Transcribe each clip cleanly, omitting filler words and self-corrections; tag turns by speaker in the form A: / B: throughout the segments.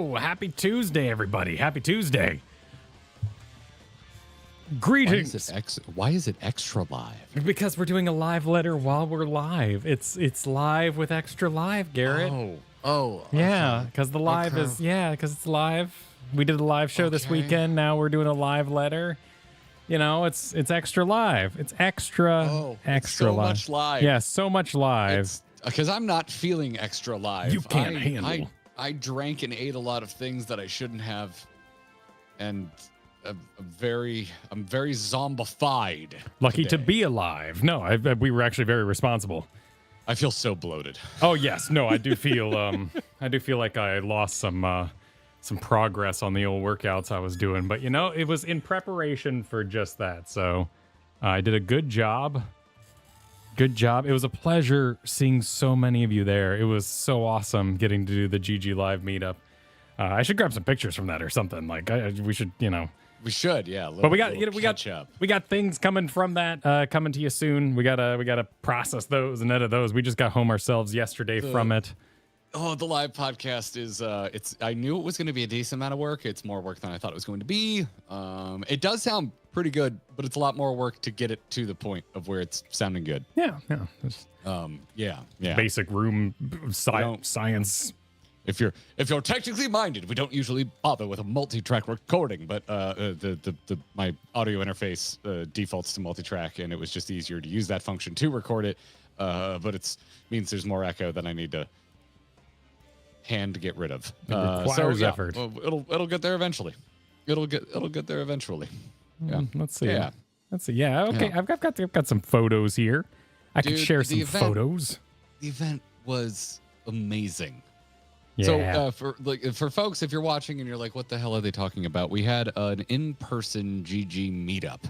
A: go. Happy Tuesday, everybody. Happy Tuesday. Greetings.
B: Why is it extra live?
A: Because we're doing a live letter while we're live. It's live with extra live, Garrett.
B: Oh.
A: Yeah, because the live is, because it's live. We did a live show this weekend. Now we're doing a live letter. You know, it's extra live. It's extra
B: so
A: live.
B: much live.
A: Yeah, so much live.
B: Because I'm not feeling extra live.
A: You can't handle.
B: I drank and ate a lot of things that I shouldn't have, and I'm very zombified.
A: Lucky
B: today.
A: to be alive. No, we were actually very responsible.
B: I feel so bloated.
A: Oh yes, no, I do feel like I lost some progress on the old workouts I was doing, but you know, it was in preparation for just that. So I did a good job. Good job. It was a pleasure seeing so many of you there. It was so awesome getting to do the GG Live meetup. I should grab some pictures from that or something. Like we should, you know.
B: We should, yeah.
A: But we got things coming from that coming to you soon. We gotta process those and edit those. We just got home ourselves yesterday from it.
B: Oh, the live podcast is I knew it was going to be a decent amount of work. It's more work than I thought it was going to be. It does sound pretty good, but it's a lot more work to get it to the point of where it's sounding good.
A: Yeah.
B: Yeah.
A: Basic room science.
B: If you're technically minded, we don't usually bother with a multi-track recording, but my audio interface defaults to multi-track, and it was just easier to use that function to record it. But it means there's more echo than I need to get rid of.
A: It requires effort.
B: It'll get there eventually. It'll get there eventually. Yeah.
A: Let's see.
B: Yeah.
A: Okay. Yeah. I've got some photos here. I can share some photos.
B: The event was amazing.
A: Yeah.
B: So for folks, if you're watching and you're like, what the hell are they talking about? We had an in-person GG meetup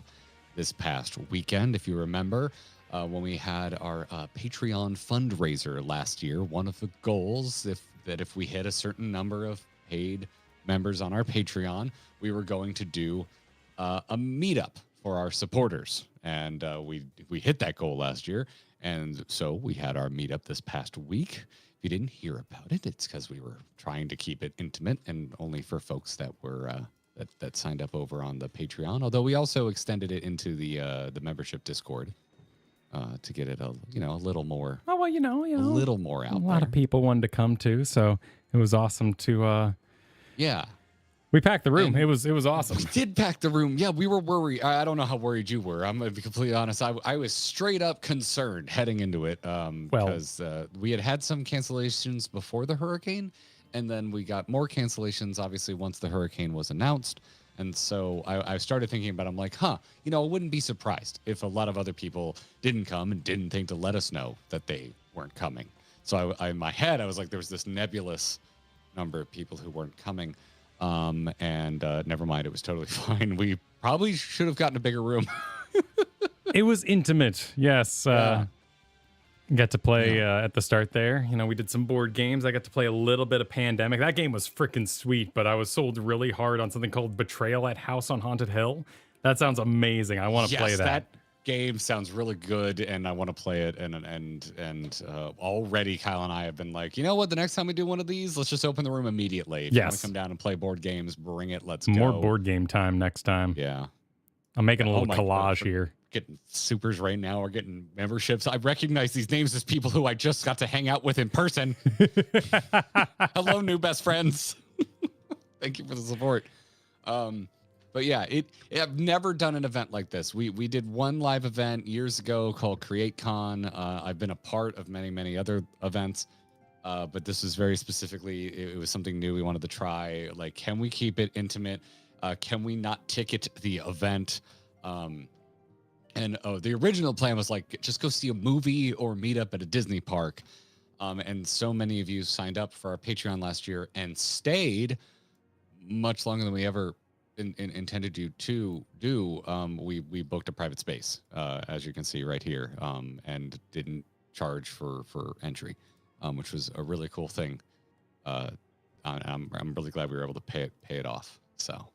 B: this past weekend, if you remember, when we had our Patreon fundraiser last year. One of the goals, if we hit a certain number of paid members on our Patreon, we were going to do a meetup for our supporters, and we hit that goal last year, and so we had our meetup this past week. If you didn't hear about it, it's because we were trying to keep it intimate and only for folks that were that signed up over on the Patreon. Although we also extended it into the membership Discord to get it a little more.
A: Oh well,
B: a little more out.
A: A lot of people wanted to come too, so it was awesome to.
B: Yeah.
A: We packed the room. It was awesome.
B: We did pack the room. Yeah, we were worried. I don't know how worried you were. I'm going to be completely honest. I was straight up concerned heading into it because we had some cancellations before the hurricane, and then we got more cancellations, obviously, once the hurricane was announced. And so I started thinking about it. I'm like, I wouldn't be surprised if a lot of other people didn't come and didn't think to let us know that they weren't coming. So in my head, I was like, there was this nebulous number of people who weren't coming. And never mind, it was totally fine. We probably should have gotten a bigger room.
A: It was intimate. Yes. Got to play at the start there. You know, we did some board games. I got to play a little bit of Pandemic. That game was freaking sweet, but I was sold really hard on something called Betrayal at House on Haunted Hill. That sounds amazing. I want to play that.
B: Game sounds really good, and I want to play it. And already Kyle and I have been like, you know what? The next time we do one of these, let's just open the room immediately. If you want to come down and play board games, bring it. Let's go.
A: More board game time next time.
B: Yeah,
A: I'm making a little collage here.
B: Getting supers right now, or getting memberships. I recognize these names as people who I just got to hang out with in person. Hello, new best friends. Thank you for the support. But yeah, I've never done an event like this. We did one live event years ago called CreateCon. I've been a part of many other events, but this was very specifically, it was something new we wanted to try. Like, can we keep it intimate? Can we not ticket the event? The original plan was like, just go see a movie or meet up at a Disney park. And so many of you signed up for our Patreon last year and stayed much longer than we ever intended to do. We booked a private space, as you can see right here, and didn't charge for entry, which was a really cool thing. I'm really glad we were able to pay it off. So,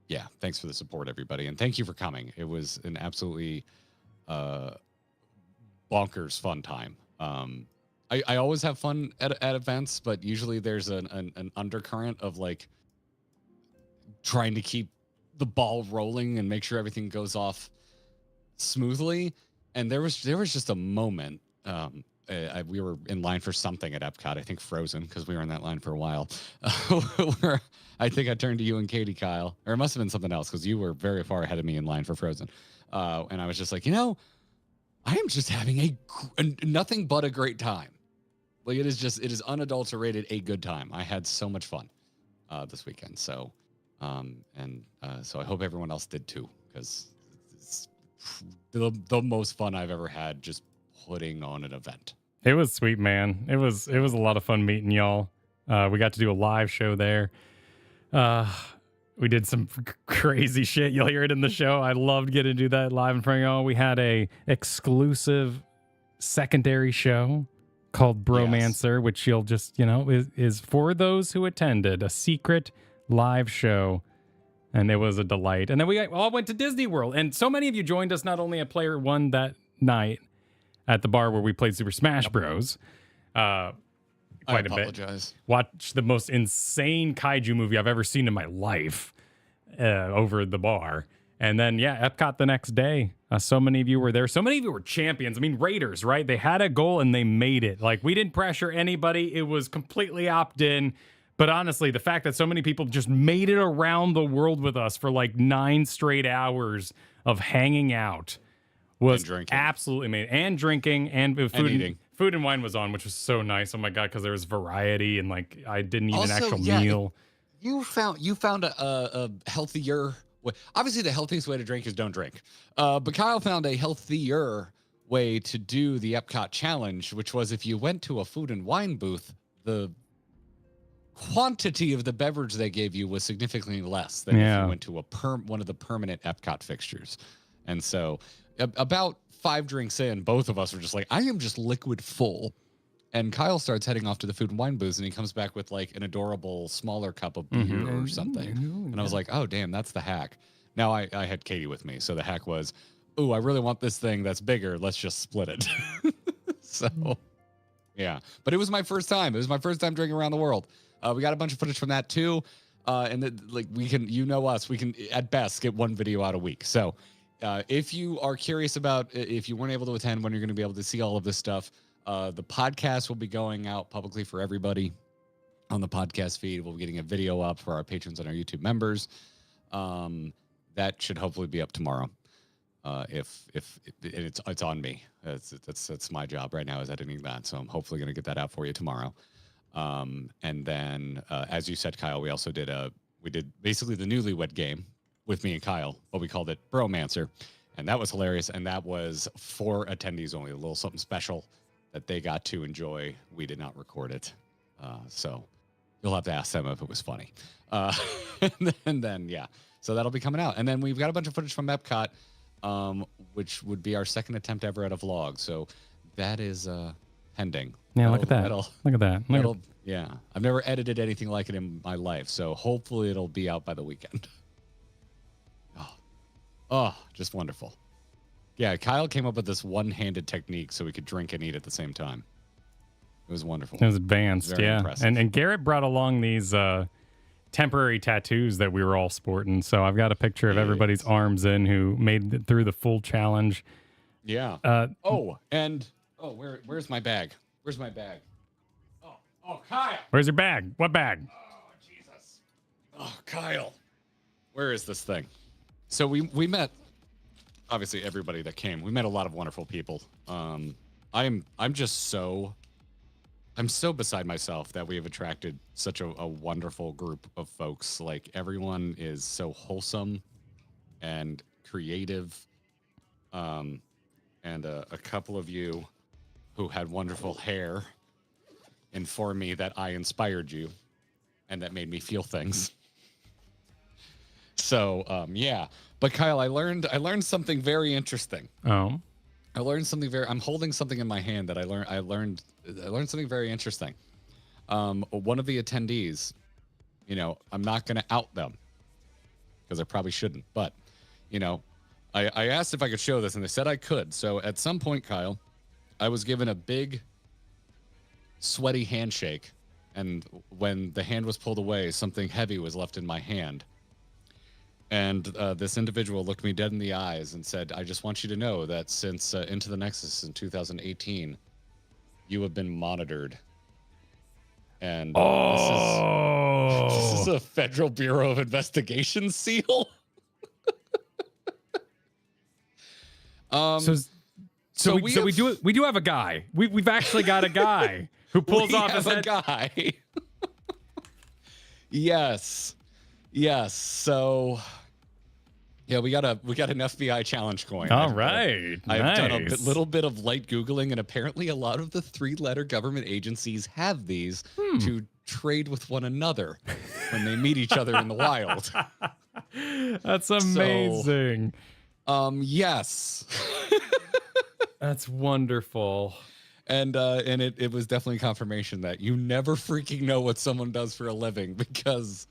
B: yeah, thanks for the support, everybody, and thank you for coming. It was an absolutely bonkers fun time. I always have fun at events, but usually there's an undercurrent of like trying to keep the ball rolling and make sure everything goes off smoothly. And there was just a moment. We were in line for something at Epcot. I think Frozen, because we were in that line for a while. Where I think I turned to you and Katie, Kyle, or it must have been something else because you were very far ahead of me in line for Frozen. And I was just like, I am just having nothing but a great time. Like it is unadulterated a good time. I had so much fun this weekend. So, so I hope everyone else did too, because it's the most fun I've ever had just putting on an event.
A: It was sweet, man. It was a lot of fun meeting y'all. We got to do a live show there. We did some crazy shit. You'll hear it in the show. I loved getting to do that live in front of y'all. We had a exclusive secondary show called Bromancer, which you'll just, is for those who attended, a secret live show. And it was a delight. And then we all went to Disney World. And so many of you joined us not only at Player One that night at the bar where we played Super Smash Bros. Quite a bit. Watch the most insane kaiju movie I've ever seen in my life over the bar. And then, Epcot the next day. So many of you were there. So many of you were champions. I mean, Raiders, right? They had a goal and they made it. Like, we didn't pressure anybody. It was completely opt-in. But honestly, the fact that so many people just made it around the world with us for like 9 straight hours of hanging out was absolutely amazing. And drinking and food and eating. Food and wine was on, which was so nice. Oh my God, because there was variety and like I didn't eat an actual meal.
B: You found a healthier way. Obviously, the healthiest way to drink is don't drink. But Kyle found a healthier way to do the Epcot challenge, which was if you went to a food and wine booth, the quantity of the beverage they gave you was significantly less than if you went to one of the permanent Epcot fixtures. And so about 5 drinks in, both of us were just like, I am just liquid full. And Kyle starts heading off to the food and wine booths, and he comes back with like an adorable smaller cup of beer or something. And I was like, oh, damn, that's the hack. Now I had Katie with me. So the hack was, oh, I really want this thing that's bigger. Let's just split it. So, yeah. But it was my first time. It was my first time drinking around the world. We got a bunch of footage from that too. And we can, us, we can at best get 1 video out a week. So if you are curious about if you weren't able to attend, when you're going to be able to see all of this stuff, the podcast will be going out publicly for everybody on the podcast feed. We'll be getting a video up for our patrons and our YouTube members. That should hopefully be up tomorrow. If it's on me. That's my job right now is editing that. So I'm hopefully going to get that out for you tomorrow. And then, as you said, Kyle, we also did basically the newlywed game with me and Kyle, but we called it Bromancer, and that was hilarious. And that was for attendees only, a little something special that they got to enjoy. We did not record it. So you'll have to ask them if it was funny. And then, so that'll be coming out. And then we've got a bunch of footage from Epcot, which would be our second attempt ever at a vlog. So that is, pending.
A: Yeah, look at that. Look at that.
B: Yeah, I've never edited anything like it in my life, so hopefully it'll be out by the weekend. Oh, just wonderful. Yeah, Kyle came up with this one-handed technique so we could drink and eat at the same time. It was wonderful.
A: It was advanced,
B: Very impressive.
A: And Garrett brought along these temporary tattoos that we were all sporting. So I've got a picture of everybody's arms in who made it through the full challenge.
B: Yeah. Where's my bag? Where's my bag? Oh, Kyle.
A: Where's your bag? What bag?
B: Oh, Jesus. Oh, Kyle. Where is this thing? So we met, obviously, everybody that came. We met a lot of wonderful people. I'm so beside myself that we have attracted such a wonderful group of folks. Like, everyone is so wholesome and creative. And a couple of you who had wonderful hair informed me that I inspired you and that made me feel things. So, but Kyle, I learned something very interesting.
A: Oh,
B: I learned something I'm holding something in my hand that I learned something very interesting. One of the attendees, I'm not going to out them because I probably shouldn't, but, I asked if I could show this and they said I could. So at some point, Kyle, I was given a big sweaty handshake. And when the hand was pulled away, something heavy was left in my hand. And this individual looked me dead in the eyes and said, I just want you to know that since Into the Nexus in 2018, you have been monitored. And this is a Federal Bureau of Investigation seal.
A: So we do have a guy. We've actually got a guy who pulls off his head.
B: Guy. Yes. So yeah, we got an FBI challenge going.
A: All right.
B: I've done a little bit of light Googling, and apparently a lot of the 3-letter government agencies have these to trade with one another when they meet each other in the wild.
A: That's amazing.
B: Yes.
A: That's wonderful.
B: And it was definitely confirmation that you never freaking know what someone does for a living because,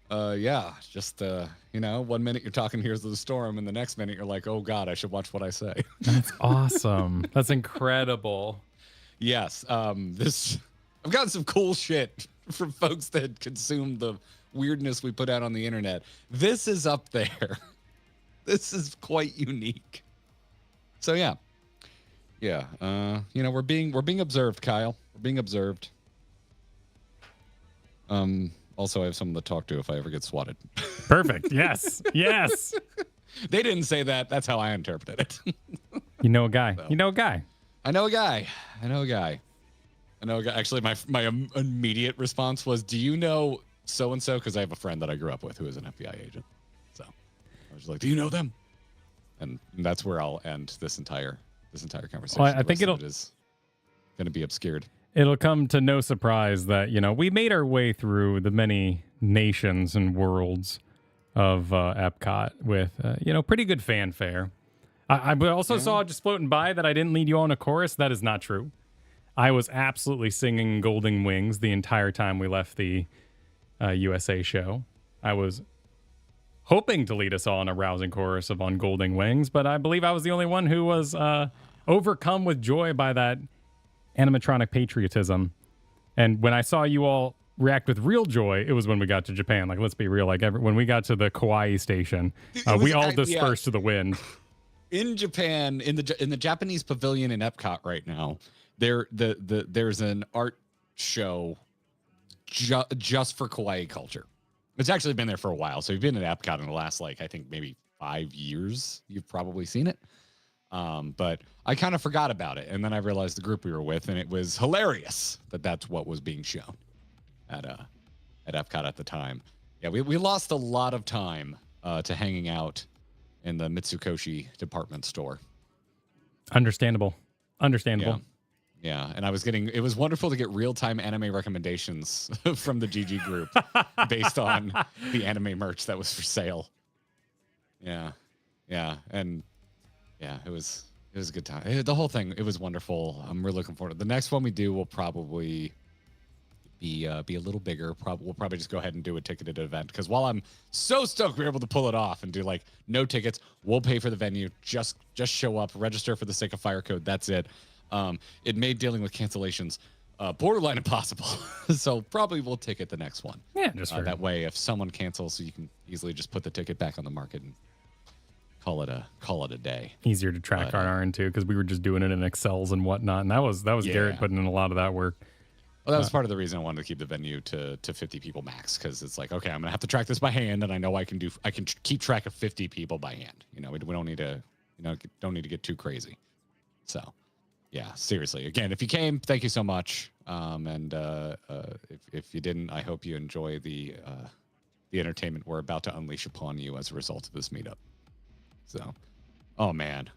B: just 1 minute you're talking here's the storm, and the next minute you're like, oh God, I should watch what I say.
A: That's awesome. That's incredible.
B: Yes. I've gotten some cool shit from folks that consume the weirdness we put out on the internet. This is up there. This is quite unique. So yeah. We're being observed, Kyle. We're being observed. Also, I have someone to talk to if I ever get swatted.
A: Perfect. Yes.
B: They didn't say that. That's how I interpreted it.
A: You know a guy.
B: So.
A: You know a guy.
B: I know a guy. Actually, my immediate response was, "Do you know so and so?" Because I have a friend that I grew up with who is an FBI agent. So I was like, "Do you know them?" And that's where I'll end this entire conversation.
A: Well, I think it
B: is going to be obscured.
A: It'll come to no surprise that, we made our way through the many nations and worlds of Epcot with, pretty good fanfare. I also saw just floating by that I didn't lead you on a chorus. That is not true. I was absolutely singing Golden Wings the entire time we left the USA show. I was hoping to lead us all in a rousing chorus of On Golden Wings, but I believe I was the only one who was overcome with joy by that animatronic patriotism. And when I saw you all react with real joy, it was when we got to Japan. Like, let's be real. Like, when we got to the Kauai station, we all dispersed to the wind.
B: In Japan, in the Japanese pavilion in Epcot right now, there's an art show just for Kauai culture. It's actually been there for a while. So you've been at Epcot in the last, I think maybe 5 years. You've probably seen it. But I kind of forgot about it. And then I realized the group we were with, and it was hilarious that that's what was being shown at Epcot at the time. Yeah, we lost a lot of time to hanging out in the Mitsukoshi department store.
A: Understandable.
B: Yeah, and it was wonderful to get real-time anime recommendations from the GG group based on the anime merch that was for sale. Yeah, and yeah, it was a good time. The whole thing, it was wonderful. I'm really looking forward to it. The next one we do will probably be a little bigger. We'll probably just go ahead and do a ticketed event, because while I'm so stoked we're able to pull it off and do no tickets, we'll pay for the venue. Just show up, register for the sake of fire code. That's it. It made dealing with cancellations borderline impossible. So probably we'll ticket the next one.
A: Yeah, just
B: that way, if someone cancels, you can easily just put the ticket back on the market and call it a day.
A: Easier to track on our end too, because we were just doing it in Excels and whatnot, and that was Garrett putting in a lot of that work.
B: Well, that was part of the reason I wanted to keep the venue to 50 people max, because it's like, okay, I'm gonna have to track this by hand, and I know I can keep track of 50 people by hand. We don't need to get too crazy. So, yeah, seriously. Again, if you came, thank you so much. And if you didn't, I hope you enjoy the entertainment we're about to unleash upon you as a result of this meetup. So, oh man,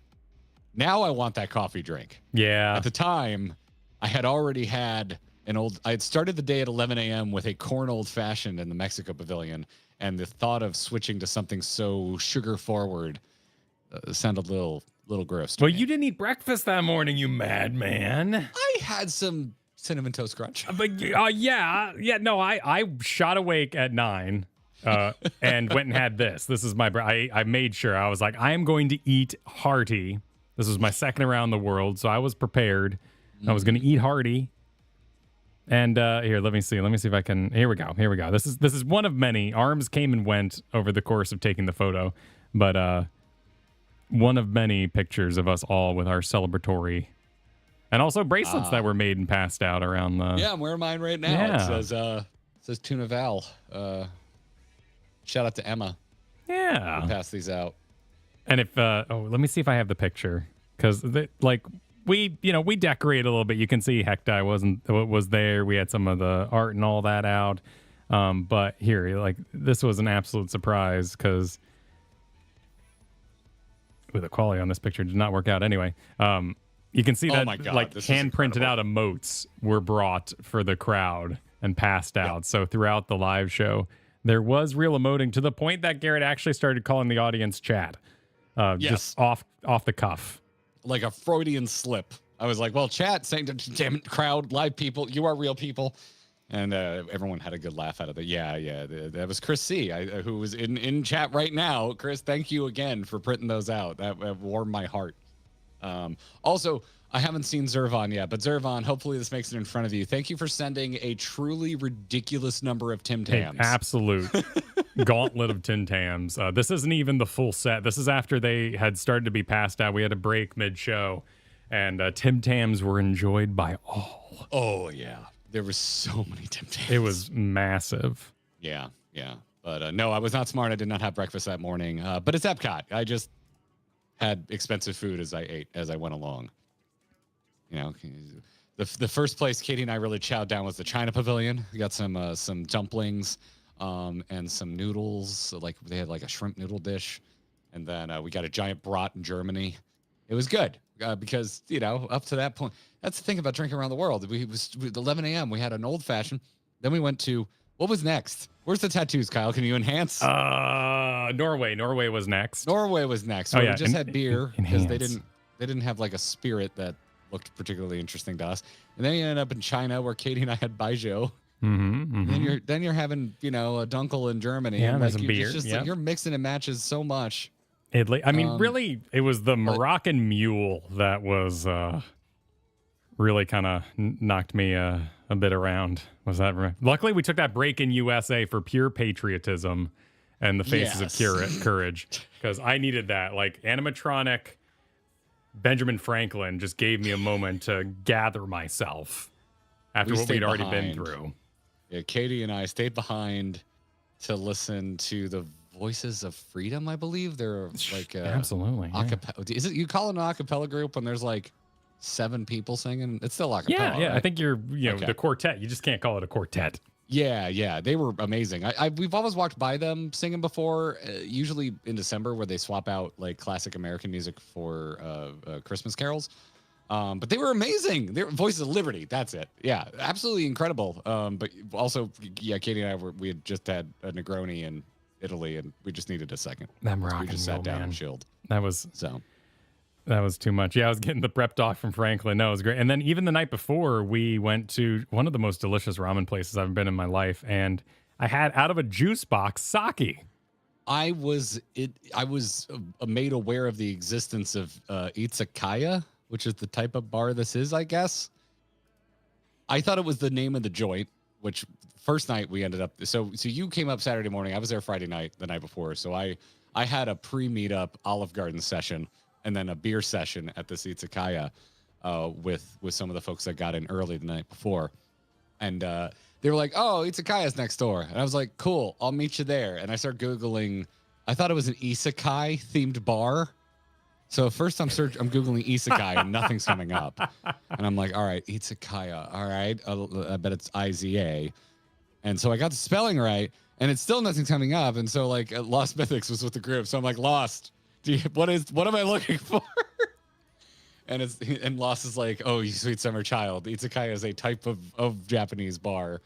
B: now I want that coffee drink.
A: Yeah.
B: At the time, I had already had I had started the day at 11 a.m. with a corn old fashioned in the Mexico Pavilion, and the thought of switching to something so sugar forward sounded a little gross.
A: Well, you didn't eat breakfast that morning, you madman.
B: I had some cinnamon toast crunch.
A: But no, I shot awake at 9 and went and had this. This is I made sure. I was like, I am going to eat hearty. This was my second around the world, so I was prepared. I was going to eat hearty. And here, let me see if I can. Here we go. This is one of many. Arms came and went over the course of taking the photo, but one of many pictures of us all with our celebratory, and also bracelets that were made and passed out around the.
B: Yeah, I'm wearing mine right now.
A: Yeah.
B: It says Tuna Val. Shout out to Emma.
A: Yeah.
B: Who passed these out.
A: And if let me see if I have the picture, because we decorated a little bit. You can see Hektai was there. We had some of the art and all that out. But here, this was an absolute surprise because the quality on this picture did not work out anyway. You can see that hand printed out emotes were brought for the crowd and passed out. Yep. So throughout the live show, there was real emoting to the point that Garrett actually started calling the audience chat. Just off the cuff.
B: Like a Freudian slip. I was like, well, chat, saying, damn it, crowd, live people, you are real people. And everyone had a good laugh out of it. Yeah. That was Chris C., who was in chat right now. Chris, thank you again for printing those out. That warmed my heart. Also, I haven't seen Zervon yet, but Zervon, hopefully this makes it in front of you. Thank you for sending a truly ridiculous number of Tim Tams.
A: Absolute gauntlet of Tim Tams. This isn't even the full set. This is after they had started to be passed out. We had a break mid-show, and Tim Tams were enjoyed by all.
B: Oh, yeah. There was so many Tim Tams.
A: It was massive.
B: Yeah. But no, I was not smart. I did not have breakfast that morning. But it's Epcot. I just had expensive food as I went along. You know, the first place Katie and I really chowed down was the China Pavilion. We got some dumplings and some noodles. Like they had a shrimp noodle dish, and then we got a giant brat in Germany. It was good because up to that point, that's the thing about drinking around the world. It was 11 a.m. We had an old fashioned. Then we went to what was next? Where's the tattoos, Kyle? Can you enhance?
A: Norway. Norway was next.
B: So we just had beer because they didn't have a spirit that looked particularly interesting to us. And then you ended up in China where Katie and I had baijiu. And then you're having a dunkel in Germany.
A: Yeah,
B: and
A: there's some beer.
B: You're mixing and matches so much.
A: Really, it was the Moroccan mule that was really kind of knocked me a bit around. Was that right? Luckily, we took that break in USA for pure patriotism and the faces of courage, because I needed that. Animatronic Benjamin Franklin just gave me a moment to gather myself after what we'd already been through.
B: Yeah, Katie and I stayed behind to listen to the Voices of Freedom, I believe. They're
A: absolutely
B: acapella. Is it, you call it an acapella group when there's 7 people singing? It's still acapella.
A: Yeah.
B: Right?
A: I think you're the quartet. You just can't call it a quartet.
B: Yeah. They were amazing. We've always walked by them singing before, usually in December, where they swap out classic American music for Christmas carols. But they were amazing. They were Voices of Liberty. That's it. Yeah, absolutely incredible. But also, Katie and I we had just had a Negroni in Italy, and we just needed a second.
A: We
B: just sat down and chilled.
A: That was too much. Yeah, I was getting the prep talk from Franklin. No, it was great. And then even the night before, we went to one of the most delicious ramen places I've been in my life, and I had out of a juice box sake.
B: I was made aware of the existence of izakaya, which is the type of bar this is, I guess. I thought it was the name of the joint, which first night we ended up. So you came up Saturday morning. I was there Friday night, the night before. So I had a pre-meetup Olive Garden session and then a beer session at this izakaya with some of the folks that got in early the night before. And they were like, oh, izakaya's next door. And I was like, cool, I'll meet you there. And I started Googling. I thought it was an isekai themed bar. So first I'm Googling isekai and nothing's coming up. And I'm like, all right, izakaya. All right. I bet it's IZA. And so I got the spelling right and it's still nothing's coming up. And so Lost Mythics was with the group. So I'm like, Lost, what am I looking for? And Lost is like, oh, you sweet summer child. Izakaya is a type of Japanese bar.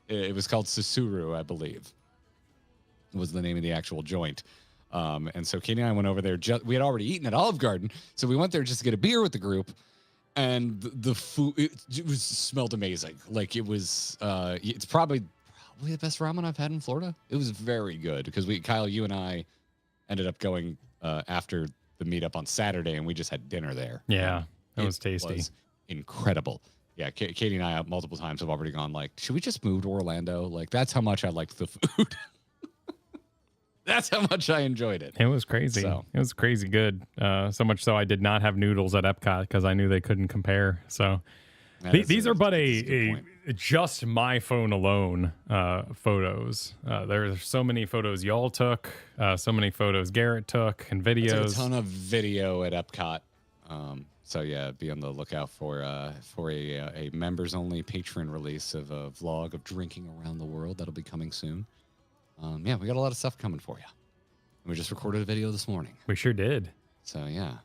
B: It was called Susuru, I believe, was the name of the actual joint. And so Katie and I went over there. We had already eaten at Olive Garden, so we went there just to get a beer with the group. And the food it smelled amazing. It was it's probably the best ramen I've had in Florida. It was very good because Kyle, you and I ended up going after the meetup on Saturday, and we just had dinner there.
A: Yeah, that was tasty.
B: Was incredible. yeah, Katie and I multiple times have already gone like, should we just move to Orlando? Like, that's how much I liked the food. That's how much I enjoyed it.
A: It was crazy.
B: So.
A: It was crazy good. So much so I did not have noodles at Epcot because I knew they couldn't compare. So these are but a just my phone alone photos. There's so many photos y'all took, so many photos Garrett took, and videos.
B: I took a ton of video at Epcot. So yeah, be on the lookout for a members only patron release of a vlog of drinking around the world. That'll be coming soon. Yeah, we got a lot of stuff coming for you. We just recorded a video this morning.
A: We sure did.
B: So yeah.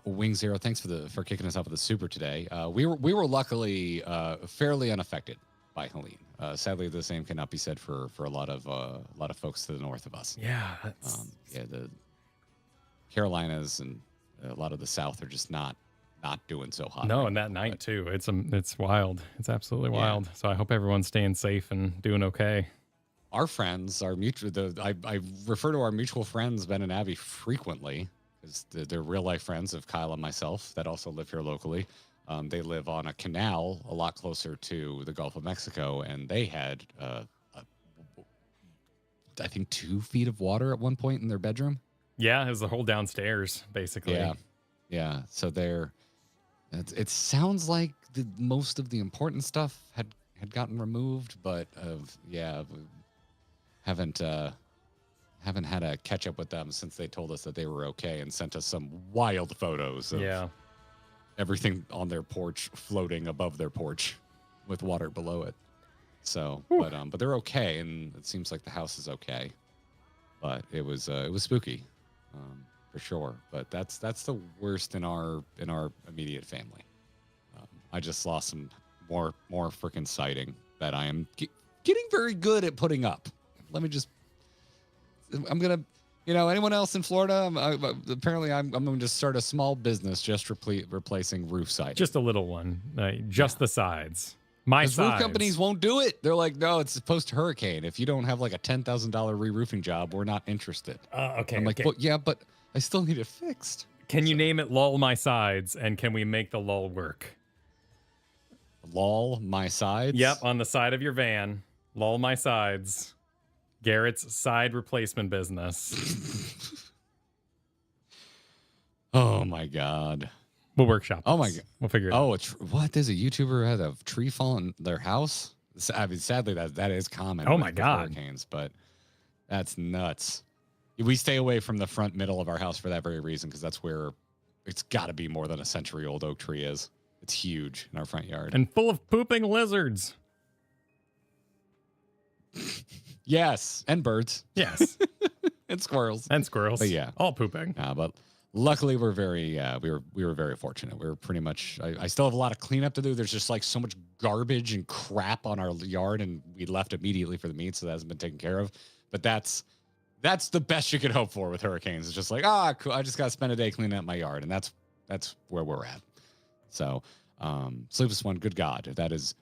B: Wing Zero, thanks for kicking us off with the super today. We were luckily fairly unaffected by Helene. Sadly, the same cannot be said for a lot of folks to the north of us.
A: Yeah,
B: the Carolinas and a lot of the South are just not doing so hot.
A: No, and that night too. It's wild. It's absolutely wild. So I hope everyone's staying safe and doing okay.
B: Our friends, I refer to our mutual friends Ben and Abby frequently because they're real life friends of Kyle and myself that also live here locally. They live on a canal a lot closer to the Gulf of Mexico, and they had I think 2 feet of water at one point in their bedroom.
A: Yeah, it was the whole downstairs, basically.
B: Yeah. So it sounds like most of the important stuff had gotten removed, but haven't had a catch up with them since they told us that they were okay and sent us some wild photos of everything on their porch floating above their porch with water below it. So, but they're okay, and it seems like the house is okay. But it was spooky, for sure. But that's the worst in our immediate family. I just lost some more freaking sighting that I am getting very good at putting up. I'm gonna, anyone else in Florida? Apparently I'm going to start a small business just replacing roof siding.
A: Just a little one, the sides. My sides.
B: Roof companies won't do it. They're like, no, it's post hurricane. If you don't have like a $10,000 re-roofing job, we're not interested.
A: Okay.
B: I'm like, well, yeah, but I still need it fixed.
A: Can you name it Lull My Sides, and can we make the lull work?
B: Lull My Sides?
A: Yep, on the side of your van. Lull My Sides. Garrett's side replacement business.
B: Oh my God.
A: We'll workshop this.
B: Oh my God.
A: We'll figure it out.
B: What? There's a YouTuber who had a tree fall in their house? I mean, sadly, that is common.
A: Oh my God.
B: Hurricanes, but that's nuts. We stay away from the front middle of our house for that very reason, because that's where it's got to be more than a century-old oak tree is. It's huge in our front yard.
A: And full of pooping lizards.
B: Yes, and birds.
A: Yes.
B: And squirrels.
A: But
B: yeah.
A: All pooping.
B: But luckily we're very we were very fortunate. We were pretty much I still have a lot of cleanup to do. There's just like so much garbage and crap on our yard, and we left immediately for the meet, so that hasn't been taken care of. But that's the best you could hope for with hurricanes. It's just like, cool, I just gotta spend a day cleaning up my yard, and that's where we're at. So Sleepless One, good God, that is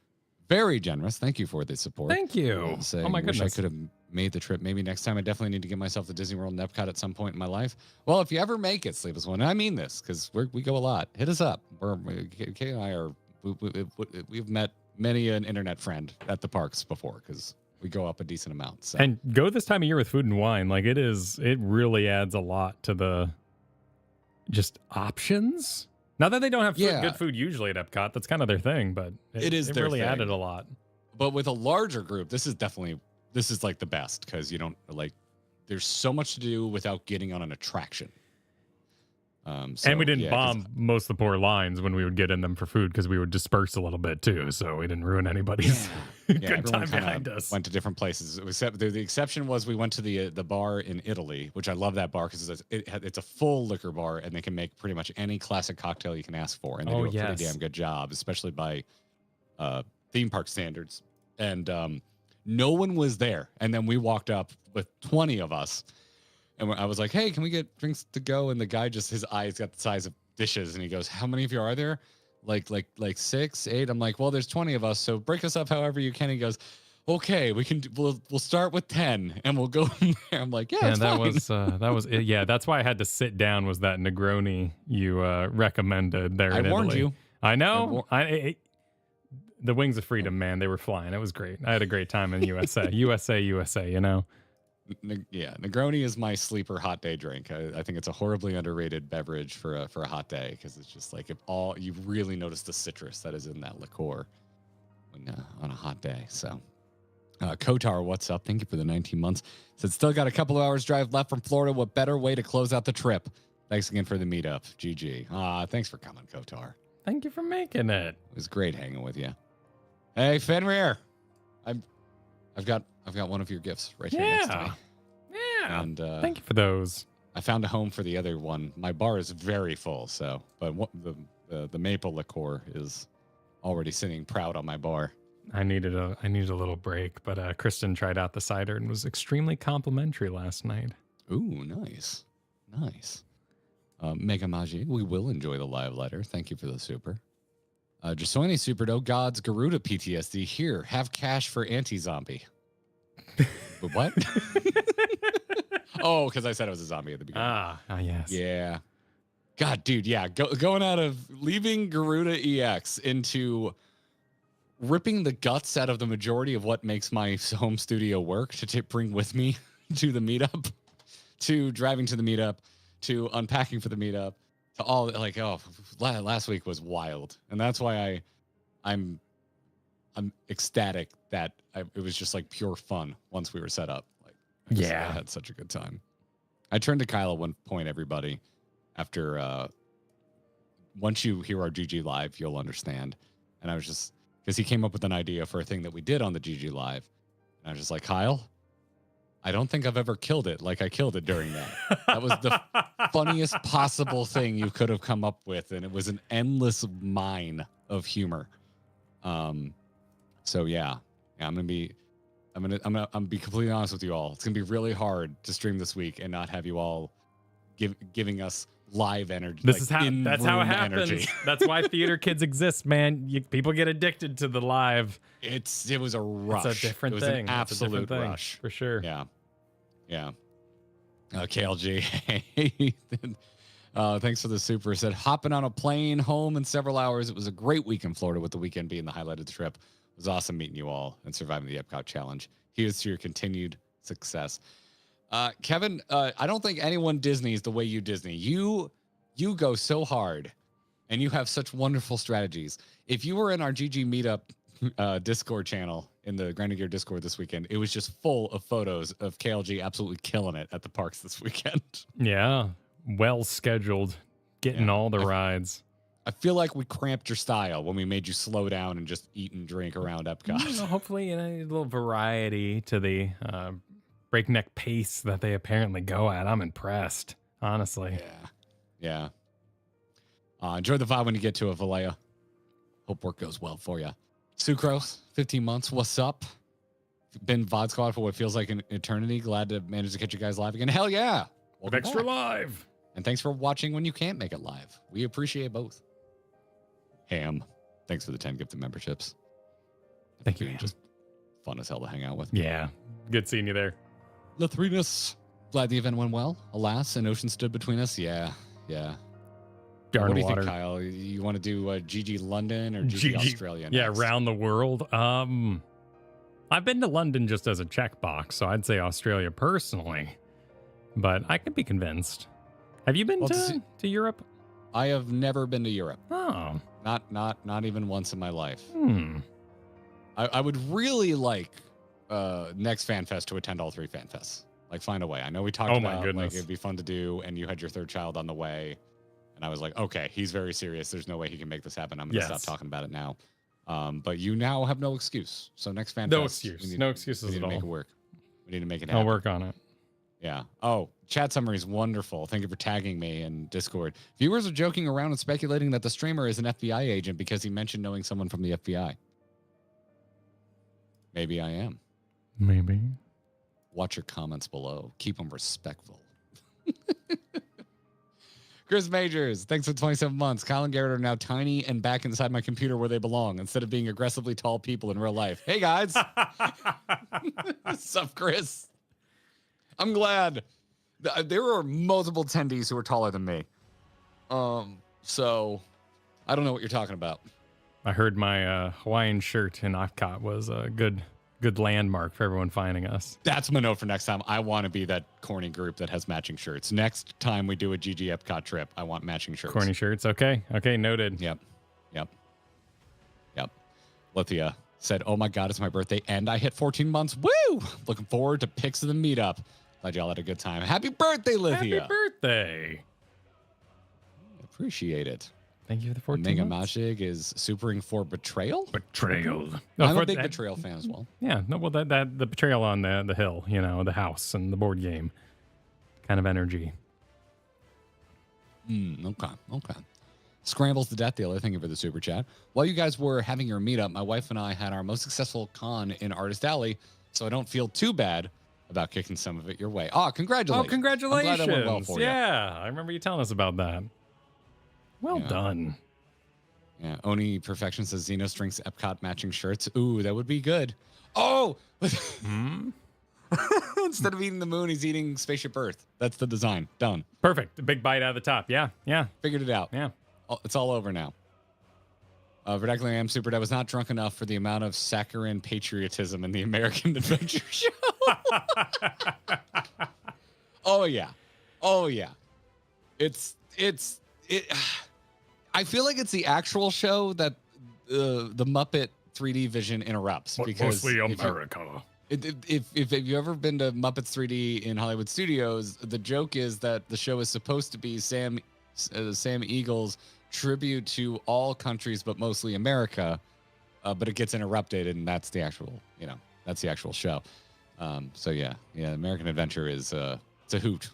B: very generous. Thank you for the support.
A: Thank you. Oh my goodness.
B: Wish I could have made the trip. Maybe next time I definitely need to get myself to Disney World and Epcot at some point in my life. Well, if you ever make it, Sleepless One, and I mean this because we go a lot. Hit us up. Kay and I we've met many an internet friend at the parks before because we go up a decent amount. So.
A: And go this time of year with food and wine. Like it really adds a lot to the just options. Not that they don't have good food usually at Epcot. That's kind of their thing, but it really added a lot.
B: But with a larger group, this is like the best because you don't like. There's so much to do without getting on an attraction.
A: And we didn't bomb most of the poor lines when we would get in them for food because we would disperse a little bit too, so we didn't ruin anybody's good time behind us.
B: Went to different places. Except the exception was we went to the bar in Italy, which I love that bar because it's a full liquor bar and they can make pretty much any classic cocktail you can ask for, and they do a pretty damn good job, especially by theme park standards. And no one was there, and then we walked up with 20 of us. And I was like, hey, can we get drinks to go? And the guy his eyes got the size of dishes. And he goes, how many of you are there? Like 6, 8. I'm like, well, there's 20 of us. So break us up however you can. He goes, okay, we'll start with 10 and we'll go from there. I'm like, yeah,
A: that was it. Yeah, that's why I had to sit down was that Negroni you recommended there.
B: I warned you.
A: I know. the wings of freedom, man, they were flying. It was great. I had a great time in the USA. USA, you know?
B: Yeah, Negroni is my sleeper hot day drink. I think it's a horribly underrated beverage for a hot day because it's just like if all you really notice the citrus that is in that liqueur when on a hot day. So, Kotar, what's up? Thank you for the 19 months. Said still got a couple of hours drive left from Florida. What better way to close out the trip? Thanks again for the meetup. GG. Thanks for coming, Kotar.
A: Thank you for making it.
B: It was great hanging with you. Hey, Fenrir. I've got one of your gifts right here next to me.
A: Yeah.
B: And
A: thank you for those.
B: I found a home for the other one. My bar is very full, but the maple liqueur is already sitting proud on my bar.
A: I needed a little break, but Kristen tried out the cider and was extremely complimentary last night.
B: Ooh, nice. Mega Magi, we will enjoy the live letter. Thank you for the super. Jasoini Super Do Gods Garuda PTSD. Here, have cash for anti-zombie. But what? Oh, because I said it was a zombie at the beginning.
A: Yes.
B: Yeah. God, dude, yeah. Going out of leaving Garuda EX into ripping the guts out of the majority of what makes my home studio work to bring with me to the meetup, to driving to the meetup, to unpacking for the meetup, to all like, last week was wild. And that's why I'm ecstatic that it was just like pure fun once we were set up. I had such a good time. I turned to Kyle at one point, everybody, after once you hear our GG Live, you'll understand. And I was just, because he came up with an idea for a thing that we did on the GG Live. And I was just like, Kyle, I don't think I've ever killed it like I killed it during that. That was the funniest possible thing you could have come up with. And it was an endless mine of humor. So yeah, I'm gonna be completely honest with you all. It's gonna be really hard to stream this week and not have you all giving us live energy.
A: That's how it happens. Energy. That's why theater kids exist, man. People get addicted to the live.
B: It was a rush.
A: It's a different thing.
B: An absolute rush
A: for sure.
B: Yeah. KLG. Hey. Thanks for the super. Said hopping on a plane home in several hours. It was a great week in Florida with the weekend being the highlight of the trip. It was awesome meeting you all and surviving the Epcot challenge. Here's to your continued success. Kevin, I don't think anyone Disney's the way you Disney. You go so hard and you have such wonderful strategies. If you were in our GG Meetup Discord channel in the Grinding Gear Discord this weekend, it was just full of photos of KLG absolutely killing it at the parks this weekend.
A: Yeah. Well scheduled, getting all the rides.
B: I feel like we cramped your style when we made you slow down and just eat and drink around Epcot.
A: Hopefully, a little variety to the breakneck pace that they apparently go at. I'm impressed, honestly.
B: Yeah. Enjoy the vibe when you get to it, Vallejo. Hope work goes well for you. Sucrose, 15 months. What's up? Been VOD Squad for what feels like an eternity. Glad to manage to catch you guys live again. Hell yeah.
A: Welcome extra back. Live.
B: And thanks for watching when you can't make it live. We appreciate both. Ham, thanks for the 10 gifted memberships.
A: Thank you, Ham.
B: Just fun as hell to hang out with.
A: Yeah. Good seeing you there.
B: Lathrinus, glad the event went well. Alas, an ocean stood between us. Yeah.
A: Darn
B: what do you
A: water.
B: think, Kyle? You want to do GG London or GG Australia next?
A: Yeah, around the world. I've been to London just as a checkbox, so I'd say Australia personally. But I could be convinced. Have you been to Europe?
B: I have never been to Europe.
A: Oh.
B: Not even once in my life. I would really like next FanFest to attend all 3 FanFests. Like find a way. I know we talked about like it'd be fun to do, and you had your 3rd child on the way. And I was like, okay, he's very serious. There's no way he can make this happen. I'm going to stop talking about it now. But you now have no excuse. So next FanFest.
A: No excuse. No excuses
B: at all. We need to make it work. We need to make it happen.
A: I'll work on it.
B: Yeah. Oh, chat summary is wonderful. Thank you for tagging me in Discord. Viewers are joking around and speculating that the streamer is an FBI agent because he mentioned knowing someone from the FBI. Maybe I am.
A: Maybe.
B: Watch your comments below. Keep them respectful. Chris Majors, thanks for 27 months. Kyle and Garrett are now tiny and back inside my computer where they belong instead of being aggressively tall people in real life. Hey, guys. What's up, Chris? I'm glad. There are multiple attendees who are taller than me. So I don't know what you're talking about.
A: I heard my Hawaiian shirt in Epcot was a good landmark for everyone finding us.
B: That's my note for next time. I want to be that corny group that has matching shirts. Next time we do a GG Epcot trip, I want matching shirts.
A: Corny shirts. Okay, noted.
B: Yep. Lithia said, "Oh my God, it's my birthday and I hit 14 months. Woo! Looking forward to pics of the meetup. Glad y'all had a good time. Happy birthday, Lithia.
A: Happy birthday.
B: Appreciate it.
A: Thank you for the 14
B: Mega
A: months.
B: Mashig is supering for betrayal.
A: Betrayal.
B: I'm a big betrayal fan as well.
A: Yeah, no, well, that the betrayal on the hill, the house and the board game kind of energy.
B: Okay. Scrambles the Death Dealer, thank you for the super chat. While you guys were having your meetup, my wife and I had our most successful con in Artist Alley, so I don't feel too bad about kicking some of it your way. Oh, congratulations.
A: Oh, congratulations.
B: I'm glad that went well for you.
A: Yeah, I remember you telling us about that. Well done.
B: Yeah, Oni Perfection says Xeno Strings Epcot matching shirts. Ooh, that would be good. Oh! Instead of eating the moon, he's eating Spaceship Earth. That's the design. Done.
A: Perfect. A big bite out of the top. Yeah.
B: Figured it out.
A: Yeah.
B: It's all over now. Verdacular Am Super Dad was not drunk enough for the amount of saccharine patriotism in the American Adventure Show. Oh yeah. It. I feel like it's the actual show that the Muppet 3D vision interrupts because
A: mostly America.
B: If you've ever been to Muppets 3D in Hollywood Studios, the joke is that the show is supposed to be Sam Eagle's tribute to all countries but mostly America, but it gets interrupted, and that's the actual show. So yeah, American Adventure is it's a hoot.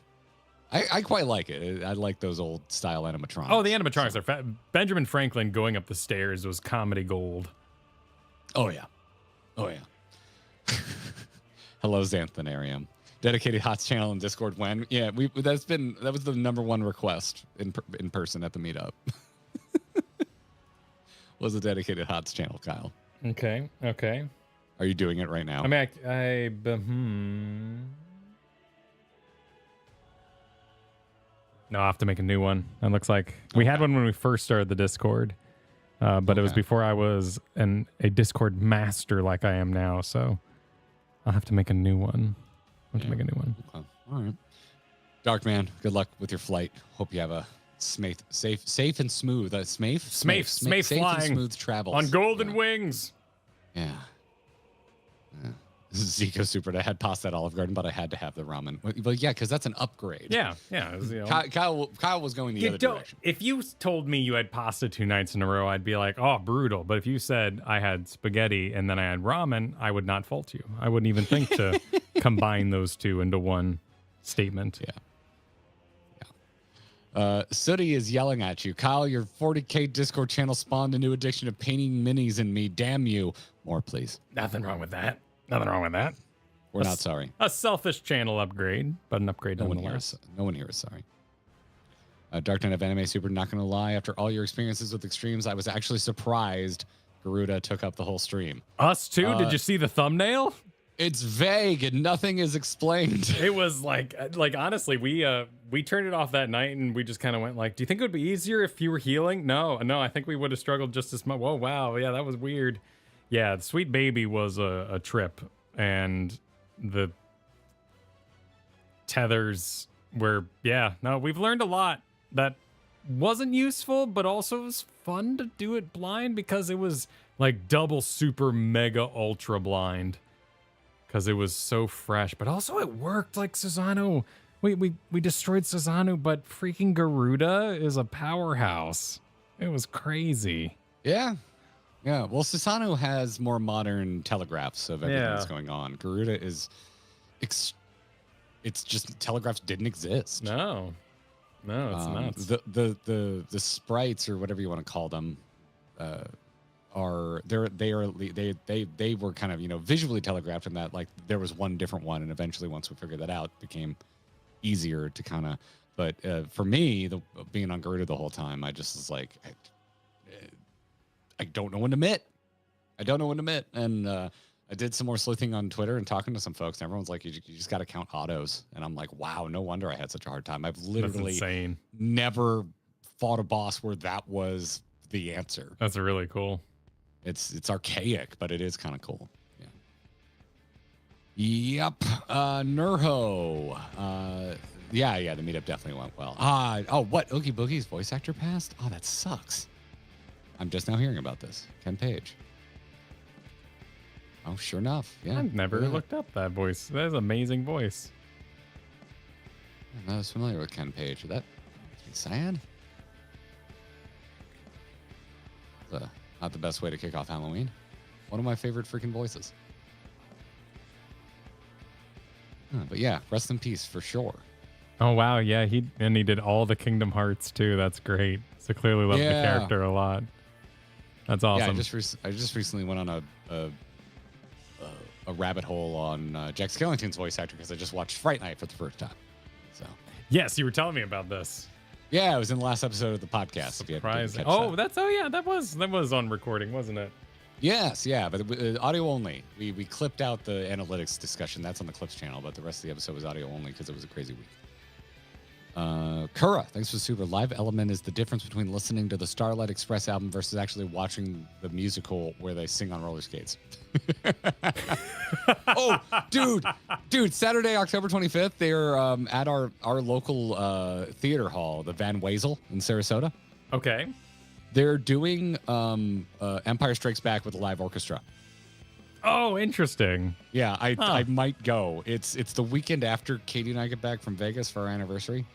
B: I quite like it. I like those old style animatronics.
A: Oh, the animatronics are fat. Benjamin Franklin going up the stairs was comedy gold.
B: Oh yeah. Hello, Xanthanarium. Dedicated HOTS channel in Discord when? Yeah, that was the number one request in person at the meetup. Was a dedicated HOTS channel, Kyle.
A: Okay.
B: Are you doing it right now?
A: I mean, No, I'll have to make a new one. It looks like we had one when we first started the Discord, but it was before I was a Discord master like I am now. So I'll have to make a new one. Make a new one.
B: Okay. All right. Darkman, good luck with your flight. Hope you have a safe and smooth. Smafe
A: safe
B: flying,
A: and
B: smooth travels
A: on golden wings.
B: Yeah. This is Zico Super. I had pasta at Olive Garden, but I had to have the ramen. But yeah, because that's an upgrade.
A: Yeah. It was,
B: Kyle was going the other direction.
A: If you told me you had pasta 2 nights in a row, I'd be like, oh, brutal. But if you said I had spaghetti and then I had ramen, I would not fault you. I wouldn't even think to combine those two into one statement.
B: Yeah. Sooty is yelling at you. Kyle, your 40K Discord channel spawned a new addiction of painting minis in me. Damn you. More, please.
A: Nothing wrong with that.
B: We're not sorry.
A: A selfish channel upgrade, but an upgrade nonetheless.
B: No one here is sorry. Dark Knight of Anime Super, not going to lie. After all your experiences with extremes, I was actually surprised Garuda took up the whole stream.
A: Us too? Did you see the thumbnail?
B: It's vague and nothing is explained.
A: It was like honestly, we turned it off that night and we just kind of went like, do you think it would be easier if you were healing? No, I think we would have struggled just as much. Whoa, wow. Yeah, that was weird. Yeah, the Sweet Baby was a trip, and the tethers were, we've learned a lot that wasn't useful, but also was fun to do it blind because it was like double super mega ultra blind because it was so fresh, but also it worked like Susano. We destroyed Susano, but freaking Garuda is a powerhouse. It was crazy.
B: Yeah. Yeah, well, Susano has more modern telegraphs of everything that's going on. Garuda is, it's just telegraphs didn't exist.
A: No, it's nuts.
B: The sprites or whatever you want to call them, they were kind of visually telegraphed in that like there was one different one, and eventually once we figured that out, it became easier to kind of. But for me, being on Garuda the whole time, I just was like. I don't know when to admit. And I did some more sleuthing on Twitter and talking to some folks, and everyone's like, you just got to count autos. And I'm like, wow, no wonder I had such a hard time. I've literally never fought a boss where that was the answer.
A: That's really cool.
B: It's archaic, but it is kind of cool. Yeah. Yep. Nurho. Yeah, the meetup definitely went well. What? Oogie Boogie's voice actor passed? Oh, that sucks. I'm just now hearing about this. Ken Page. Oh, sure enough. Yeah.
A: I've never looked up that voice. That is an amazing voice.
B: I was familiar with Ken Page. That makes me sad. Not the best way to kick off Halloween. One of my favorite freaking voices. But yeah, rest in peace for sure.
A: Oh wow, yeah, he did all the Kingdom Hearts too. That's great. So clearly loved the character a lot. That's awesome.
B: Yeah, I just recently went on a rabbit hole on Jack Skellington's voice actor because I just watched Fright Night for the first time. So
A: yes, you were telling me about this.
B: Yeah, it was in the last episode of the podcast.
A: Surprising. That was on recording, wasn't it?
B: Yes, yeah, but audio only. We clipped out the analytics discussion. That's on the Clips channel, but the rest of the episode was audio only because it was a crazy week. Kura, thanks for the super. Live element is the difference between listening to the Starlight Express album versus actually watching the musical where they sing on roller skates. Oh, dude, Saturday, October 25th, they're at our local theater hall, the Van Wezel in Sarasota.
A: Okay.
B: They're doing Empire Strikes Back with a live orchestra.
A: Oh, interesting.
B: Yeah, I might go. It's the weekend after Katie and I get back from Vegas for our anniversary.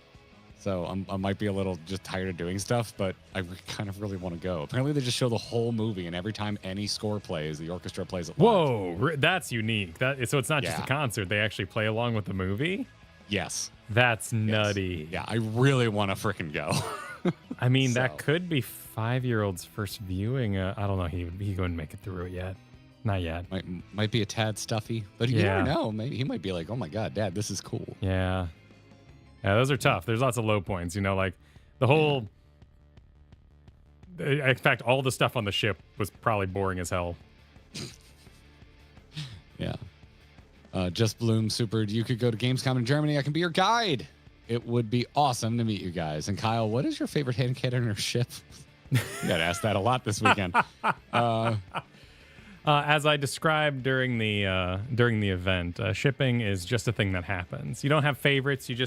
B: So I might be a little just tired of doing stuff, but I kind of really want to go. Apparently, they just show the whole movie, and every time any score plays, the orchestra plays it live.
A: Whoa, that's unique. So it's not just a concert. They actually play along with the movie?
B: Yes.
A: That's nutty.
B: Yeah, I really want to freaking go.
A: I mean, that could be 5-year-old's first viewing. I don't know. He couldn't make it through it yet. Not yet.
B: Might be a tad stuffy, but you never know. Maybe he might be like, "Oh my god, Dad, this is cool."
A: Yeah, those are tough. There's lots of low points. Like the whole. In fact, all the stuff on the ship was probably boring as hell.
B: Yeah. Just Bloom Super. You could go to Gamescom in Germany. I can be your guide. It would be awesome to meet you guys. And Kyle, what is your favorite hand cannon or ship? You got asked that a lot this weekend.
A: As I described during the event, shipping is just a thing that happens. You don't have favorites. You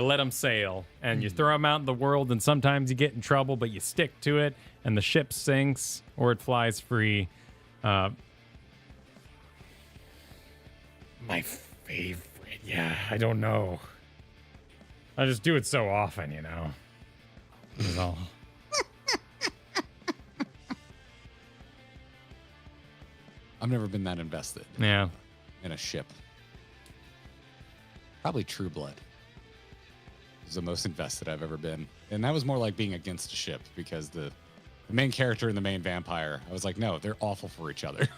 A: let them sail and you throw them out in the world, and sometimes you get in trouble, but you stick to it, and the ship sinks or it flies free. My favorite, I don't know. I just do it so often, That's all.
B: I've never been that invested.
A: Yeah.
B: In a ship. Probably True Blood was the most invested I've ever been. And that was more like being against a ship because the main character and the main vampire, I was like, no, they're awful for each other.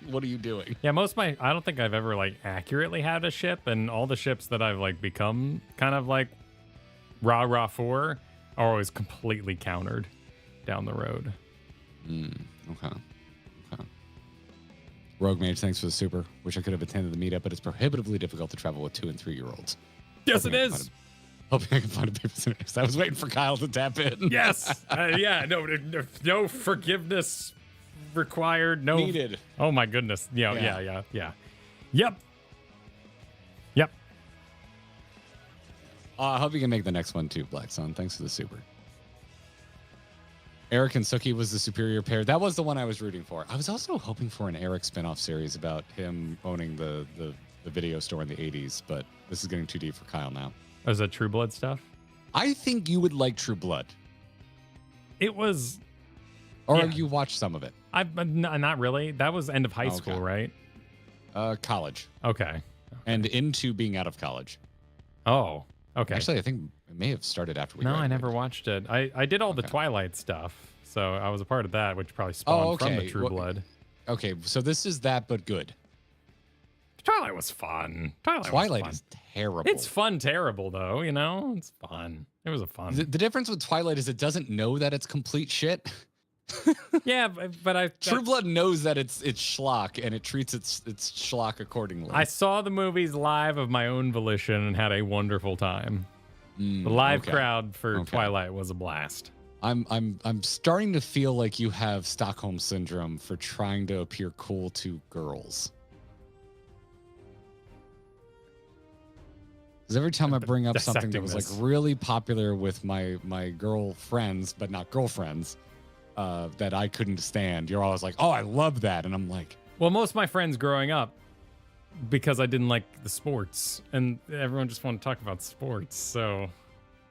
B: What are you doing?
A: Yeah, I don't think I've ever accurately had a ship, and all the ships that I've become kind of rah-rah for are always completely countered down the road.
B: Okay. Rogue Mage, thanks for the super. Wish I could have attended the meetup, but it's prohibitively difficult to travel with 2- and 3-year-olds.
A: Yes, it is.
B: Hoping I can find a paper. I was waiting for Kyle to tap in.
A: Yes. No forgiveness required. No
B: needed.
A: Oh my goodness. Yeah. Yep.
B: I hope you can make the next one too, Black Sun. Thanks for the super. Eric and Suki was the superior pair. That was the one I was rooting for. I was also hoping for an Eric spinoff series about him owning the video store in the 80s, but this is getting too deep for Kyle now.
A: Is that True Blood stuff?
B: I think you would like True Blood.
A: It was...
B: Or you watched some of it.
A: Not really. That was end of high school, right?
B: College.
A: Okay.
B: And into being out of college.
A: Oh, okay.
B: Actually, I think it may have started after we graduated.
A: I never watched it. I did all the Twilight stuff, so I was a part of that, which probably spawned from the True Blood.
B: Okay, so this is that, but good.
A: Twilight was fun.
B: Twilight is terrible.
A: It's fun, terrible, though, It's fun. It was a fun.
B: The difference with Twilight is it doesn't know that it's complete shit.
A: Yeah, but
B: True Blood knows that it's schlock, and it treats its schlock accordingly.
A: I saw the movies live of my own volition and had a wonderful time. The live crowd for Twilight was a blast.
B: I'm starting to feel like you have Stockholm syndrome for trying to appear cool to girls. Because every time I bring up something that was like really popular with my girlfriends, but not girlfriends, that I couldn't stand, you're always like, oh, I love that. And I'm like,
A: well, most of my friends growing up, because I didn't like the sports, and everyone just wanted to talk about sports, so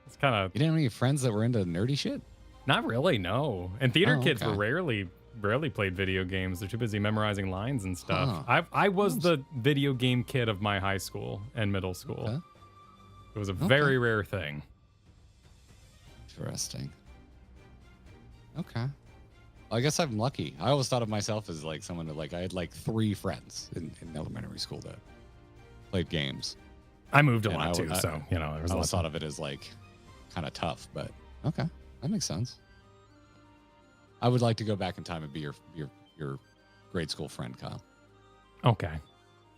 A: it's kind of...
B: You didn't have any friends that were into nerdy shit?
A: Not really, no. And theater kids were rarely played video games. They're too busy memerizing lines and stuff. I was the video game kid of my high school and middle school. Okay. It was a very rare thing.
B: Interesting. Okay. Well, I guess I'm lucky. I always thought of myself as like someone that I had like 3 friends in elementary school that played games.
A: I moved a lot too, so there was
B: I always thought of it as like kind of tough, but okay, that makes sense. I would like to go back in time and be your grade school friend, Kyle.
A: Okay.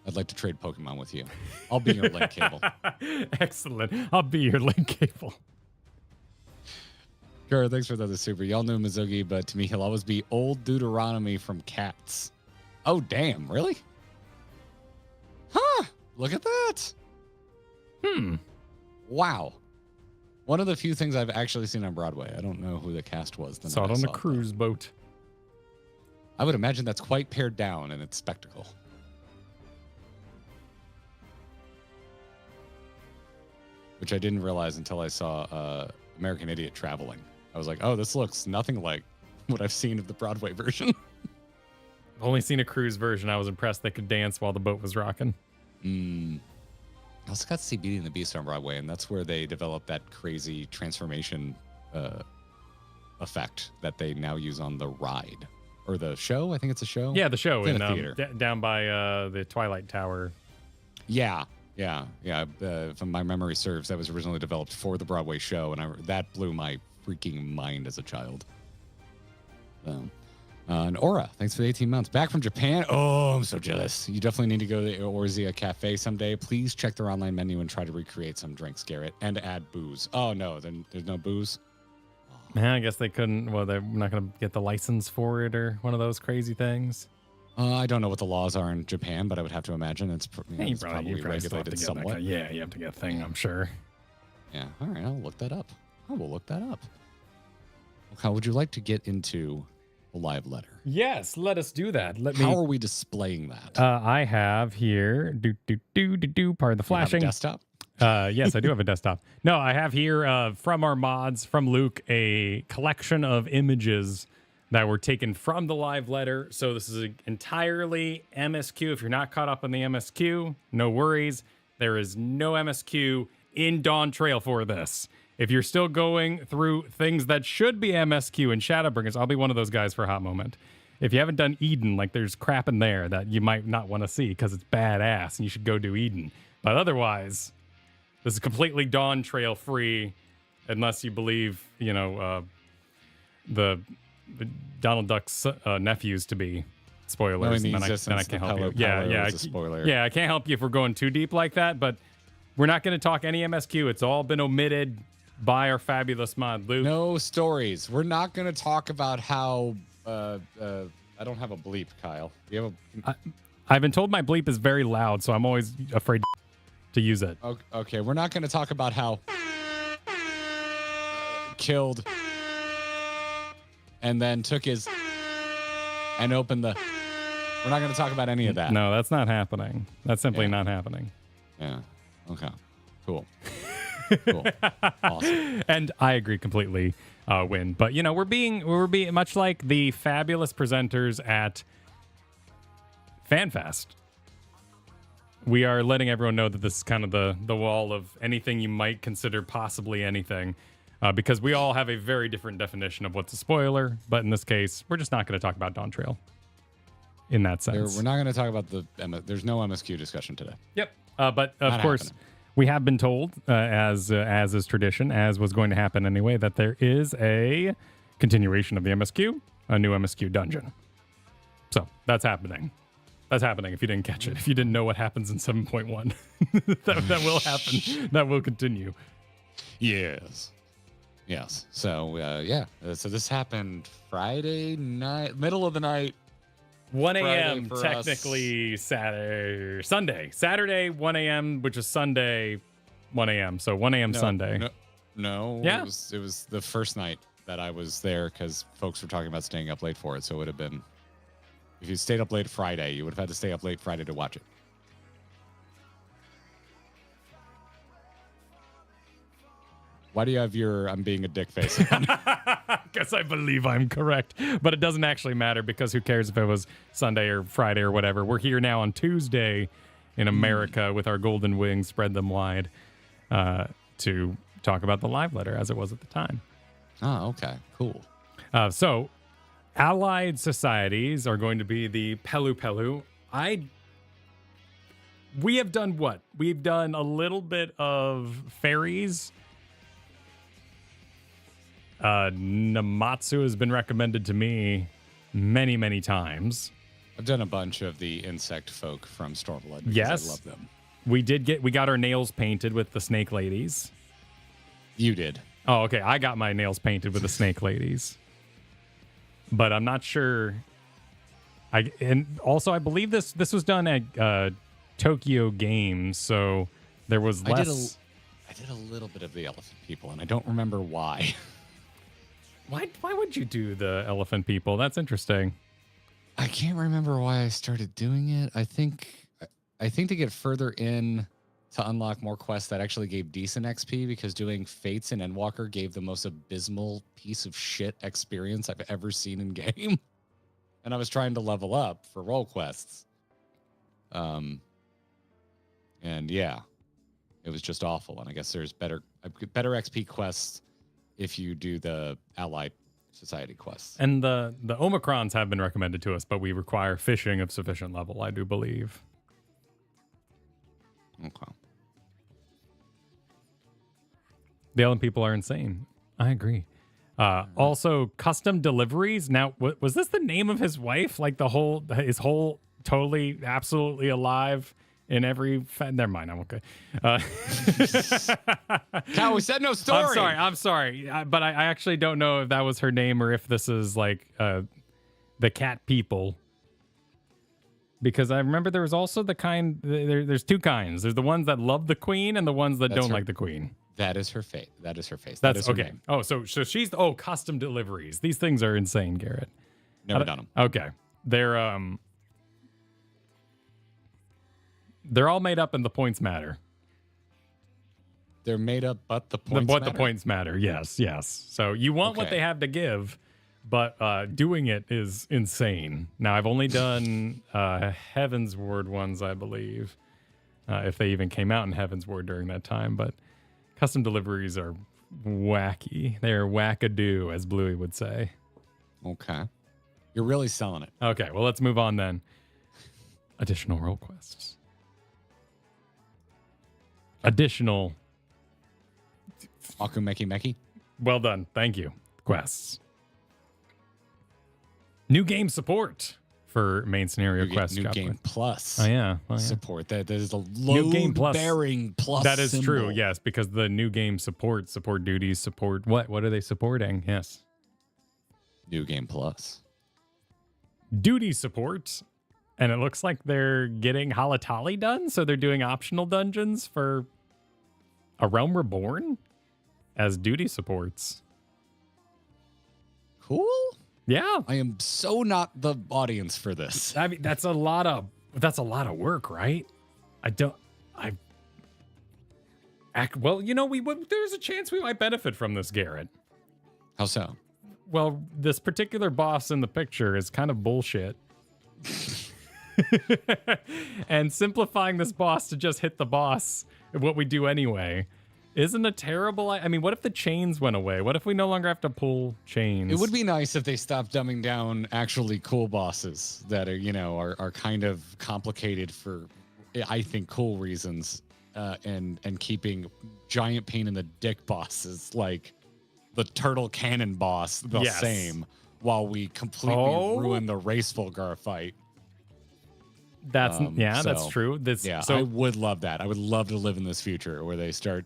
B: I'd like to trade Pokemon with you. I'll be your link cable.
A: Excellent. I'll be your link cable.
B: Sure, thanks for the super. Y'all knew Mizugi, but to me, he'll always be old Deuteronomy from Cats. Oh, damn. Really? Huh. Look at that. Wow. One of the few things I've actually seen on Broadway. I don't know who the cast was.
A: Saw it on a cruise boat.
B: I would imagine that's quite pared down in its spectacle. Which I didn't realize until I saw American Idiot Traveling. I was like, oh, this looks nothing like what I've seen of the Broadway version.
A: I've only seen a cruise version. I was impressed they could dance while the boat was rocking.
B: I also got to see Beauty and the Beast on Broadway, and that's where they developed that crazy transformation effect that they now use on the ride. Or the show? I think it's a show.
A: Yeah, the show
B: in a theater.
A: Down by the Twilight Tower.
B: Yeah. If my memory serves, that was originally developed for the Broadway show, and that blew my freaking mind as a child. And Aura, thanks for the 18 months. Back from Japan. Oh, I'm so jealous. You definitely need to go to the Orzia Cafe someday. Please check their online menu and try to recreate some drinks, Garrett, and add booze. Oh, no, then there's no booze.
A: Man, I guess they couldn't. Well, they're not going to get the license for it or one of those crazy things.
B: I don't know what the laws are in Japan, but I would have to imagine it's
A: probably
B: regulated somewhat.
A: You have to get a thing, I'm sure.
B: Yeah, all right, I'll look that up. How would you like to get into a live letter?
A: Yes, let us do that.
B: How are we displaying that?
A: I have here, pardon the flashing.
B: You have a desktop?
A: Yes, I do have a desktop. No, I have here from our mods, from Luke, a collection of images that were taken from the live letter. So this is entirely MSQ. If you're not caught up on the MSQ, no worries. There is no MSQ in Dawntrail for this. If you're still going through things that should be MSQ and Shadowbringers, I'll be one of those guys for a hot moment. If you haven't done Eden, there's crap in there that you might not want to see because it's badass and you should go do Eden. But otherwise, this is completely Dawntrail free unless you believe, the Donald Duck's nephews to be spoilers.
B: And then I
A: can't help you.
B: Spoiler.
A: Yeah, I can't help you if we're going too deep like that, but we're not going to talk any MSQ. It's all been omitted by our fabulous mod, Luke.
B: No stories. We're not going to talk about how... I don't have a bleep, Kyle. You have
A: I've been told my bleep is very loud, so I'm always afraid to use it.
B: Okay, we're not going to talk about how... killed... and then took his... and opened the... We're not going to talk about any of that.
A: No, that's not happening. That's simply not happening.
B: Yeah. Okay. Cool. Awesome.
A: And I agree completely, Win. But we're being much like the fabulous presenters at FanFest. We are letting everyone know that this is kind of the wall of anything you might consider possibly anything, because we all have a very different definition of what's a spoiler. But in this case, we're just not going to talk about Dawntrail in that sense.
B: We're not going to talk about there's no MSQ discussion today.
A: Yep. But of course, we have been told, as is tradition, as was going to happen anyway, that there is a continuation of the MSQ, a new MSQ dungeon. So that's happening. That's happening if you didn't catch it. If you didn't know what happens in 7.1, that will happen. That will continue.
B: Yes. Yes. So so this happened Friday night, middle of the night.
A: 1
B: Friday
A: a.m.
B: for
A: technically Saturday 1 a.m., which is Sunday 1 a.m. So 1 a.m. Sunday.
B: No.
A: Yeah.
B: It was the first night that I was there because folks were talking about staying up late for it. So it would have been, if you stayed up late Friday, you would have had to stay up late Friday to watch it. Why do you have your I'm being a dick face?
A: Because I believe I'm correct. But it doesn't actually matter because who cares if it was Sunday or Friday or whatever. We're here now on Tuesday in America with our golden wings, spread them wide, to talk about the live letter as it was at the time.
B: Oh, okay. Cool.
A: So allied societies are going to be the Pelu Pelu. We have done what? We've done a little bit of fairies. Namatsu has been recommended to me many, many times.
B: I've done a bunch of the insect folk from Stormblood because
A: Yes.
B: I love them.
A: We got our nails painted with the snake ladies.
B: You did.
A: Oh, okay. I got my nails painted with the snake ladies. But I'm not sure. And also I believe this was done at Tokyo Games, so there was less.
B: I did a little bit of the elephant people, and I don't remember why.
A: Why would you do the elephant people? That's interesting.
B: I can't remember why I started doing it. I think to get further in to unlock more quests that actually gave decent XP, because doing Fates and Endwalker gave the most abysmal piece of shit experience I've ever seen in game. And I was trying to level up for role quests. And yeah, it was just awful. And I guess there's better XP quests if you do the Allied Society quests.
A: And the Omicrons have been recommended to us, but we require fishing of sufficient level, I do believe.
B: Okay.
A: The Ellen people are insane. I agree. Also, custom deliveries. Now, was this the name of his wife? Like his whole totally, absolutely alive in every... Never mind, I'm okay.
B: Cal, we said no story.
A: I'm sorry. But I actually don't know if that was her name or if this is like the cat people. Because I remember there was also the kind... There's two kinds. There's the ones that love the queen and the ones that don't like the queen.
B: That is her face. That is her face.
A: That's
B: her
A: okay.
B: name.
A: Oh, so she's custom deliveries. These things are insane, Garrett.
B: Never done them.
A: Okay, they're all made up, and the points matter.
B: They're made up, but the points
A: The
B: matter.
A: points matter. Yes. So you want what they have to give, but doing it is insane. Now I've only done Heaven's Ward ones, I believe, if they even came out in Heaven's Ward during that time, but. Custom deliveries are wacky. They're wackadoo, as Bluey would say.
B: Okay. You're really selling it.
A: Okay, well, let's move on then. Additional role quests. Additional.
B: Akumeki Meki.
A: Well done. Thank you. Quests. New game support for main scenario quests.
B: New game plus.
A: Oh, yeah.
B: Support. That is a
A: New game plus.
B: load-bearing plus
A: That is
B: symbol.
A: true, yes, because the new game support duties, support what? What are they supporting? Yes.
B: New game plus.
A: Duty support. And it looks like they're getting Halatali done, so they're doing optional dungeons for A Realm Reborn as duty supports.
B: Cool.
A: Yeah.
B: I am so not the audience for this.
A: I mean, that's a lot of work, right? Well, there's a chance we might benefit from this, Garrett.
B: How so?
A: Well, this particular boss in the picture is kind of bullshit. And simplifying this boss to just hit the boss, what we do anyway, isn't a terrible... I mean, what if the chains went away? What if we no longer have to pull chains?
B: It would be nice if they stopped dumbing down actually cool bosses that are kind of complicated for, I think, cool reasons, and keeping giant pain in the dick bosses like the turtle cannon boss the same, while we completely ruin the Race Volgar fight.
A: That's that's
B: So,
A: true.
B: Yeah,
A: So
B: I would love that. I would love to live in this future where they start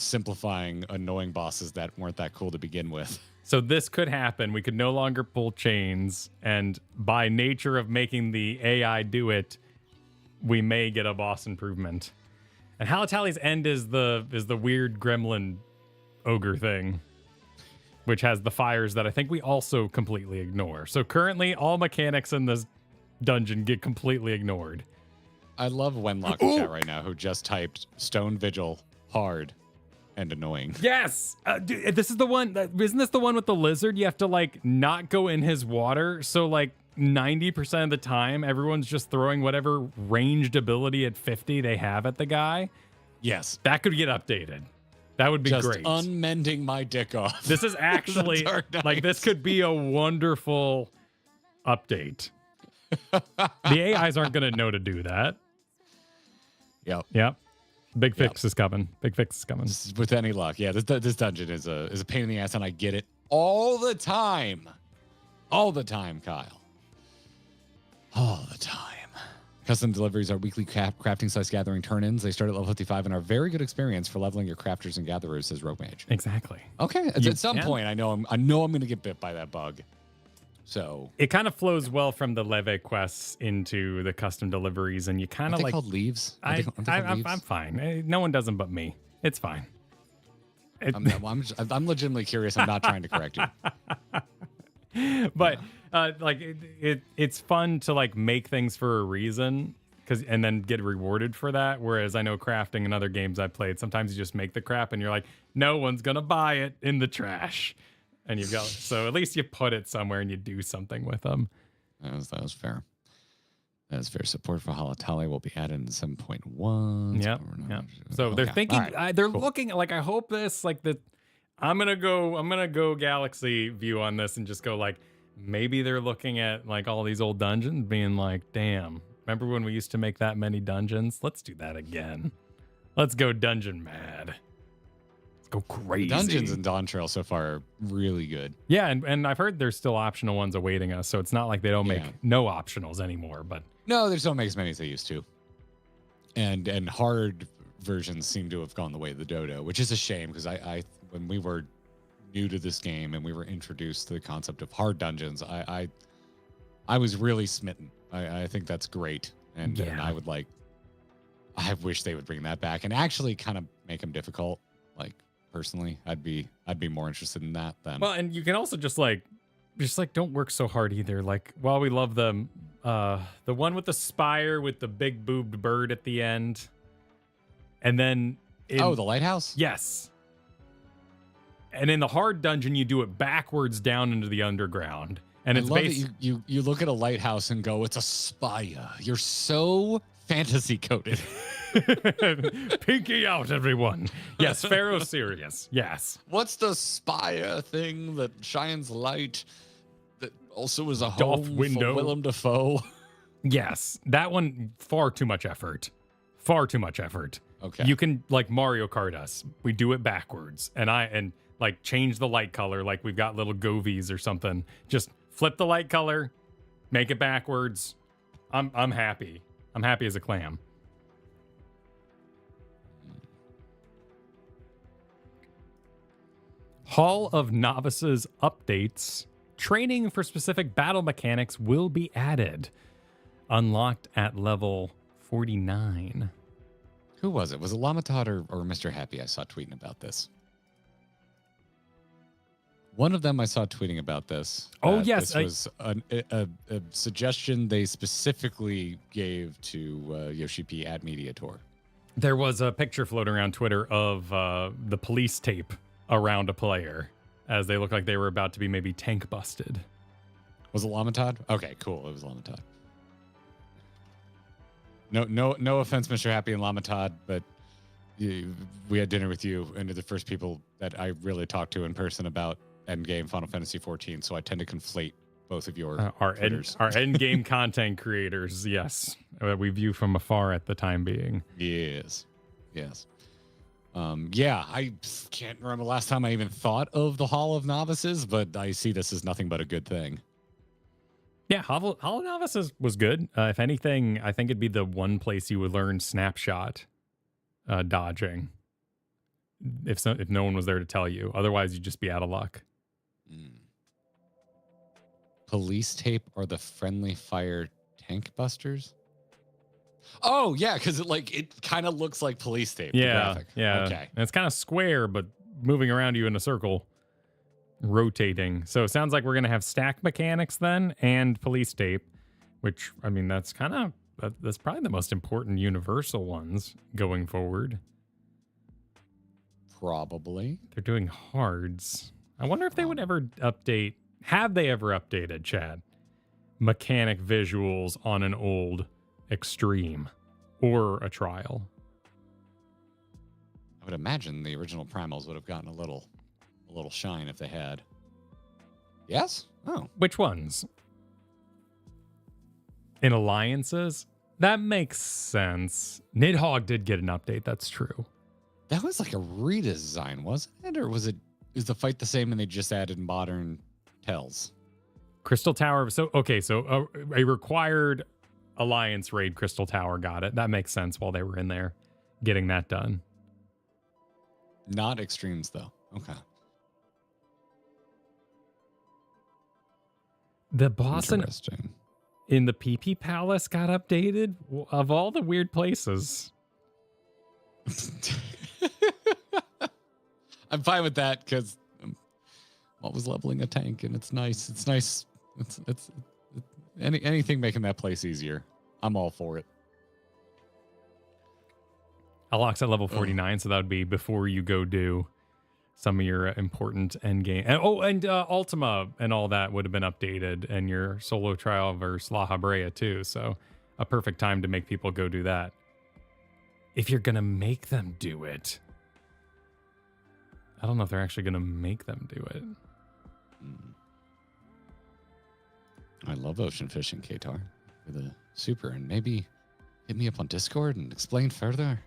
B: simplifying annoying bosses that weren't that cool to begin with.
A: So this could happen. We could no longer pull chains, and by nature of making the AI do it, we may get a boss improvement. And Halatali's end is the weird gremlin ogre thing, which has the fires that I think we also completely ignore. So currently, all mechanics in this dungeon get completely ignored.
B: I love Wenlock in chat right now, who just typed Stone Vigil hard and annoying.
A: Yes, dude, this is the one. Isn't this the one with the lizard? You have to like not go in his water. So like 90% of the time, everyone's just throwing whatever ranged ability at 50 they have at the guy.
B: Yes,
A: that could get updated. That would be
B: just
A: great.
B: Unmending my dick off.
A: This is actually like this could be a wonderful update. The AIs aren't going to know to do that. Yep. Big fix is coming. Big fix is coming.
B: With any luck. Yeah, this dungeon is a pain in the ass, and I get it all the time. All the time, Kyle. All the time. Custom deliveries are weekly crafting / gathering turn-ins. They start at level 55 and are very good experience for leveling your crafters and gatherers, says Rogue Mage.
A: Exactly.
B: Okay. At some point, I know I'm going to get bit by that bug. So
A: it kind of flows well from the leve quests into the custom deliveries, and you kind of like
B: called leaves.
A: I'm fine. No one does them but me. It's fine.
B: I'm legitimately curious. I'm not trying to correct
A: you. But it's fun to like make things for a reason, and then get rewarded for that. Whereas I know crafting in other games I played, sometimes you just make the crap and you're like, no one's gonna buy it, in the trash. And you've got, so at least you put it somewhere and you do something with them.
B: That was fair. That is fair. Support for Halatali will be added in 7.1.
A: Yep. So they're thinking, they're looking like, I hope this, like the, I'm gonna go Galaxy view on this and just go like, maybe they're looking at like all these old dungeons being like, damn, remember when we used to make that many dungeons? Let's do that again. Let's go dungeon mad. Go crazy.
B: Dungeons in Dawntrail so far are really good.
A: Yeah, and I've heard there's still optional ones awaiting us, so it's not like they don't make no optionals anymore. But
B: no, they just don't make as many as they used to. And hard versions seem to have gone the way of the dodo, which is a shame because I when we were new to this game and we were introduced to the concept of hard dungeons, I was really smitten. I think that's great, and I would like. I wish they would bring that back and actually kind of make them difficult, like. Personally, I'd be more interested in that than.
A: Well, and you can also just like don't work so hard either. Like, while we love them, the one with the spire with the big boobed bird at the end, and then
B: the lighthouse.
A: Yes. And in the hard dungeon, you do it backwards down into the underground, and it's basically
B: you look at a lighthouse and go, "It's a spire." You're so fantasy coded.
A: Pinky out, everyone. Yes, Pharaoh Sirius. Yes.
B: What's the spire thing that shines light that also is a home for Willem Dafoe?
A: Yes, that one, far too much effort. Far too much effort.
B: Okay.
A: You can like Mario Kart us. We do it backwards, and like change the light color, like we've got little Govies or something. Just flip the light color, make it backwards. I'm happy. I'm happy as a clam. Hall of Novices updates. Training for specific battle mechanics will be added. Unlocked at level 49.
B: Who was it? Was it Lamatod or Mr. Happy I saw tweeting about this? One of them I saw tweeting about this.
A: Oh, yes.
B: This was a suggestion they specifically gave to Yoshi P at Media Tour.
A: There was a picture floating around Twitter of the police tape around a player as they looked like they were about to be maybe tank busted.
B: Was it Lamatod? Okay, cool. It was Lamatod. No offense, Mr. Happy and Lamatod, but we had dinner with you, and you're the first people that I really talked to in person about Endgame Final Fantasy 14, so I tend to conflate both of your
A: our endgame content creators. Yes, we view from afar at the time being.
B: Yes. I can't remember the last time I even thought of the Hall of Novices, but I see this as nothing but a good thing.
A: Yeah, Hollow Novice was good. If anything, I think it'd be the one place you would learn snapshot dodging. If no one was there to tell you, otherwise you'd just be out of luck.
B: Police tape or the friendly fire tank busters? Oh yeah, because it kind of looks like police tape.
A: Yeah,
B: the graphic.
A: yeah.
B: Okay.
A: And it's kind of square, but moving around you in a circle, rotating. So it sounds like we're gonna have stack mechanics then, and police tape, which I mean that's probably the most important universal ones going forward.
B: Probably.
A: They're doing hards. I wonder if they would ever update. Have they ever updated, Chad, mechanic visuals on an old Extreme or a Trial?
B: I would imagine the original Primals would have gotten a little shine if they had. Yes? Oh.
A: Which ones? In Alliances? That makes sense. Nidhogg did get an update, that's true.
B: That was like a redesign, wasn't it? Or is the fight the same and they just added modern tells?
A: Crystal Tower. So a required Alliance raid Crystal Tower got it. That makes sense while they were in there getting that done.
B: Not Extremes, though. Okay.
A: The boss in the PP Palace got updated. Of all the weird places.
B: I'm fine with that because I'm always leveling a tank and it's nice. It's nice. It's anything making that place easier. I'm all for it.
A: Alox at level 49, so that would be before you go do some of your important end game. And Ultima and all that would have been updated, and your solo trial versus La Habrea too. So a perfect time to make people go do that. If you're gonna make them do it. I don't know if they're actually gonna make them do it.
B: I love ocean fishing, Katar, for the super, and maybe hit me up on Discord and explain further.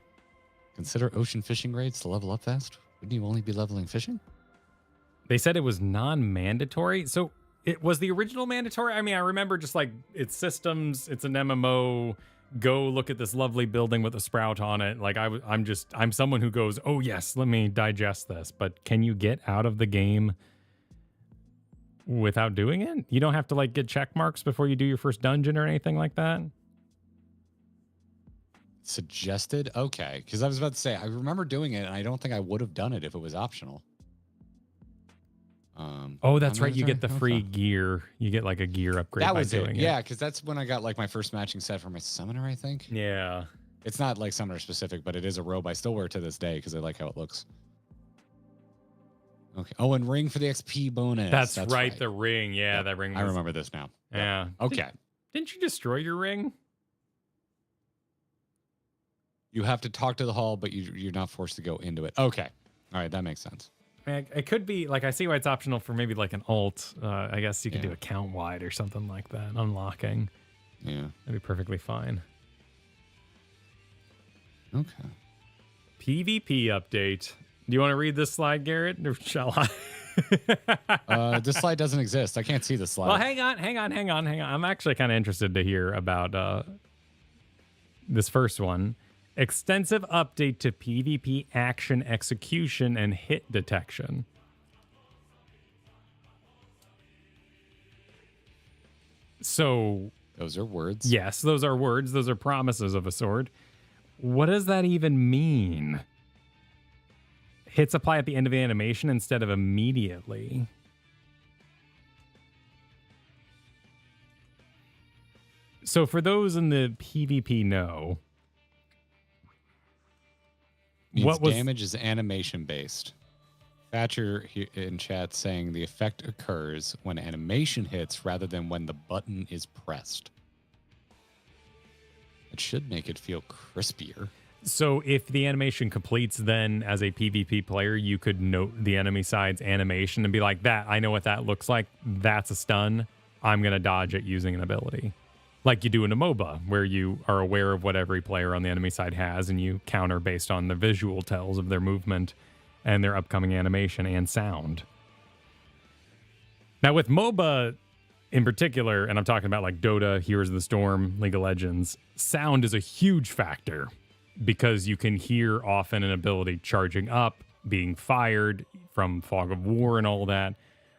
B: Consider ocean fishing raids to level up fast. Wouldn't you only be leveling fishing?
A: They said it was non-mandatory. So it was the original mandatory. I mean, I remember just like it's systems, it's an MMO. Go look at this lovely building with a sprout on it. Like I'm someone who goes, oh yes, let me digest this. But can you get out of the game without doing it? You don't have to like get check marks before you do your first dungeon or anything like that?
B: Suggested? Okay. Because I was about to say, I remember doing it and I don't think I would have done it if it was optional.
A: Oh, that's right. You get the free gear. You get like a gear upgrade.
B: That was
A: doing
B: it. Yeah, because that's when I got like my first matching set for my summoner, I think.
A: Yeah.
B: It's not like summoner specific, but it is a robe. I still wear it to this day because I like how it looks. Okay. Oh, and ring for the XP bonus.
A: That's right. The ring. Yeah, yep. That ring.
B: I remember this now.
A: Yeah.
B: Okay.
A: Didn't you destroy your ring?
B: You have to talk to the hall, but you're not forced to go into it. Okay. All right. That makes sense.
A: It could be like, I see why it's optional for maybe like an alt. I guess you could do account wide or something like that. Unlocking.
B: Yeah.
A: That'd be perfectly fine.
B: Okay.
A: PvP update. Do you want to read this slide, Garrett? Or shall I?
B: This slide doesn't exist. I can't see the slide.
A: Well, hang on. I'm actually kind of interested to hear about this first one. Extensive update to PvP action execution and hit detection. So...
B: those are words.
A: Yes, those are words. Those are promises of a sort. What does that even mean? Hits apply at the end of the animation instead of immediately. So for those in the PvP know...
B: damage is animation based. Thatcher in chat saying the effect occurs when animation hits rather than when the button is pressed. It should make it feel crispier.
A: So if the animation completes, then as a PvP player, you could note the enemy side's animation and be like, that, I know what that looks like. That's a stun. I'm going to dodge it using an ability. Like you do in a MOBA, where you are aware of what every player on the enemy side has, and you counter based on the visual tells of their movement and their upcoming animation and sound. Now with MOBA, in particular, and I'm talking about like Dota, Heroes of the Storm, League of Legends, sound is a huge factor because you can hear often an ability charging up, being fired from Fog of War and all that.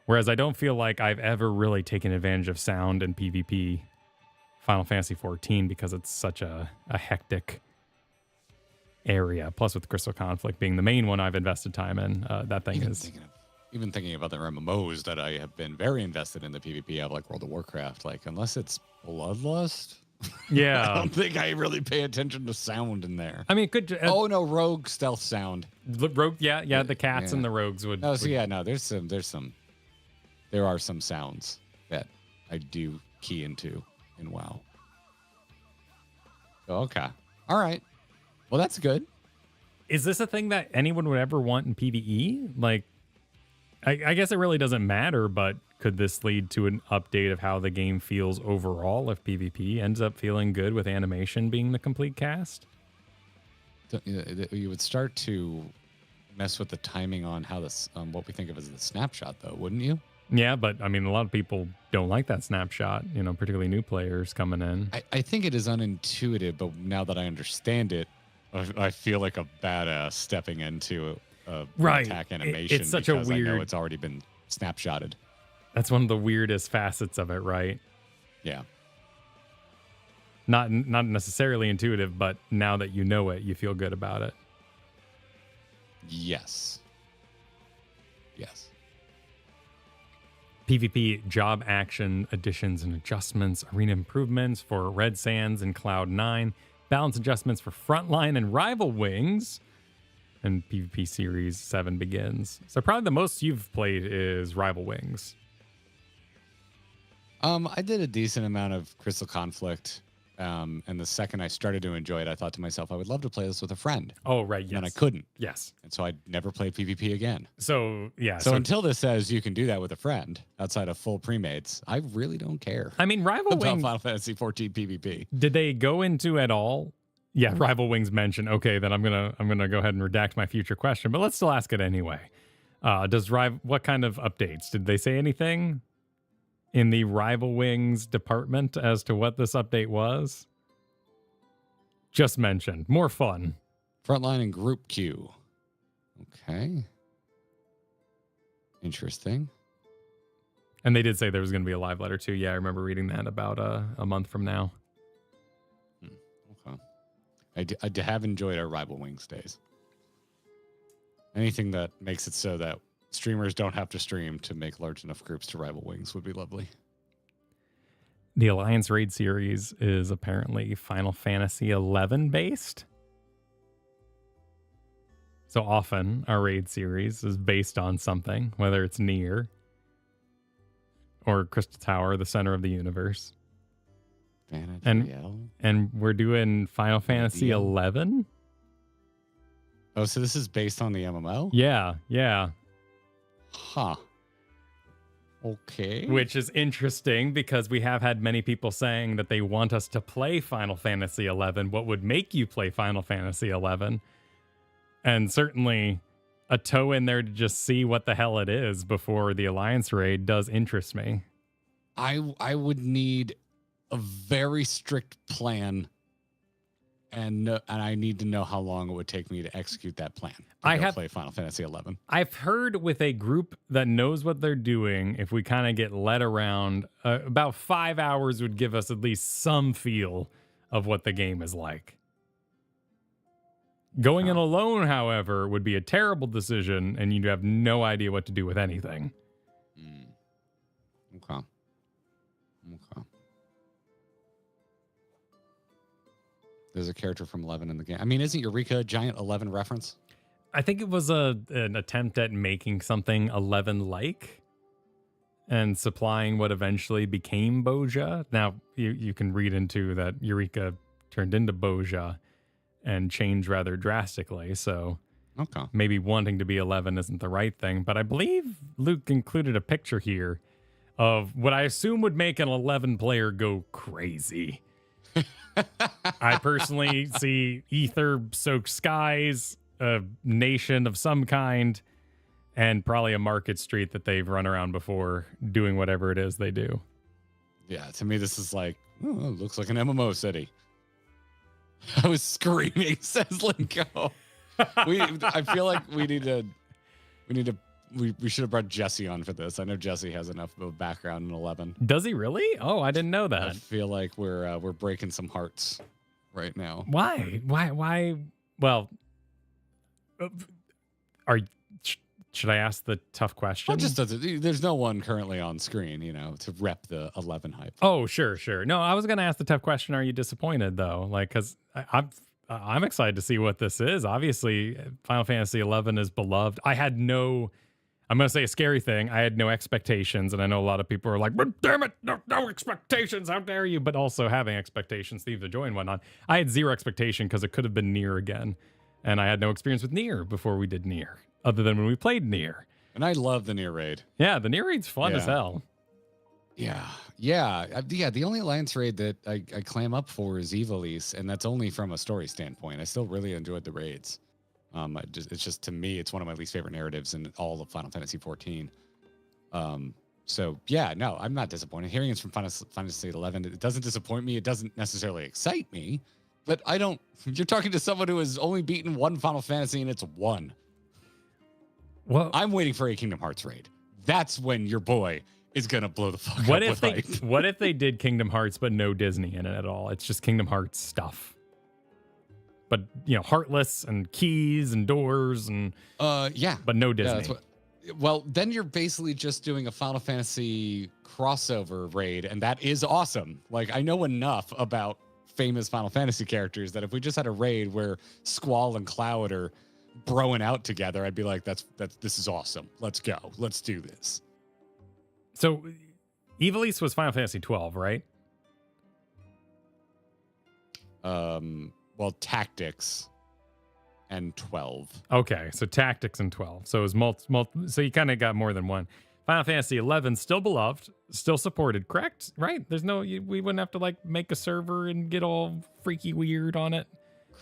A: Whereas I don't feel like I've ever really taken advantage of sound in PvP Final Fantasy XIV because it's such a hectic area. Plus with Crystal Conflict being the main one I've invested time in, that thing
B: Even thinking of other MMOs that I have been very invested in the PvP of, like World of Warcraft, like unless it's Bloodlust,
A: yeah.
B: I don't think I really pay attention to sound in there.
A: I mean, it could.
B: Oh no, rogue stealth sound.
A: Rogue, yeah. The cats and the rogues would.
B: No, so yeah, no. There are some sounds that I do key into in WoW. Okay, all right. Well, that's good.
A: Is this a thing that anyone would ever want in PvE? Like, I guess it really doesn't matter, but could this lead to an update of how the game feels overall if PvP ends up feeling good with animation being the complete cast?
B: You would start to mess with the timing on how this, what we think of as the snapshot, though, wouldn't you?
A: Yeah, but I mean, a lot of people don't like that snapshot, particularly new players coming in.
B: I think it is unintuitive, but now that I understand it, I feel like a badass stepping into
A: right.
B: attack animation.
A: It's such a weird.
B: I know it's already been snapshotted.
A: That's one of the weirdest facets of it, right?
B: Yeah.
A: Not necessarily intuitive, but now that you know it, you feel good about it.
B: Yes. Yes.
A: PvP job action additions and adjustments, arena improvements for Red Sands and Cloud 9, balance adjustments for Frontline and Rival Wings, and PvP Series 7 begins. So probably the most you've played is Rival Wings.
B: I did a decent amount of Crystal Conflict, and the second I started to enjoy it, I thought to myself, I would love to play this with a friend.
A: Oh, right, yes.
B: And I couldn't.
A: Yes.
B: And so I never played PvP again.
A: So, yeah.
B: So until this says you can do that with a friend outside of full premates, I really don't care.
A: I mean, Rival Wings...
B: Final Fantasy 14 PvP.
A: Did they go into at all? Yeah, Rival Wings mentioned. Okay, then I'm gonna go ahead and redact my future question, but let's still ask it anyway. What kind of updates? Did they say anything in the Rival Wings department as to what this update was? Just mentioned. More fun.
B: Frontline and group queue. Okay. Interesting.
A: And they did say there was going to be a live letter too. Yeah, I remember reading that about a month from now.
B: Okay. I have enjoyed our Rival Wings days. Anything that makes it so that streamers don't have to stream to make large enough groups to Rival Wings would be lovely.
A: The Alliance Raid series is apparently Final Fantasy XI based. So often our Raid series is based on something, whether it's Nier or Crystal Tower, the center of the universe. And we're doing Final Fantasy XI?
B: Oh, so this is based on the MMO?
A: Yeah.
B: Huh. Okay.
A: Which is interesting because we have had many people saying that they want us to play Final Fantasy XI. What would make you play Final Fantasy XI? And certainly a toe in there to just see what the hell it is before the Alliance Raid does interest me.
B: I would need a very strict plan, and I need to know how long it would take me to execute that plan. To play Final Fantasy XI.
A: I've heard with a group that knows what they're doing, if we kind of get led around, about 5 hours would give us at least some feel of what the game is like. Going in alone, however, would be a terrible decision, and you'd have no idea what to do with anything.
B: Okay. There's a character from 11 in the game. I mean, isn't Eureka a giant 11 reference?
A: I think it was an attempt at making something 11-like and supplying what eventually became Boja. Now, you can read into that Eureka turned into Boja and changed rather drastically, so maybe wanting to be 11 isn't the right thing. But I believe Luke included a picture here of what I assume would make an 11 player go crazy. I personally see ether-soaked skies, a nation of some kind, and probably a market street that they've run around before doing whatever it is they do.
B: Yeah, to me, this is like, oh, looks like an MMO city. I was screaming, says Linko. I feel like we should have brought Jesse on for this. I know Jesse has enough of a background in 11.
A: Does he really? Oh, I didn't know
B: I
A: that.
B: feel like we're breaking some hearts right now.
A: Why? Well, should I ask the tough question?
B: Well, there's no one currently on screen, to rep the 11 hype.
A: Oh, sure. No, I was going to ask the tough question. Are you disappointed though? Like, because I'm excited to see what this is. Obviously, Final Fantasy 11 is beloved. I'm going to say a scary thing. I had no expectations, and I know a lot of people are like, but damn it, no expectations. How dare you? But also having expectations, Steve the Joy and whatnot. I had zero expectation because it could have been Nier again, and I had no experience with Nier before we did Nier, other than when we played Nier.
B: And I love the Nier raid.
A: Yeah, the Nier raid's fun as hell.
B: Yeah. The only Alliance raid that I clam up for is Ivalice, and that's only from a story standpoint. I still really enjoyed the raids. It's just, to me, it's one of my least favorite narratives in all of Final Fantasy 14. So yeah, no, I'm not disappointed. Hearing it's from Final Fantasy 11, it doesn't disappoint me. It doesn't necessarily excite me, but you're talking to someone who has only beaten one Final Fantasy, and it's one.
A: Well,
B: I'm waiting for a Kingdom Hearts raid. That's when your boy is gonna blow the fuck up.
A: What if they did Kingdom Hearts but no Disney in it at all? It's just Kingdom Hearts stuff. But Heartless and keys and doors and but no Disney.
B: Well, then you're basically just doing a Final Fantasy crossover raid, and that is awesome. Like, I know enough about famous Final Fantasy characters that if we just had a raid where Squall and Cloud are broing out together, I'd be like, this is awesome. Let's go. Let's do this.
A: So, Ivalice was Final Fantasy 12, right?
B: Well, Tactics and 12.
A: Okay, so Tactics and 12. So it was so you kind of got more than one. Final Fantasy 11, still beloved, still supported, correct? Right? We wouldn't have to make a server and get all freaky weird on it.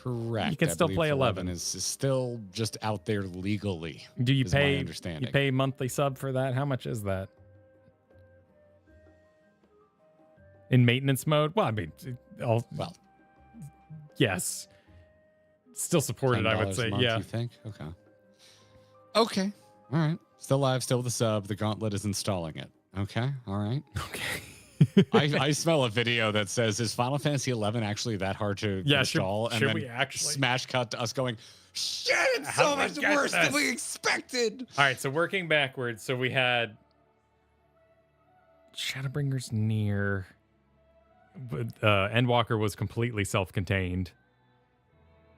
B: Correct.
A: You can still play 11.
B: Is still just out there legally.
A: Do you pay?
B: My understanding.
A: You pay monthly sub for that? How much is that? In maintenance mode? Well, I mean, yes. Still supported, I would say.
B: Month,
A: yeah.
B: You think? Okay. All right. Still live, still with the sub. The gauntlet is installing it. Okay. All right.
A: Okay.
B: I smell a video that says, is Final Fantasy 11 actually that hard to install?
A: Should we actually?
B: Smash cut to us going, shit, it's so much worse than we expected.
A: All right. So working backwards. So we had Shadowbringers Nier. Endwalker was completely self-contained.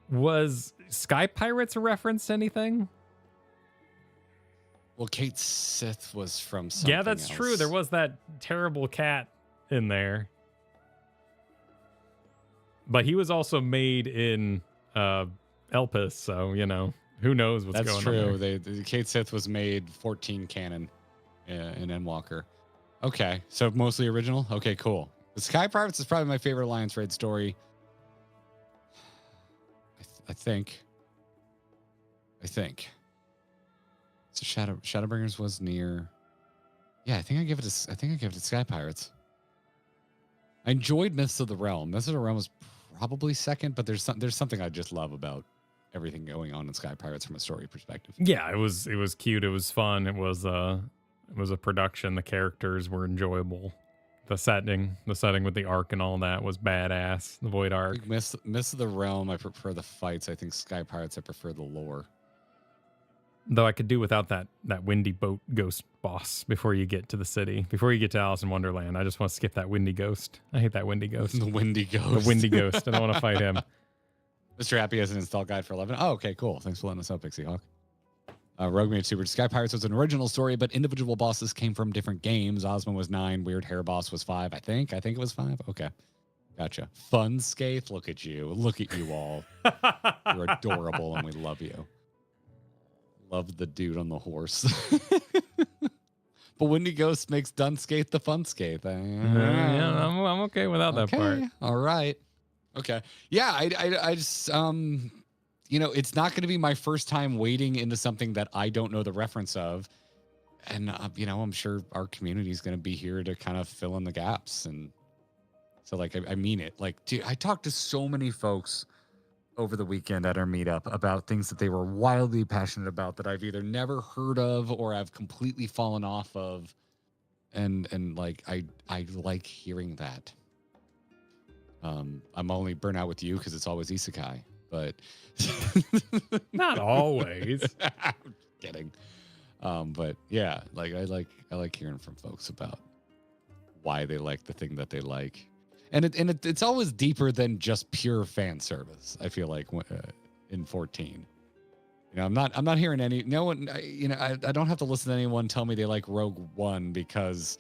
A: Was Sky Pirates a reference to anything?
B: Well, Kate Sith was from something
A: Yeah, that's
B: else.
A: true. There was that terrible cat in there. But he was also made in Elpis, so, who knows what's going on there.
B: That's true. The Kate Sith was made 14 canon in Endwalker. Okay, so mostly original? Okay, cool. The Sky Pirates is probably my favorite Alliance raid story. I think. So Shadowbringers was near. Yeah, I think I give it to Sky Pirates. I enjoyed Myths of the Realm. Myths of the Realm was probably second, but there's something I just love about everything going on in Sky Pirates from a story perspective.
A: Yeah, it was cute. It was fun. It was a production. The characters were enjoyable. The setting with the Ark and all that was badass. The Void Ark.
B: Myths of the Realm, I prefer the fights. I think Sky Pirates, I prefer the lore.
A: Though I could do without that windy boat ghost boss before you get to the city. Before you get to Alice in Wonderland. I just want to skip that windy ghost. I hate that windy ghost.
B: The windy ghost.
A: The windy ghost. I don't want to fight him.
B: Mr. Happy has an install guide for 11. Oh, okay, cool. Thanks for letting us know, Pixie Hawk. Rogue Mage Super. Sky Pirates was an original story, but individual bosses came from different games. Ozma was 9. Weird Hair Boss was 5, I think. I think it was 5. Okay. Gotcha. Fun Skaith. Look at you. Look at you all. You're adorable and we love you. Love the dude on the horse. But Windy Ghost makes Dun Skaith the fun Skaith.
A: Yeah, I'm okay without that part.
B: All right. Okay. Yeah, I just it's not going to be my first time wading into something that I don't know the reference of. And I'm sure our community is going to be here to kind of fill in the gaps. And so, like, I mean it. Like, dude, I talked to so many folks over the weekend at our meetup about things that they were wildly passionate about that I've either never heard of or I've completely fallen off of. And like, I like hearing that. I'm only burnt out with you because it's always isekai, but
A: Not always.
B: I'm kidding. But yeah, like I like hearing from folks about why they like the thing that they like, and it's always deeper than just pure fan service. I feel like in 14, I'm not hearing no one. I don't have to listen to anyone tell me they like Rogue One because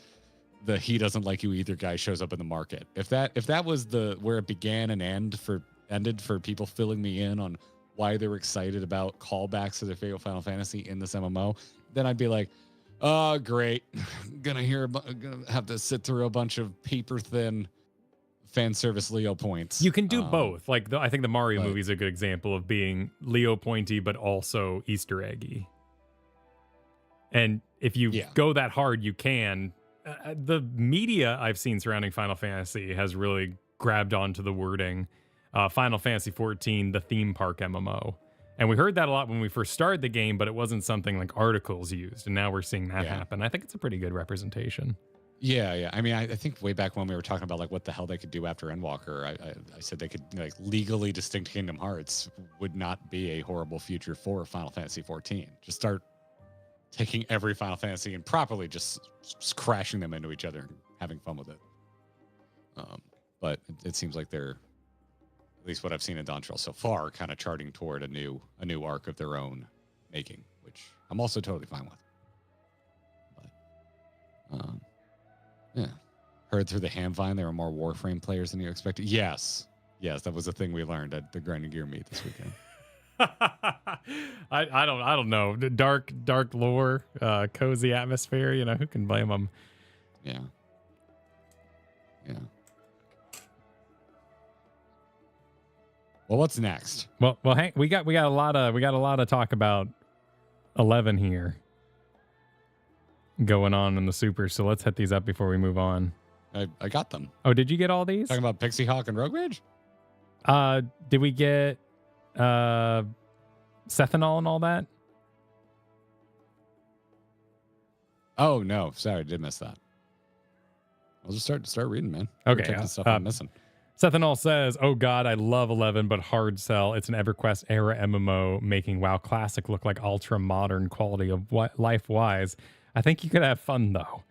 B: the he doesn't like you either guy shows up in the market. If that was where it began and ended for people filling me in on why they were excited about callbacks to their favorite Final Fantasy in this MMO, then I'd be like, oh, great. gonna have to sit through a bunch of paper thin fan service Leo points.
A: You can do both. Like I think the Mario movie is a good example of being Leo pointy, but also Easter eggy. And if you go that hard, you can. The media I've seen surrounding Final Fantasy has really grabbed onto the wording. Final Fantasy 14, the theme park MMO. And we heard that a lot when we first started the game, but it wasn't something like articles used. And now we're seeing that happen. I think it's a pretty good representation.
B: Yeah. I mean, I think way back when we were talking about like what the hell they could do after Endwalker, I said they could like legally distinct Kingdom Hearts would not be a horrible future for Final Fantasy 14. Just start taking every Final Fantasy and properly just crashing them into each other and having fun with it. But it seems like they're, at least what I've seen in Dawntrail so far, kind of charting toward a new arc of their own making, which I'm also totally fine with. But yeah, heard through the ham vine there were more Warframe players than you expected. Yes, that was a thing we learned at the Grinding Gear meet this weekend.
A: I don't know. Dark lore, cozy atmosphere. Who can blame them?
B: Yeah. Well, what's next?
A: Well, Hank, we got a lot of talk about 11 here going on in the super. So let's hit these up before we move on.
B: I got them.
A: Oh, did you get all these?
B: Talking about Pixie Hawk and Rogue Mage?
A: Did we get Sethanol and all that?
B: Oh no, sorry, I did miss that. I'll just start reading, man.
A: Okay,
B: check the stuff I'm missing.
A: Sethanol says, "Oh God, I love 11, but hard sell. It's an EverQuest era MMO, making WoW Classic look like ultra modern quality of life wise. I think you could have fun though."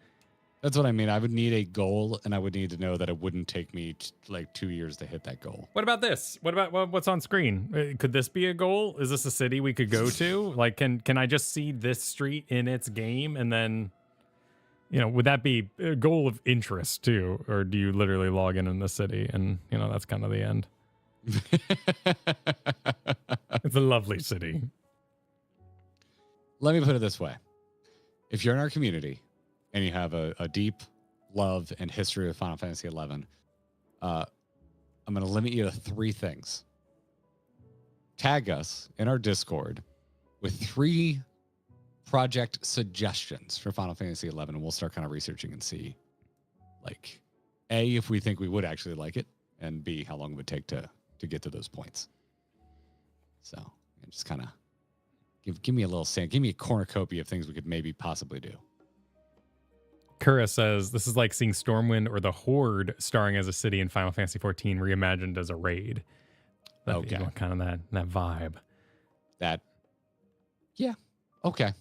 B: That's what I mean. I would need a goal, and I would need to know that it wouldn't take me like 2 years to hit that goal.
A: What about this? What about what's on screen? Could this be a goal? Is this a city we could go to? Like, can I just see this street in its game, and then, would that be a goal of interest too, or do you literally log in the city and that's kind of the end? It's a lovely city.
B: Let me put it this way: if you're in our community and you have a deep love and history of Final Fantasy 11, I'm going to limit you to 3 things. Tag us in our Discord with 3 project suggestions for Final Fantasy 11, and we'll start kind of researching and see, like, A, if we think we would actually like it, and B, how long it would take to get to those points. So just kind of give me a little give me a cornucopia of things we could maybe possibly do.
A: Kura says, this is like seeing Stormwind or the Horde starring as a city in Final Fantasy 14 reimagined as a raid.
B: Okay.
A: Kind of that vibe.
B: Yeah. Okay.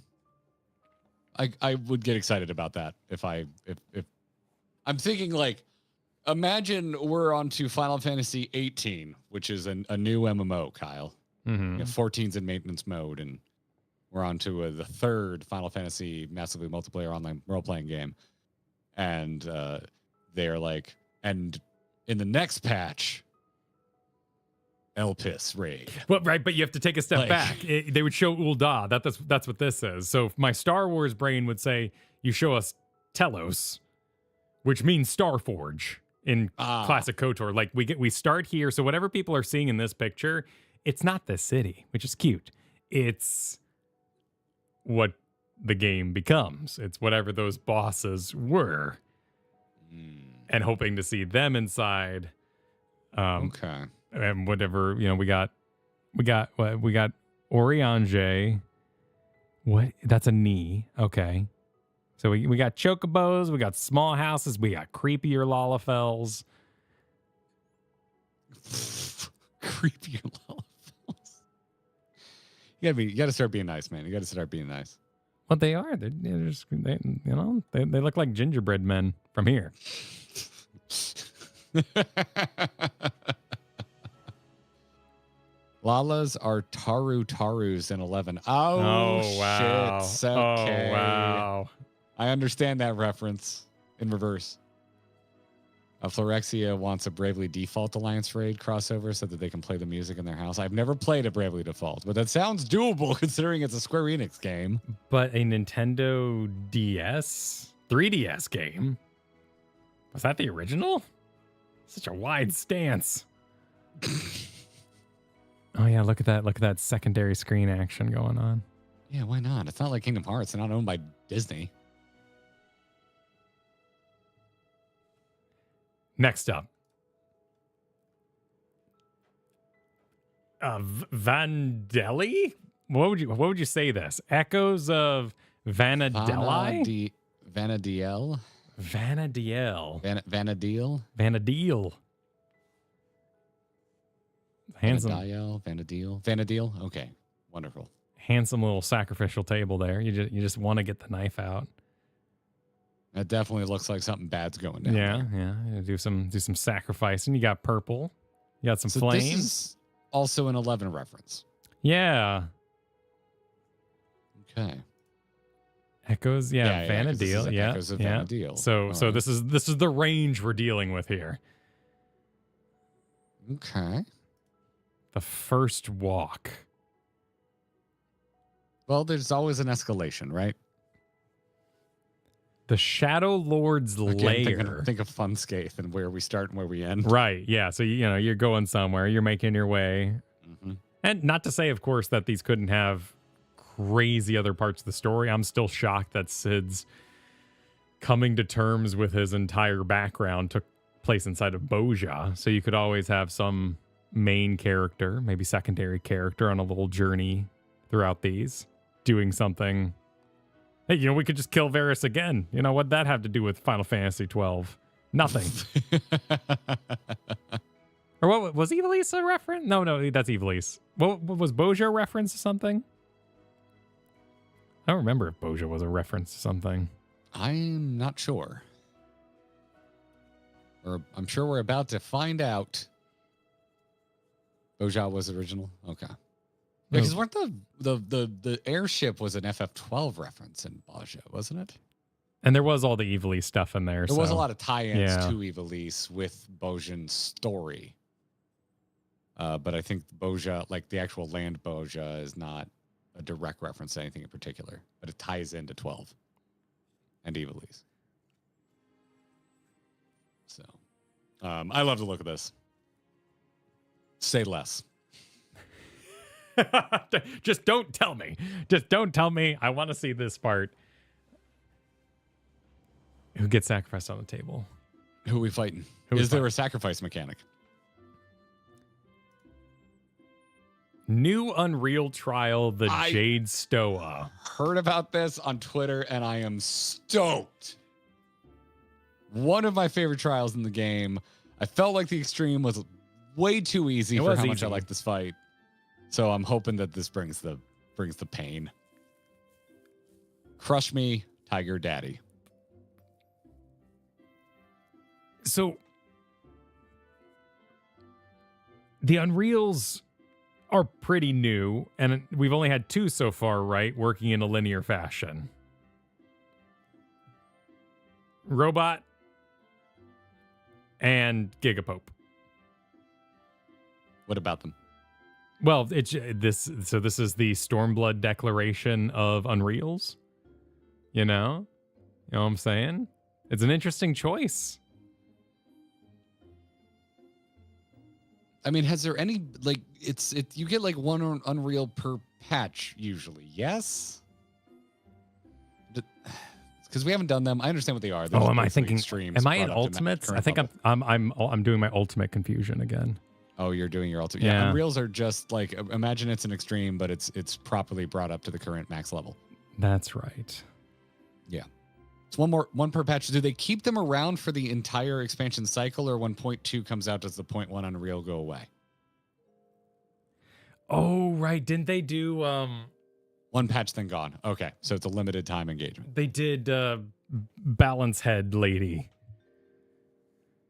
B: I would get excited about that if I'm thinking, like, imagine we're on to Final Fantasy 18, which is a new MMO, Kyle.
A: Mm-hmm.
B: 14's in maintenance mode, and we're on to the 3rd Final Fantasy massively multiplayer online role-playing game. And they're like, and in the next patch, Elpis raid.
A: Well, right, but you have to take a step back. They would show Ul'dah. That's what this is. So my Star Wars brain would say, you show us Telos, which means Starforge in classic KOTOR. Like we start here. So whatever people are seeing in this picture, it's not this city, which is cute. It's what the game becomes. It's whatever those bosses were, and hoping to see them inside.
B: Okay.
A: And whatever, we got Oriange. What? That's a knee. Okay. So we got chocobos, we got small houses, we got creepier Lalafels.
B: Creepier Lalafels. You gotta start being nice, man. You gotta start being nice.
A: What they are, they look like gingerbread men from here.
B: Lalas are Tarus in 11. Oh
A: wow.
B: shit. Okay.
A: Oh, wow.
B: I understand that reference in reverse. Florexia wants a Bravely Default Alliance Raid crossover so that they can play the music in their house. I've never played a Bravely Default, but that sounds doable considering it's a Square Enix game.
A: But a Nintendo DS, 3DS game? Was that the original? Such a wide stance. Oh yeah, look at that. Look at that secondary screen action going on.
B: Yeah, why not? It's not like Kingdom Hearts. They're not owned by Disney.
A: Next up. Vandelli? What would you say this? Echoes of Vanadeli?
B: Vanadiel?
A: Vanadiel.
B: Vanadiel?
A: Vanadiel. Handsome.
B: Vanadiel? Okay. Wonderful.
A: Handsome little sacrificial table there. You just want to get the knife out.
B: That definitely looks like something bad's going down.
A: Yeah,
B: there.
A: yeah. Do some sacrificing. You got purple. You got some flames.
B: This is also an 11 reference.
A: Yeah.
B: Okay.
A: Echoes, Vanadil. Yeah.
B: Echoes of Vanadil.
A: So this is the range we're dealing with here.
B: Okay.
A: The first walk.
B: Well, there's always an escalation, right?
A: The Shadow Lord's lair.
B: Think of Funscape and where we start and where we end.
A: Right. Yeah. So you're going somewhere. You're making your way, and not to say, of course, that these couldn't have crazy other parts of the story. I'm still shocked that Sid's coming to terms with his entire background took place inside of Boja. So you could always have some main character, maybe secondary character, on a little journey throughout these, doing something. Hey, we could just kill Varys again. What'd that have to do with Final Fantasy 12? Nothing. Or what was Ivalice a reference? No, that's Ivalice. What was Boja a reference to something? I don't remember if Boja was a reference to something.
B: I'm not sure. Or I'm sure we're about to find out. Boja was original? Okay. Because weren't the airship was an FF12 reference in Boja, wasn't it?
A: And there was all the Ivalice stuff in there.
B: There was a lot of tie-ins to Ivalice with Bojan's story. But I think Boja, like the actual land Boja, is not a direct reference to anything in particular, but it ties into 12 and Ivalice. So, I love to look at this. Say less.
A: Just don't tell me. Just don't tell me. I want to see this part. Who gets sacrificed on the table?
B: Who are we fighting? Is there a sacrifice mechanic?
A: New Unreal Trial, the Jade Stoa.
B: Heard about this on Twitter, and I am stoked. One of my favorite trials in the game. I felt like the extreme was way too easy for how much I like this fight. So I'm hoping that this brings the pain. Crush me, Tiger Daddy.
A: So the Unreals are pretty new, and we've only had 2 so far, right? Working in a linear fashion. Robot and Gigapope.
B: What about them?
A: Well, this is the Stormblood declaration of Unreals. You know what I'm saying? It's an interesting choice.
B: I mean, has there any you get like one Unreal per patch usually? Yes. because we haven't done them. I understand what they are.
A: Oh, am I thinking?
B: Extremes
A: Am I in
B: brought up to
A: ultimates? I
B: current
A: think
B: level.
A: I'm doing my ultimate confusion again.
B: Oh, you're doing your ultimate.
A: Yeah.
B: Yeah, Unreals are just like, imagine it's an extreme, but it's properly brought up to the current max level.
A: That's right.
B: Yeah. It's one per patch. Do they keep them around for the entire expansion cycle, or when 0.2 comes out, does the 0.1 Unreal go away?
A: Oh, right. Didn't they do
B: One patch, then gone. Okay, so it's a limited time engagement.
A: they did Balance Head Lady.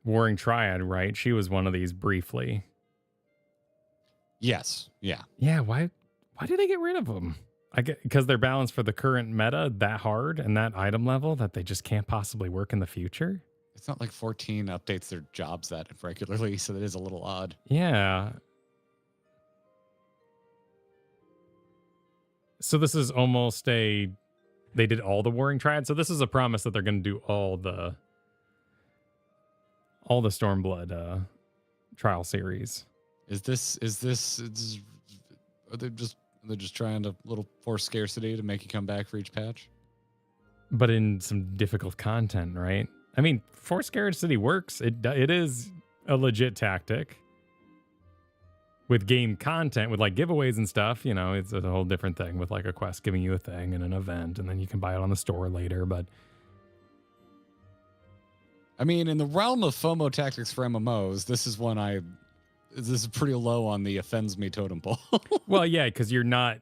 A: Warring Triad, right? She was one of these briefly.
B: Yes. Yeah.
A: Yeah, why did they get rid of them? I get because they're balanced for the current meta that hard and that item level that they just can't possibly work in the future.
B: It's not like 14 updates their jobs that regularly, so that is a little odd.
A: Yeah. So this is almost they did all the Warring Triad. So this is a promise that they're going to do all the Stormblood trial series.
B: Are they just trying to little force scarcity to make you come back for each patch?
A: But in some difficult content, right? I mean, force scarcity works. It is a legit tactic. With game content, with like giveaways and stuff, you know, it's a whole different thing with like a quest giving you a thing and an event, and then you can buy it on the store later. But
B: I mean, in the realm of FOMO tactics for MMOs, this is pretty low on the offends me totem pole.
A: well, yeah, because you're not.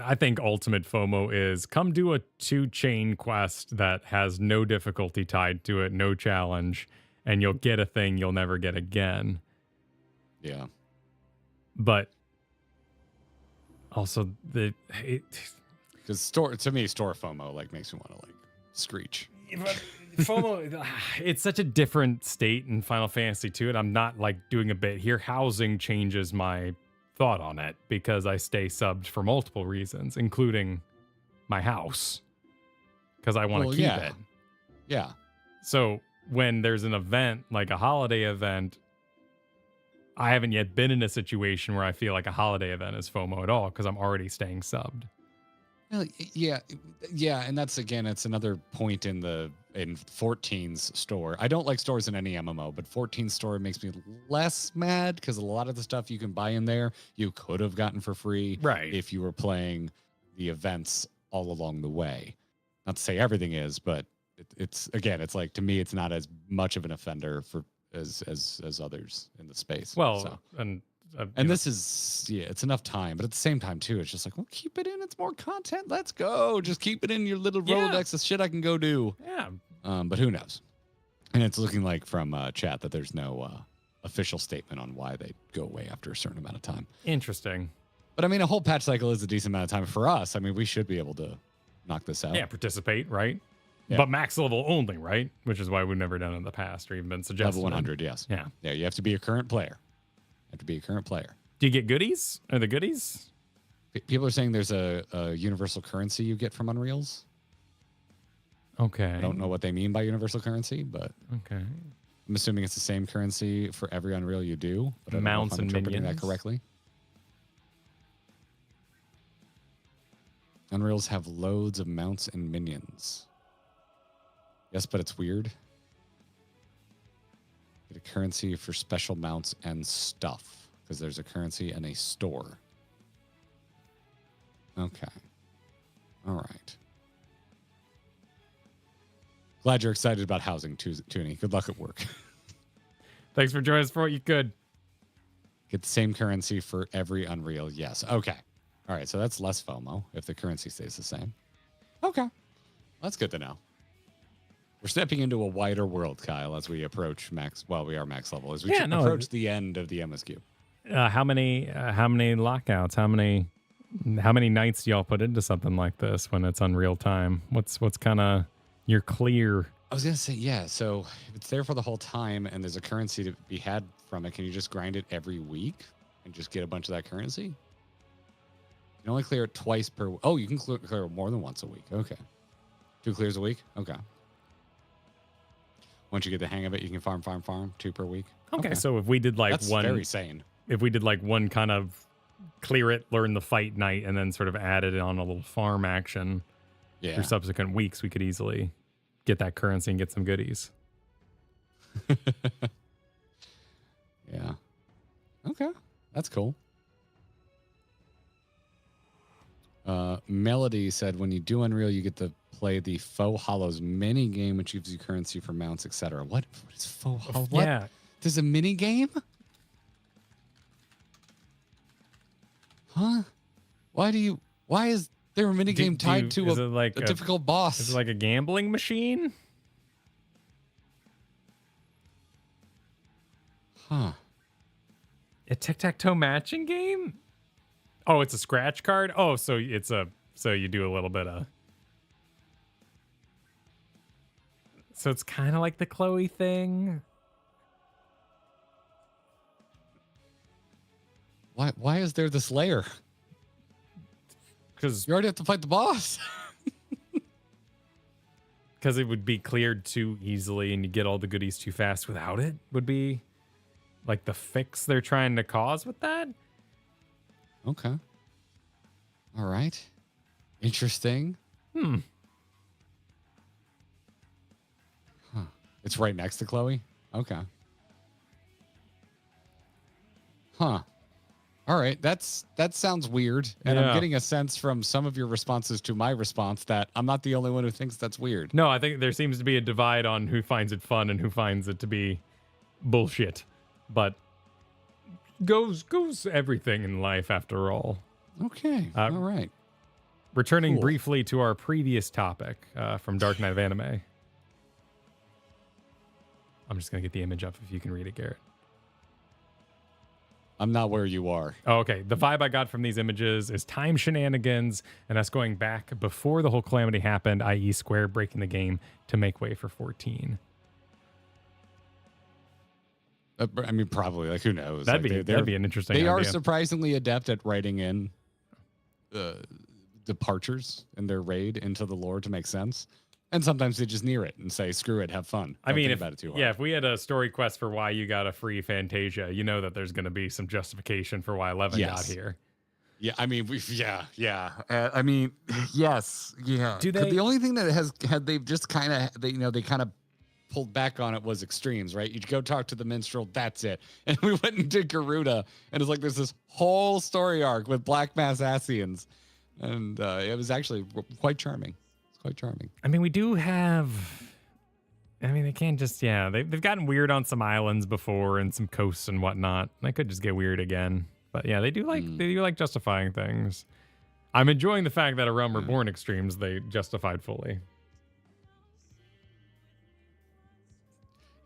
A: I think ultimate FOMO is come do a 2-chain quest that has no difficulty tied to it, no challenge, and you'll get a thing you'll never get again.
B: Yeah.
A: But also
B: because store FOMO like makes me want to like screech.
A: FOMO, it's such a different state in Final Fantasy 2, and I'm not like doing a bit here. Housing changes my thought on it because I stay subbed for multiple reasons, including my house, because I want to keep it.
B: Yeah.
A: So when there's an event like a holiday event, I haven't yet been in a situation where I feel like a holiday event is FOMO at all because I'm already staying subbed.
B: Well, yeah, and that's again, it's another point in 14's store. I don't like stores in any MMO, but 14's store makes me less mad because a lot of the stuff you can buy in there you could have gotten for free,
A: right?
B: If you were playing the events all along the way. Not to say everything is, but it's like to me, it's not as much of an offender for as others in the space.
A: Well,
B: so.
A: and
B: this is it's enough time, but at the same time too, it's just like, well, keep it in. It's more content. Let's go. Just keep it in your little Rolodex of shit I can go do.
A: Yeah.
B: But who knows? And it's looking like from chat that there's no official statement on why they go away after a certain amount of time.
A: Interesting.
B: But I mean, a whole patch cycle is a decent amount of time for us. I mean, we should be able to knock this out.
A: Yeah, participate, right? Yeah. But max level only, right? Which is why we've never done it in the past or even been suggested.
B: Level 100, yes.
A: Yeah.
B: Yeah, you have to be a current player. Do you
A: get goodies? Are the goodies?
B: People are saying there's a universal currency you get from Unreals.
A: Okay.
B: I don't know what they mean by universal currency, but
A: okay.
B: I'm assuming it's the same currency for every Unreal you do. But
A: mounts
B: I don't know if I'm
A: and
B: interpreting
A: minions.
B: that correctly. Unreals have loads of mounts and minions. Yes, but it's weird. Get a currency for special mounts and stuff because there's a currency and a store. Okay. All right. Glad you're excited about housing, Toonie. Good luck at work.
A: Thanks for joining us for what you could.
B: Get the same currency for every Unreal. Yes. Okay. All right. So that's less FOMO if the currency stays the same. Okay. That's good to know. We're stepping into a wider world, Kyle, as we approach max. Well, we are max level as we approach the end of the MSQ.
A: How many lockouts? How many nights do y'all put into something like this when it's Unreal time? What's kind of your clear?
B: I was gonna say so if it's there for the whole time and there's a currency to be had from it, can you just grind it every week and just get a bunch of that currency? You can only clear it twice per. Oh, you can clear it more than once a week. Okay, 2 clears a week. Okay. Once you get the hang of it, you can farm 2 per week.
A: Okay, so if we did like
B: that's very sane.
A: If we did like one kind of clear it, learn the fight night, and then sort of added on a little farm action,
B: Yeah.
A: through subsequent weeks, we could easily get that currency and get some goodies.
B: Yeah. Okay. That's cool. Melody said, when you do Unreal, you get to play the Faux Hollows mini game, which gives you currency for mounts, etc. What is Faux Hollows?
A: Yeah.
B: There's a mini game? Huh? Why is there a mini game tied to a difficult boss?
A: Is it like a gambling machine?
B: Huh.
A: A tic-tac-toe matching game? Oh, it's a scratch card? Oh, so you do a little bit of... So it's kind of like the Chloe thing.
B: Why is there this layer?
A: Because
B: you already have to fight the boss.
A: Because it would be cleared too easily and you get all the goodies too fast without it, would be like the fix they're trying to cause with that.
B: Okay. All right. Interesting. Huh. It's right next to Chloe? Okay. Huh. All right. That sounds weird. And I'm getting a sense from some of your responses to my response that I'm not the only one who thinks that's weird.
A: No, I think there seems to be a divide on who finds it fun and who finds it to be bullshit. But goes everything in life after all.
B: Okay. All right.
A: Returning briefly to our previous topic from Dark Knight of Anime. I'm just going to get the image up if you can read it, Garrett.
B: I'm not where you are.
A: Oh, okay. The vibe I got from these images is time shenanigans and us going back before the whole calamity happened, i.e. Square breaking the game to make way for 14.
B: I mean, probably. Like, who knows?
A: That'd be an interesting idea.
B: They are surprisingly adept at writing in departures in their raid into the lore to make sense. And sometimes they just near it and say, screw it, have fun.
A: I mean,
B: if
A: we had a story quest for why you got a free Fantasia, you know that there's going to be some justification for why 11 got here.
B: Yeah, I mean, I mean, yes, yeah. The only thing that they've just kind of, they kind of pulled back on it was extremes, right? You go talk to the minstrel, that's it. And we went and did Garuda, and it's like there's this whole story arc with Black Mass Asians, and it was actually quite charming. Quite charming.
A: I mean, we do have... I mean, they can't just... Yeah, they've gotten weird on some islands before and some coasts and whatnot. They could just get weird again. But yeah, they do like justifying things. I'm enjoying the fact that a Realm Reborn extremes they justified fully.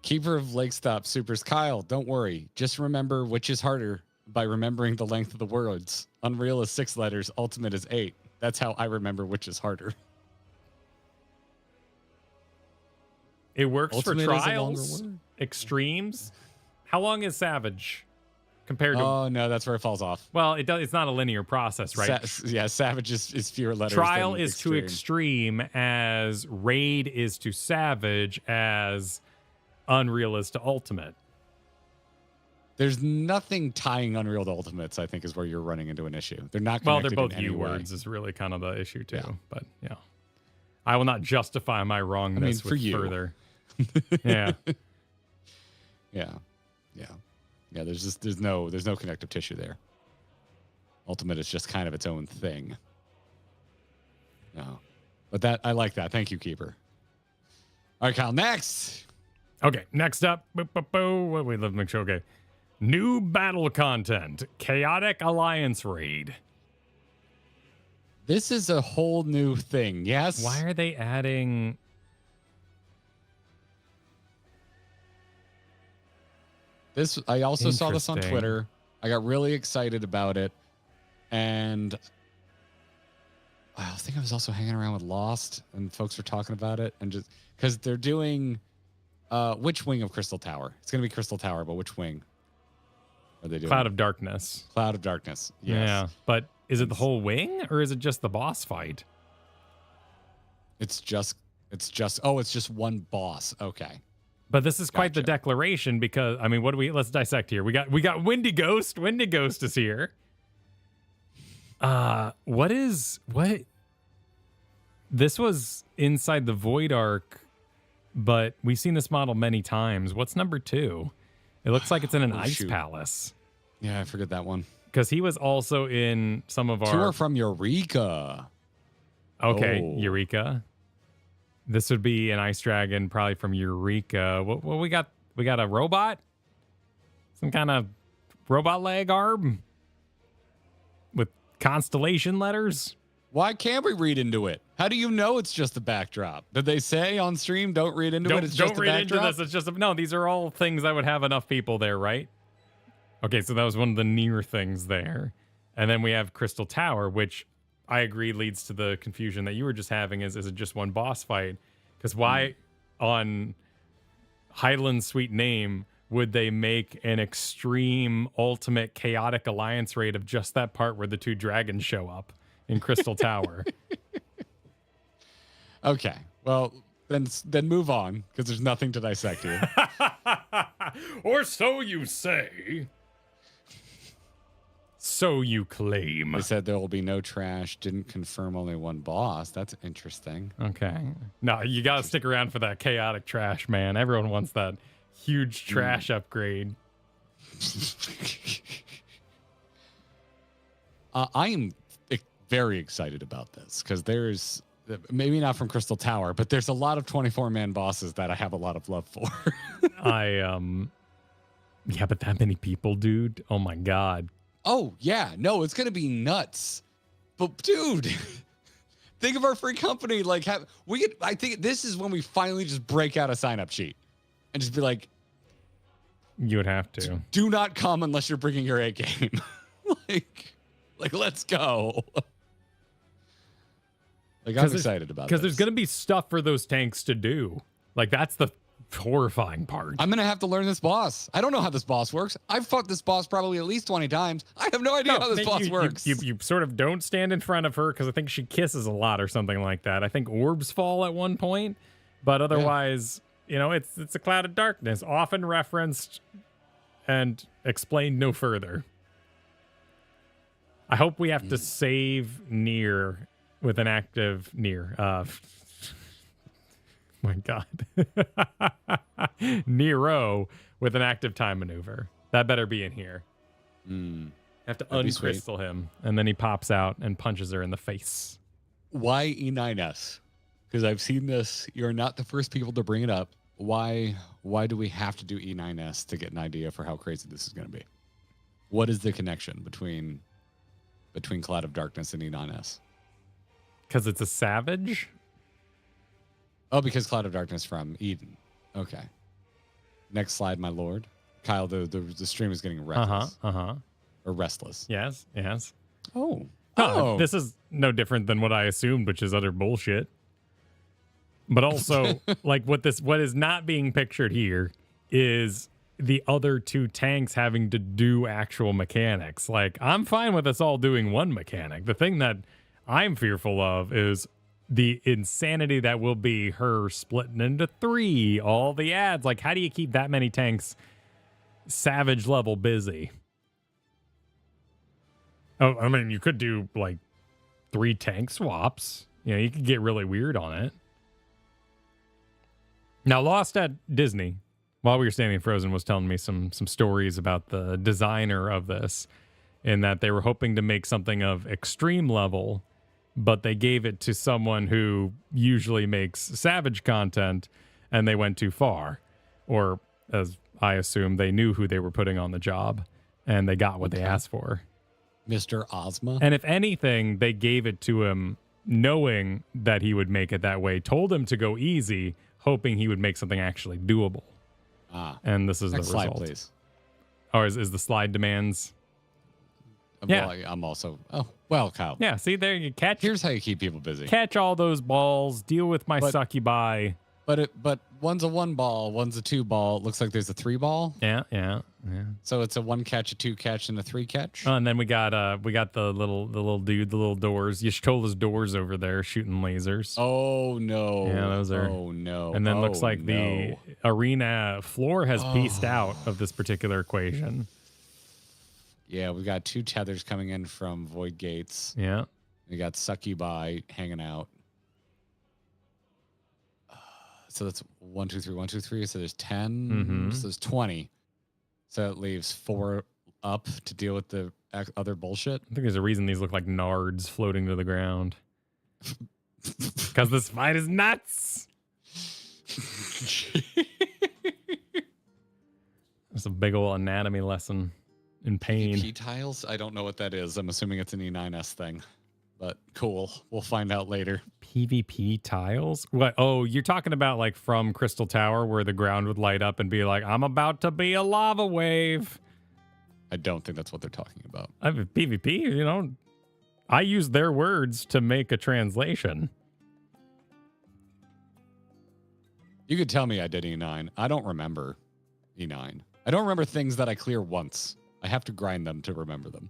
B: Keeper of Lakestop Supers Kyle, don't worry. Just remember which is harder by remembering the length of the words. Unreal is 6 letters, Ultimate is 8. That's how I remember which is harder.
A: It works
B: Ultimate
A: for trials, extremes. How long is Savage compared to?
B: Oh no, that's where it falls off.
A: Well, it's not a linear process, right?
B: Savage is fewer letters.
A: Trial is extreme. To extreme as Raid is to Savage as Unreal is to Ultimate.
B: There's nothing tying Unreal to Ultimates, I think, is where you're running into an issue. They're not connected.
A: Well, they're both
B: in
A: U words is really kind of the issue too. Yeah. But yeah, I will not justify my wrongness with further. Yeah.
B: Yeah. There's no connective tissue there. Ultimate is just kind of its own thing. No, but I like that. Thank you, Keeper. All right, Kyle. Next.
A: Okay. Next up. Wait, let me make sure. Okay. New battle content. Chaotic Alliance raid.
B: This is a whole new thing. Yes.
A: Why are they adding?
B: This, I also saw this on Twitter. I got really excited about it. And I think I was also hanging around with Lost and folks were talking about it. And just because they're doing which wing of Crystal Tower? It's going to be Crystal Tower, but which wing are they doing?
A: Cloud of Darkness.
B: Cloud of Darkness. Yes.
A: Yeah. But is it the whole wing or is it just the boss fight?
B: It's just one boss. Okay.
A: But this is quite the declaration because, I mean, let's dissect here. We got Windy Ghost. Windy Ghost is here. What This was inside the Void Arc, but we've seen this model many times. What's number 2? It looks like it's in an ice palace.
B: Yeah, I forget that one.
A: Because he was also in some of our...
B: 2 are from Eureka.
A: Okay, Eureka. This would be an ice dragon, probably from Eureka. What we got? We got a robot? Some kind of robot leg arm? With constellation letters?
B: Why can't we read into it? How do you know it's just a backdrop? Did they say on stream, don't read into it, it's just a backdrop? Don't read into this,
A: it's just no, these are all things that would have enough people there, right? Okay, so that was one of the near things there. And then we have Crystal Tower, which I agree leads to the confusion that you were just having. Is it just one boss fight? Because why on Highland Sweet Name would they make an extreme ultimate chaotic alliance raid of just that part where the 2 dragons show up in Crystal Tower?
B: Okay, well, then move on, because there's nothing to dissect here.
A: Or so you say. So you claim.
B: They said there will be no trash. Didn't confirm only one boss. That's interesting.
A: Okay. No, you got to stick around for that chaotic trash, man. Everyone wants that huge trash upgrade.
B: I am very excited about this because there's maybe not from Crystal Tower, but there's a lot of 24-man bosses that I have a lot of love for.
A: Yeah, but that many people, dude. Oh my God.
B: Oh, yeah. No, it's going to be nuts. But, dude, think of our free company. Like, I think this is when we finally just break out a sign-up sheet and just be like,
A: you would have to.
B: Do not come unless you're bringing your A game. like, let's go. Like, I'm excited about this.
A: Because there's going to be stuff for those tanks to do. Like, that's the horrifying part.
B: I'm going to have to learn this boss. I don't know how this boss works. I've fought this boss probably at least 20 times. I have no idea how this boss works.
A: You sort of don't stand in front of her because I think she kisses a lot or something like that. I think orbs fall at one point, but otherwise, you know, it's a cloud of darkness, often referenced and explained no further. I hope we have to save Nier with an active Nier. My God. Nero with an active time maneuver. That better be in here. Have to uncrystal him, and then he pops out and punches her in the face.
B: Why E9S? Because I've seen this. You're not the first people to bring it up. Why do we have to do E9S to get an idea for how crazy this is going to be? What is the connection between Cloud of Darkness and E9S?
A: Because it's a savage?
B: Oh, because Cloud of Darkness from Eden. Okay. Next slide, my lord. Kyle, the stream is getting restless. Or restless.
A: Yes.
B: Oh.
A: This is no different than what I assumed, which is utter bullshit. But also, like, what is not being pictured here is the other 2 tanks having to do actual mechanics. Like, I'm fine with us all doing one mechanic. The thing that I'm fearful of is the insanity that will be her splitting into 3, all the ads. Like, how do you keep that many tanks savage level busy? Oh, I mean, you could do like 3 tank swaps. You know, you could get really weird on it. Now, Lost at Disney, while we were standing frozen, was telling me some stories about the designer of this, in that they were hoping to make something of extreme level, but they gave it to someone who usually makes savage content, and they went too far. Or, as I assume, they knew who they were putting on the job, and they got what they asked for.
B: Mr. Ozma?
A: And if anything, they gave it to him knowing that he would make it that way, told him to go easy, hoping he would make something actually doable. And this is the result.
B: Slide, please.
A: Or is the slide demands...
B: Yeah, well, I'm also. Oh, well, Kyle.
A: Yeah, see there you catch.
B: Here's how you keep people busy.
A: Catch all those balls. Deal with my succubi.
B: But one's a 1 ball, one's a 2 ball. It looks like there's a 3 ball.
A: Yeah.
B: So it's a 1 catch, a 2 catch, and a 3 catch.
A: Oh, and then we got the little dude, the little doors. Yashtola's doors over there shooting lasers.
B: Oh no.
A: Yeah, those are.
B: Oh no.
A: And then looks like the arena floor has pieced out of this particular equation.
B: Yeah, we got 2 tethers coming in from void gates.
A: Yeah.
B: We got succubi hanging out. So that's 1, 2, 3, 1, 2, 3. So there's 10.
A: Mhm.
B: So there's 20. So it leaves 4 up to deal with the other bullshit.
A: I think there's a reason these look like nards floating to the ground. Because this fight is nuts. It's a big old anatomy lesson in pain.
B: PvP tiles? I don't know what that is. I'm assuming it's an E9S thing. But cool. We'll find out later.
A: PvP tiles? What? Oh, you're talking about like from Crystal Tower where the ground would light up and be like, I'm about to be a lava wave.
B: I don't think that's what they're talking about.
A: I mean, PvP, you know, I use their words to make a translation.
B: You could tell me I did E9. I don't remember E9. I don't remember things that I clear once. I have to grind them to remember them.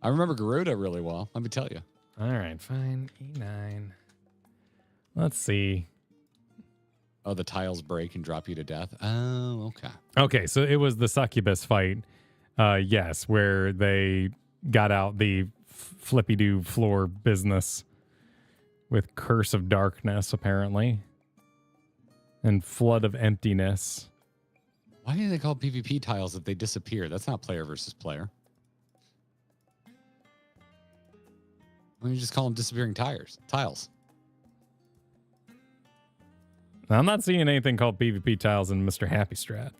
B: I remember Garuda really well, let me tell you.
A: All right, fine. E9. Let's see.
B: Oh, the tiles break and drop you to death? Oh, okay.
A: Okay, so it was the succubus fight. Yes, where they got out the flippy-doo floor business with Curse of Darkness, apparently. And Flood of Emptiness.
B: Why do they call PvP tiles if they disappear? That's not player versus player. Why don't you just call them disappearing tiles?
A: I'm not seeing anything called PvP tiles in Mr. Happy Strat.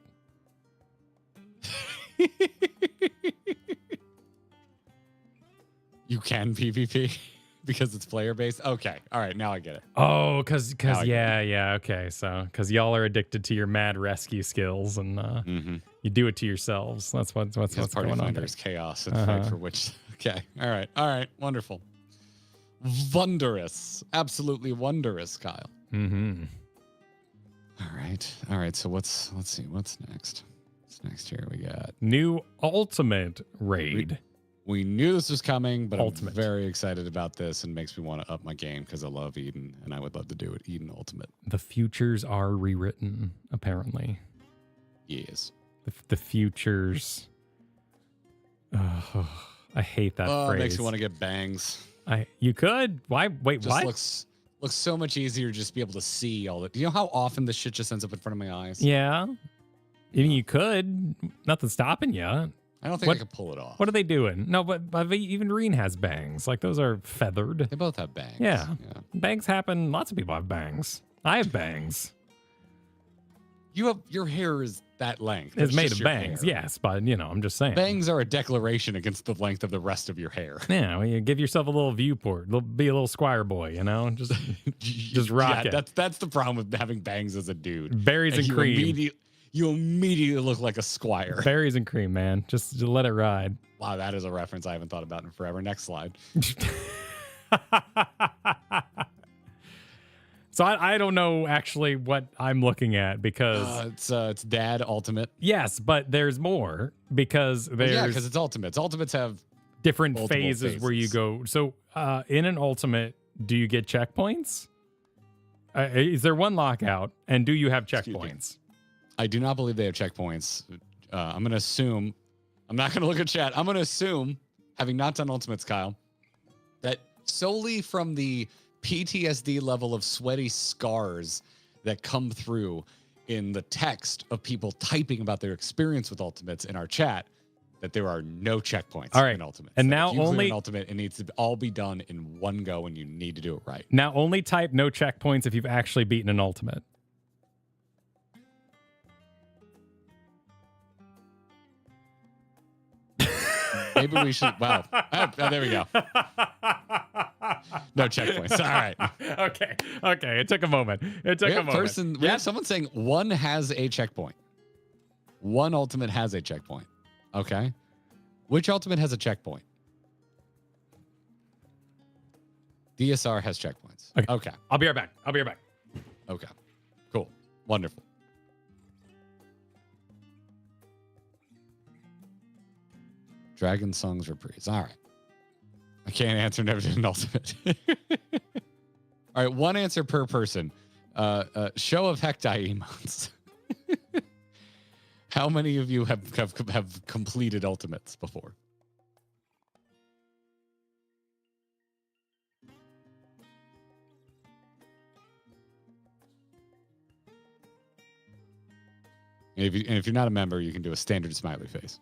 B: You can PvP because it's player based. Okay, all right, now I get it.
A: Oh, because yeah, okay. So because y'all are addicted to your mad rescue skills and you do it to yourselves. That's what's
B: Party
A: going on.
B: Finder's chaos and fight for which. Okay, all right, wonderful, wondrous, absolutely wondrous, Kyle.
A: Mm-hmm.
B: All right. So let's see what's next. What's next here? We got
A: New Ultimate Raid.
B: We knew this was coming, but
A: Ultimate.
B: I'm very excited about this and makes me want to up my game because I love Eden and I would love to do it. Eden Ultimate.
A: The futures are rewritten, apparently.
B: Yes.
A: The futures. Oh, I hate that phrase.
B: It makes me want to get bangs.
A: You could. Why? Wait,
B: Just
A: what?
B: Looks so much easier just to be able to see all that. Do you know how often this shit just ends up in front of my eyes?
A: Yeah. I mean, you could. Nothing's stopping you.
B: I don't think I could pull it off.
A: What are they doing? No, but even Reen has bangs. Like, those are feathered.
B: They both have bangs.
A: Yeah. Bangs happen. Lots of people have bangs. I have bangs.
B: Your hair is that length.
A: It's made of
B: your
A: bangs,
B: hair.
A: yes, but I'm just saying.
B: Bangs are a declaration against the length of the rest of your hair.
A: Yeah, well, you give yourself a little viewport. Be a little squire boy, just rock it.
B: That's the problem with having bangs as a dude.
A: Berries and cream.
B: You immediately look like a squire.
A: Berries and cream, man. Just let it ride.
B: Wow, that is a reference I haven't thought about in forever. Next slide.
A: So I don't know actually what I'm looking at because
B: it's Dad Ultimate.
A: Yes, but there's more because there's
B: because it's Ultimates. Ultimates have
A: different phases where you go. So in an Ultimate, do you get checkpoints? Is there one lockout, and do you have checkpoints?
B: I do not believe they have checkpoints. I'm going to assume. I'm not going to look at chat. I'm going to assume, having not done Ultimates, Kyle, that solely from the PTSD level of sweaty scars that come through in the text of people typing about their experience with Ultimates in our chat, that there are no checkpoints in Ultimates.
A: And
B: that
A: now
B: if you
A: only
B: clear an Ultimate, it needs to all be done in one go, and you need to do it right.
A: Now only type no checkpoints if you've actually beaten an Ultimate.
B: Maybe we should. Wow. There we go. No checkpoints. All right.
A: Okay. It took a moment.
B: We have someone saying one has a checkpoint. One Ultimate has a checkpoint. Okay. Which Ultimate has a checkpoint? DSR has checkpoints. Okay.
A: I'll be right back.
B: Okay. Cool. Wonderful. Dragon Songs Reprise. All right. I can't answer. Never did an Ultimate. All right. One answer per person. Show of Hectai emotes. How many of you have completed Ultimates before? And if you're not a member, you can do a standard smiley face.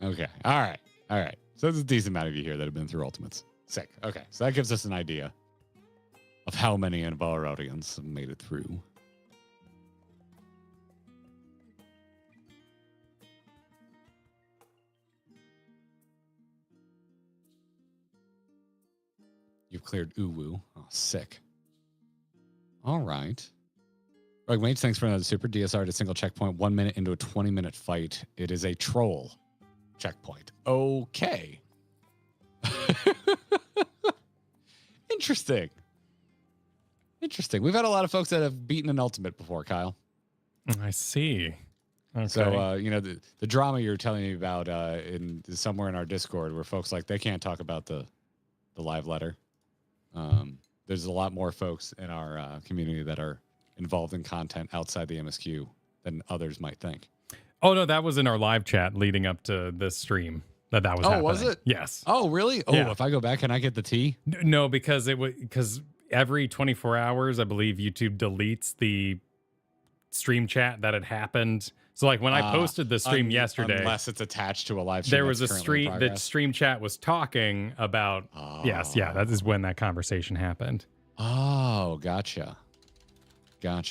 B: Okay. All right. So there's a decent amount of you here that have been through Ultimates. Sick. Okay. So that gives us an idea of how many of our audience have made it through. You've cleared Uwu. Oh, sick. All right. Rogue Mage, thanks for another super DSR to single checkpoint 1 minute into a 20-minute fight. It is a troll checkpoint. Okay. Interesting. We've had a lot of folks that have beaten an ultimate before, Kyle.
A: I see. Okay.
B: So, the drama you're telling me about in somewhere in our Discord where folks like they can't talk about the live letter. There's a lot more folks in our community that are involved in content outside the MSQ than others might think.
A: Oh, no, that was in our live chat leading up to this stream that was happening.
B: Was it?
A: Yes.
B: Oh, really? Oh,
A: yeah.
B: If I go back, can I get the tea?
A: No, because every 24 hours, I believe YouTube deletes the stream chat that had happened. So like when I posted the stream yesterday,
B: unless it's attached to a live stream,
A: there was a stream that stream chat was talking about. Yes. Yeah. That is when that conversation happened.
B: Oh, gotcha. Yeah.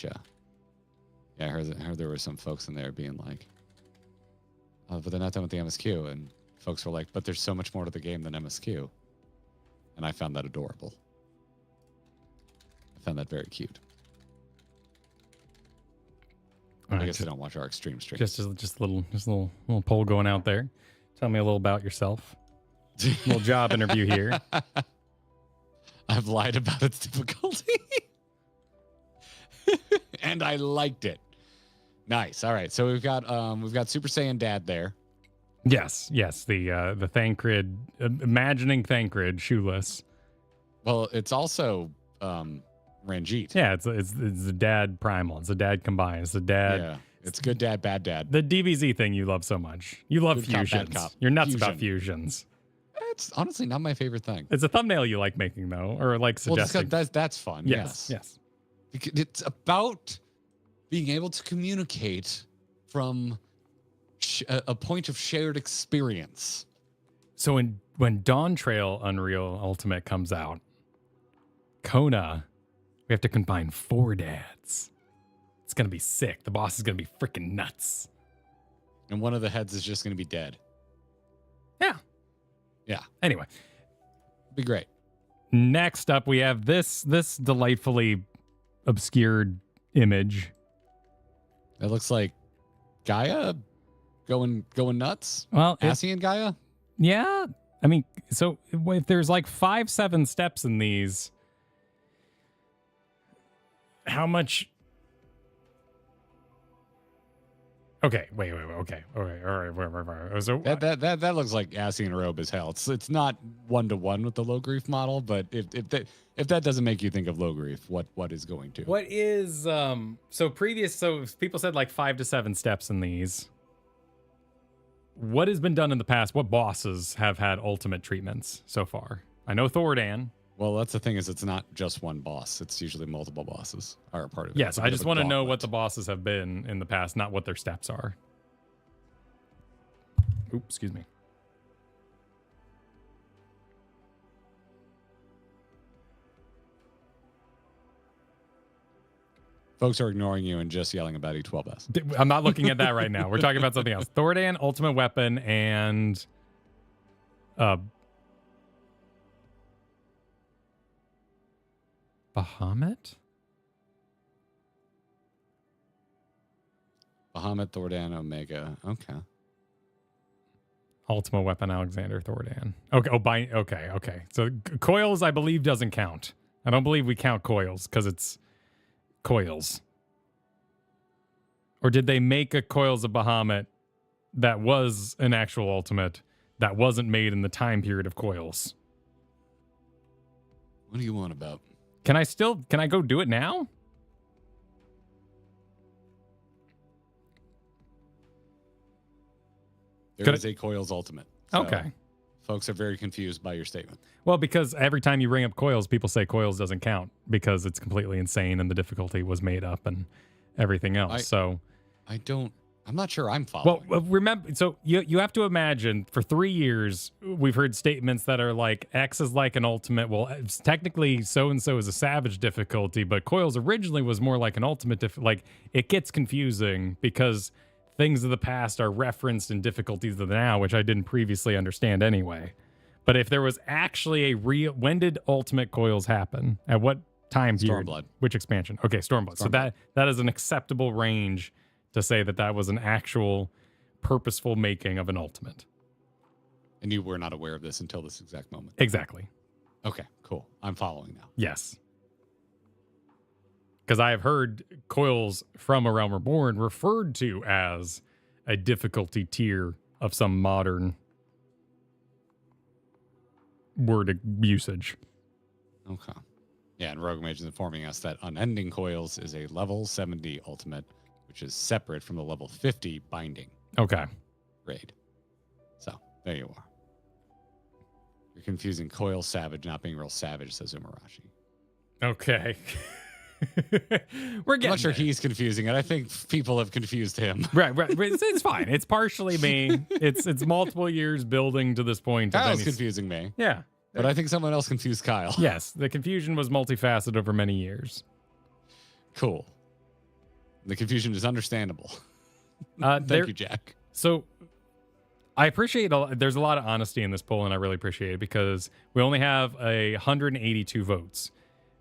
B: I heard there were some folks in there being like, oh, but they're not done with the MSQ. And folks were like, but there's so much more to the game than MSQ. And I found that adorable. I found that very cute. I guess they don't watch our extreme streams.
A: Just a little poll going out there. Tell me a little about yourself. Little job interview here.
B: I've lied about its difficulty. And I liked it. Nice. All right. So we've got Super Saiyan Dad there.
A: Yes. The Thancred, imagining Thancred shoeless.
B: Well, it's also Ranjit.
A: Yeah, it's the dad primal. It's the dad combined. It's the dad.
B: Yeah, it's good dad, bad dad.
A: The DBZ thing you love so much. You love
B: good
A: fusions.
B: Cop,
A: You're nuts
B: Fusion.
A: about fusions.
B: It's honestly not my favorite thing.
A: It's a thumbnail you like making though, or like suggesting.
B: Well, that's fun.
A: Yes.
B: Because it's about being able to communicate from a point of shared experience.
A: So when Dawntrail Unreal Ultimate comes out, Kona, we have to combine 4 dads. It's going to be sick. The boss is going to be freaking nuts.
B: And one of the heads is just going to be dead.
A: Yeah. Anyway.
B: Be great.
A: Next up, we have this delightfully obscured image.
B: It looks like Gaia going nuts.
A: Well,
B: Ascian Gaia?
A: Yeah. I mean, so if there's like 5-7 steps in these, how much? Okay, wait. Okay, all right. So
B: that looks like Ascian robe as hell. It's not 1-to-1 with the low grief model, but if that doesn't make you think of low grief, what is going to?
A: What is so people said like 5 to 7 steps in these. What has been done in the past? What bosses have had ultimate treatments so far? I know Thordan.
B: Well, that's the thing is it's not just one boss. It's usually multiple bosses are a part of it.
A: Yes, I just want to know what the bosses have been in the past, not what their steps are. Oops, excuse me.
B: Folks are ignoring you and just yelling about E12S.
A: I'm not looking at that right now. We're talking about something else. Thordan, Ultimate Weapon, and Bahamut?
B: Bahamut, Thordan, Omega. Okay.
A: Ultimate Weapon, Alexander, Thordan. Okay. Okay. So coils, I believe, doesn't count. I don't believe we count coils because it's coils. Or did they make a Coils of Bahamut that was an actual ultimate that wasn't made in the time period of coils?
B: What do you want about?
A: Can I go do it now?
B: There is a Coils Ultimate. So
A: Okay.
B: Folks are very confused by your statement.
A: Well, because every time you bring up coils, people say coils doesn't count because it's completely insane and the difficulty was made up and everything else.
B: I'm not sure I'm following.
A: Well, remember, so you have to imagine for 3 years, we've heard statements that are like X is like an ultimate. Well, it's technically so-and-so is a savage difficulty, but coils originally was more like an ultimate. Like it gets confusing because things of the past are referenced in difficulties of the now, which I didn't previously understand anyway. But if there was actually a real, when did ultimate coils happen? At what time period?
B: Stormblood.
A: Which expansion? Okay, Stormblood. So that is an acceptable range to say that was an actual purposeful making of an ultimate.
B: And you were not aware of this until this exact moment.
A: Exactly.
B: Okay, cool. I'm following now.
A: Yes. Because I have heard coils from A Realm Reborn referred to as a difficulty tier of some modern word usage.
B: Okay. Yeah, and Rogue Mage is informing us that Unending Coils is a level 70 ultimate, which is separate from the level 50 binding
A: Okay.
B: raid. So, there you are. You're confusing Coil Savage not being real savage, says Umarashi.
A: Okay.
B: I'm not sure he's confusing it. I think people have confused him.
A: Right. It's fine. It's partially me. It's multiple years building to this point.
B: Kyle's confusing me.
A: Yeah.
B: But I think someone else confused Kyle.
A: Yes. The confusion was multifaceted over many years.
B: Cool. The confusion is understandable. Thank you, Jack.
A: So I appreciate there's a lot of honesty in this poll, and I really appreciate it because we only have 182 votes,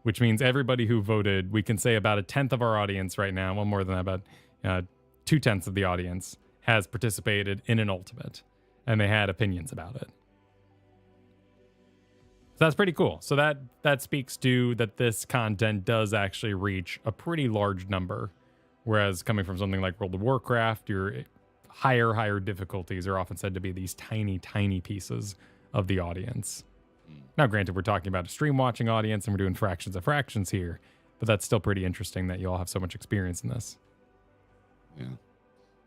A: which means everybody who voted, we can say about 1/10 of our audience right now, well, more than that, about 2/10 of the audience has participated in an ultimate, and they had opinions about it. So that's pretty cool. So that speaks to that this content does actually reach a pretty large number. Whereas coming from something like World of Warcraft, your higher difficulties are often said to be these tiny, tiny pieces of the audience. Now, granted, we're talking about a stream watching audience and we're doing fractions of fractions here, but that's still pretty interesting that you all have so much experience in this.
B: Yeah.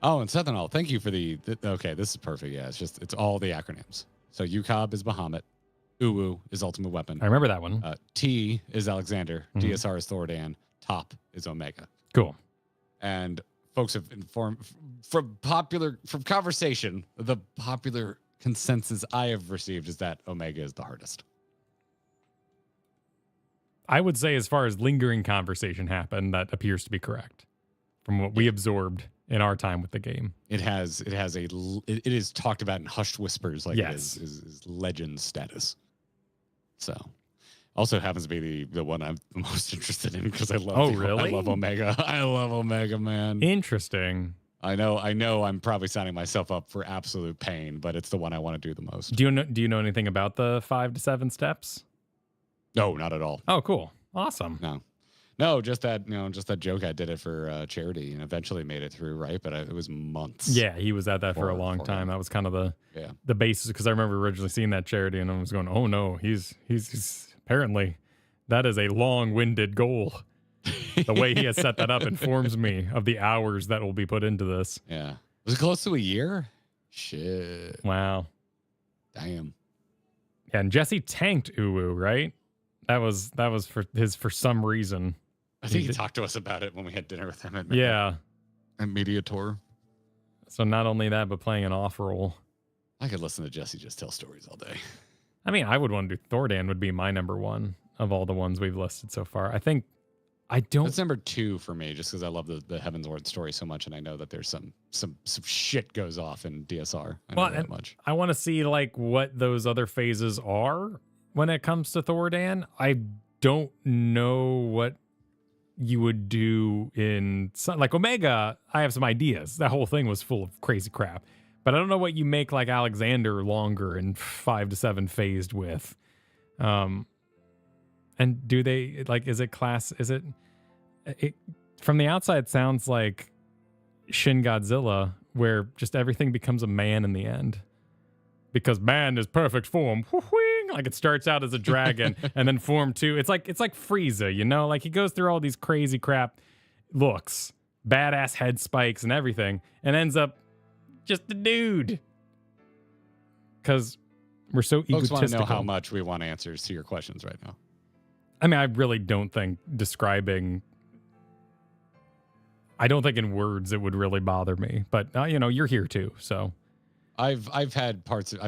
B: Oh, and Sethanol, thank you for okay, this is perfect. Yeah, it's all the acronyms. So UCOB is Bahamut. Uwu is Ultimate Weapon.
A: I remember that one.
B: T is Alexander. DSR is Thordan. Top is Omega.
A: Cool.
B: And folks have informed from conversation, the popular consensus I have received is that Omega is the hardest.
A: I would say as far as lingering conversation happened, that appears to be correct from what we absorbed in our time with the game.
B: It is talked about in hushed whispers like
A: yes.
B: It is legend status. So also happens to be the one I'm the most interested in because I love
A: really?
B: I love Omega. I love Omega, man.
A: Interesting.
B: I know I'm probably signing myself up for absolute pain, but it's the one I want to do the most.
A: Do you know anything about the 5 to 7 steps?
B: No, not at all.
A: Oh, cool. Awesome.
B: No, just that joke I did it for charity and eventually made it through, right? But it was months.
A: Yeah, he was at that for a long time. That was kind of the basis because I remember originally seeing that charity and I was going, oh no, he's apparently that is a long-winded goal. The way he has set that up informs me of the hours that will be put into this.
B: Yeah. Was it close to a year? Shit.
A: Wow.
B: Damn.
A: Yeah, and Jesse tanked Uwu, right? That was for some reason.
B: I think he talked to us about it when we had dinner with him at Media Tour.
A: So not only that, but playing an off role.
B: I could listen to Jesse just tell stories all day.
A: I mean, I would want to do Thordan would be my number one of all the ones we've listed so far. That's
B: number 2 for me, just because I love the Heavensward story so much, and I know that there's some shit goes off in DSR. I know that much.
A: I want to see like what those other phases are when it comes to Thordan. I don't know what you would do in like Omega. I have some ideas. That whole thing was full of crazy crap, but I don't know what you make like Alexander longer and 5 to 7 phased with. And do they like? Is it class? Is it from the outside? It sounds like Shin Godzilla, where just everything becomes a man in the end, because man is perfect form. Like it starts out as a dragon and then form 2. It's like Frieza, you know, like he goes through all these crazy crap looks, badass head spikes and everything, and ends up just a dude. Because We're so
B: Folks want to know
A: egotistical.
B: how much we want answers to your questions right now.
A: I mean, I really don't think describing. I don't think in words it would really bother me, but you're here too, so.
B: I've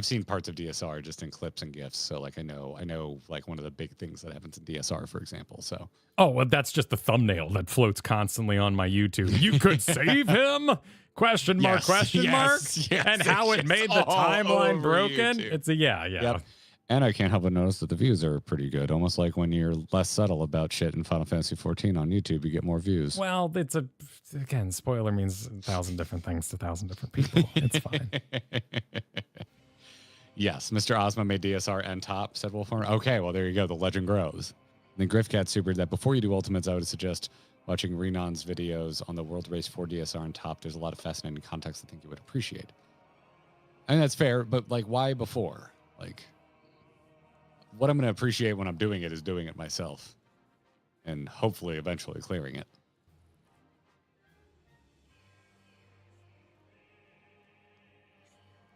B: seen parts of DSR just in clips and GIFs, so like I know like one of the big things that happens in DSR, for example. So.
A: Oh well, that's just the thumbnail that floats constantly on my YouTube. You could save him? Question mark? Yes, and how it made the timeline broken? YouTube. It's a yeah.
B: Yep. And I can't help but notice that the views are pretty good. Almost like when you're less subtle about shit in Final Fantasy 14 on YouTube, you get more views.
A: Well, again, spoiler means 1,000 different things to 1,000 different people. It's fine.
B: Yes, Mr. Ozma made DSR and top, said Wolfhorn. Okay, well, there you go. The legend grows. And then Griffcat supered that before you do Ultimates, I would suggest watching Renon's videos on the World Race 4 DSR and top. There's a lot of fascinating context I think you would appreciate. I mean, that's fair, but like, why before? Like, what I'm going to appreciate when I'm doing it is doing it myself and hopefully eventually clearing it.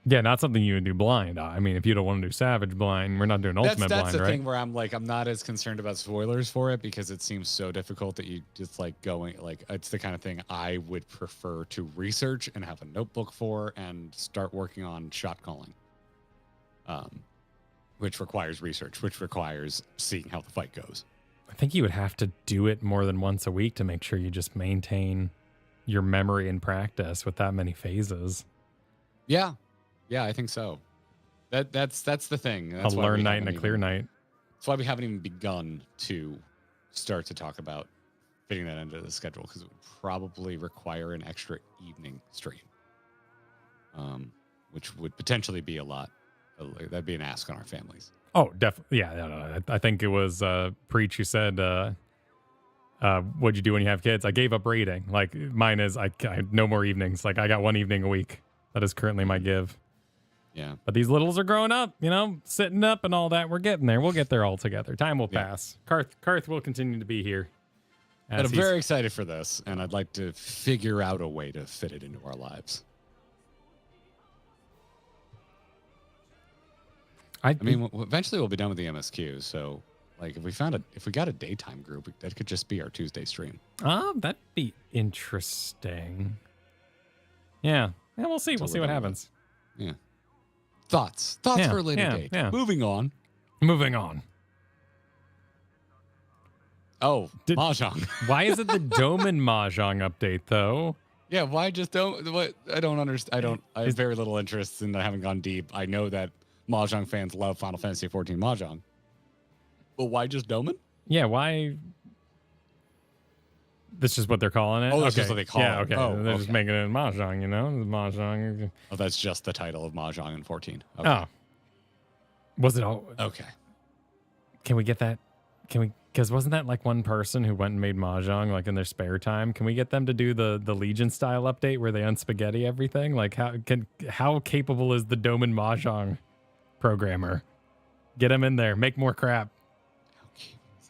A: Yeah, not something you would do blind. I mean, if you don't want to do Savage blind, we're not doing Ultimate blind, right?
B: That's the thing where I'm not as concerned about spoilers for it because it seems so difficult that you just like going, like, it's the kind of thing I would prefer to research and have a notebook for and start working on shot calling. Which requires research, which requires seeing how the fight goes.
A: I think you would have to do it more than once a week to make sure you just maintain your memory and practice with that many phases.
B: Yeah, I think so. That's the thing. That's
A: a learn night and a clear night.
B: That's why we haven't even begun to start to talk about fitting that into the schedule because it would probably require an extra evening stream, which would potentially be a lot. That'd be an ask on our families.
A: Oh, definitely. Yeah, no. I think it was Preach who said, what'd you do when you have kids? I gave up reading. Like mine is, I no more evenings. Like I got one evening a week. That is currently my give.
B: Yeah.
A: But these littles are growing up, sitting up and all that. We're getting there. We'll get there all together. Time will pass. Karth will continue to be here.
B: But I'm very excited for this, and I'd like to figure out a way to fit it into our lives. I mean, eventually we'll be done with the MSQ. So, like, if we got a daytime group, that could just be our Tuesday stream.
A: That'd be interesting. Yeah, we'll see. We'll see what happens.
B: Yeah. Thoughts for a later date.
A: Yeah.
B: Moving on. Oh, Mahjong.
A: Why is it the Doman Mahjong update though?
B: Yeah, why just don't? What I don't understand. I have very little interest in that. I haven't gone deep. I know that Mahjong fans love Final Fantasy 14 Mahjong. But why just Doman?
A: Yeah, why? This is what they're calling it?
B: Oh, that's just what they call it.
A: Yeah, okay. They're just making it Mahjong, Mahjong.
B: Oh, that's just the title of Mahjong in 14. Okay.
A: Oh. Was it all?
B: Okay.
A: Can we get that? Because wasn't that like one person who went and made Mahjong like in their spare time? Can we get them to do the Legion style update where they unspaghetti everything? Like how capable is the Doman Mahjong programmer? Get him in there. Make more crap.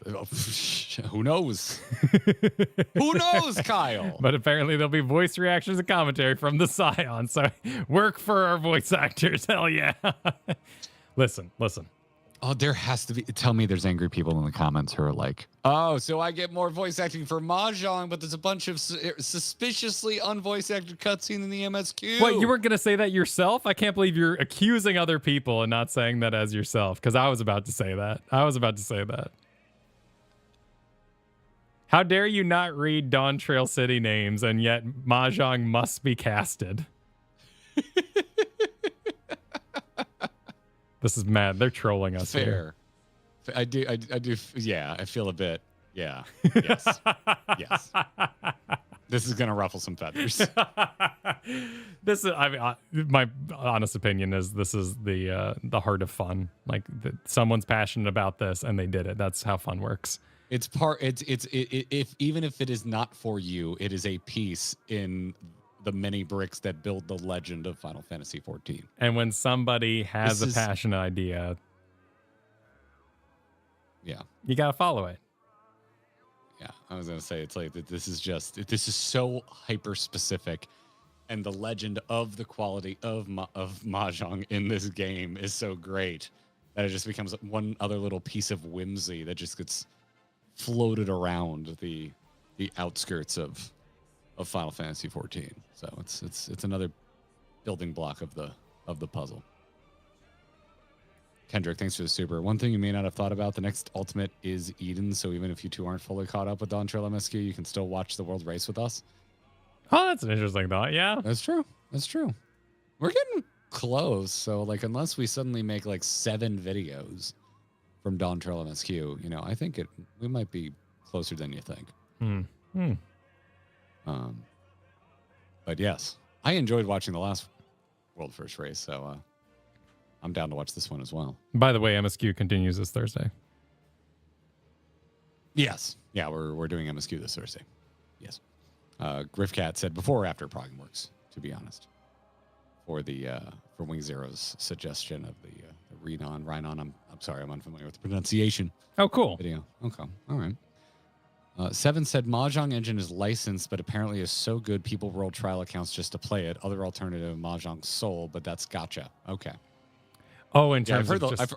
B: Who knows? Who knows, Kyle?
A: But apparently there'll be voice reactions and commentary from the Scion. So work for our voice actors. Hell yeah. Listen.
B: Oh, there has to be. Tell me there's angry people in the comments who are like, oh, so I get more voice acting for Mahjong, but there's a bunch of suspiciously unvoice acted cutscene in the MSQ.
A: Wait, you weren't going to say that yourself? I can't believe you're accusing other people and not saying that as yourself, because I was about to say that. How dare you not read Dawntrail city names and yet Mahjong must be casted? This is mad. They're trolling us.
B: Fair. Here. I do. Yeah, I feel a bit. Yeah. Yes. Yes. This is going to ruffle some feathers.
A: This is, my honest opinion is this is the heart of fun. Like someone's passionate about this and they did it. That's how fun works. Even if it is not for you, it is a piece in the many bricks that build the legend of Final Fantasy 14. And when somebody has a passionate idea,
B: yeah,
A: you got to follow it.
B: Yeah, I was going to say, it's like, this is so hyper specific and the legend of the quality of Mahjong in this game is so great that it just becomes one other little piece of whimsy that just gets floated around the outskirts of Final Fantasy 14. So it's another building block of the puzzle. Kendrick, thanks for the super. One thing you may not have thought about, the next Ultimate is Eden, so even if you two aren't fully caught up with Dawntrail MSQ, you can still watch the world race with us.
A: Oh, that's an interesting thought. Yeah.
B: That's true. That's true. We're getting close, so like unless we suddenly make like 7 videos from Dawntrail MSQ, you know, I think we might be closer than you think. But yes, I enjoyed watching the last World First race, so I'm down to watch this one as well.
A: By the way, MSQ continues this Thursday.
B: Yes. Yeah, we're doing MSQ this Thursday. Yes. Griffcat said before or after Progworks, to be honest. For Wing Zero's suggestion of the Rhinon. I'm sorry, I'm unfamiliar with the pronunciation.
A: Oh, cool.
B: Video. Okay. All right. Seven said Mahjong Engine is licensed, but apparently is so good people roll trial accounts just to play it. Other alternative Mahjong Soul, but that's gotcha. Okay.
A: Oh, in terms of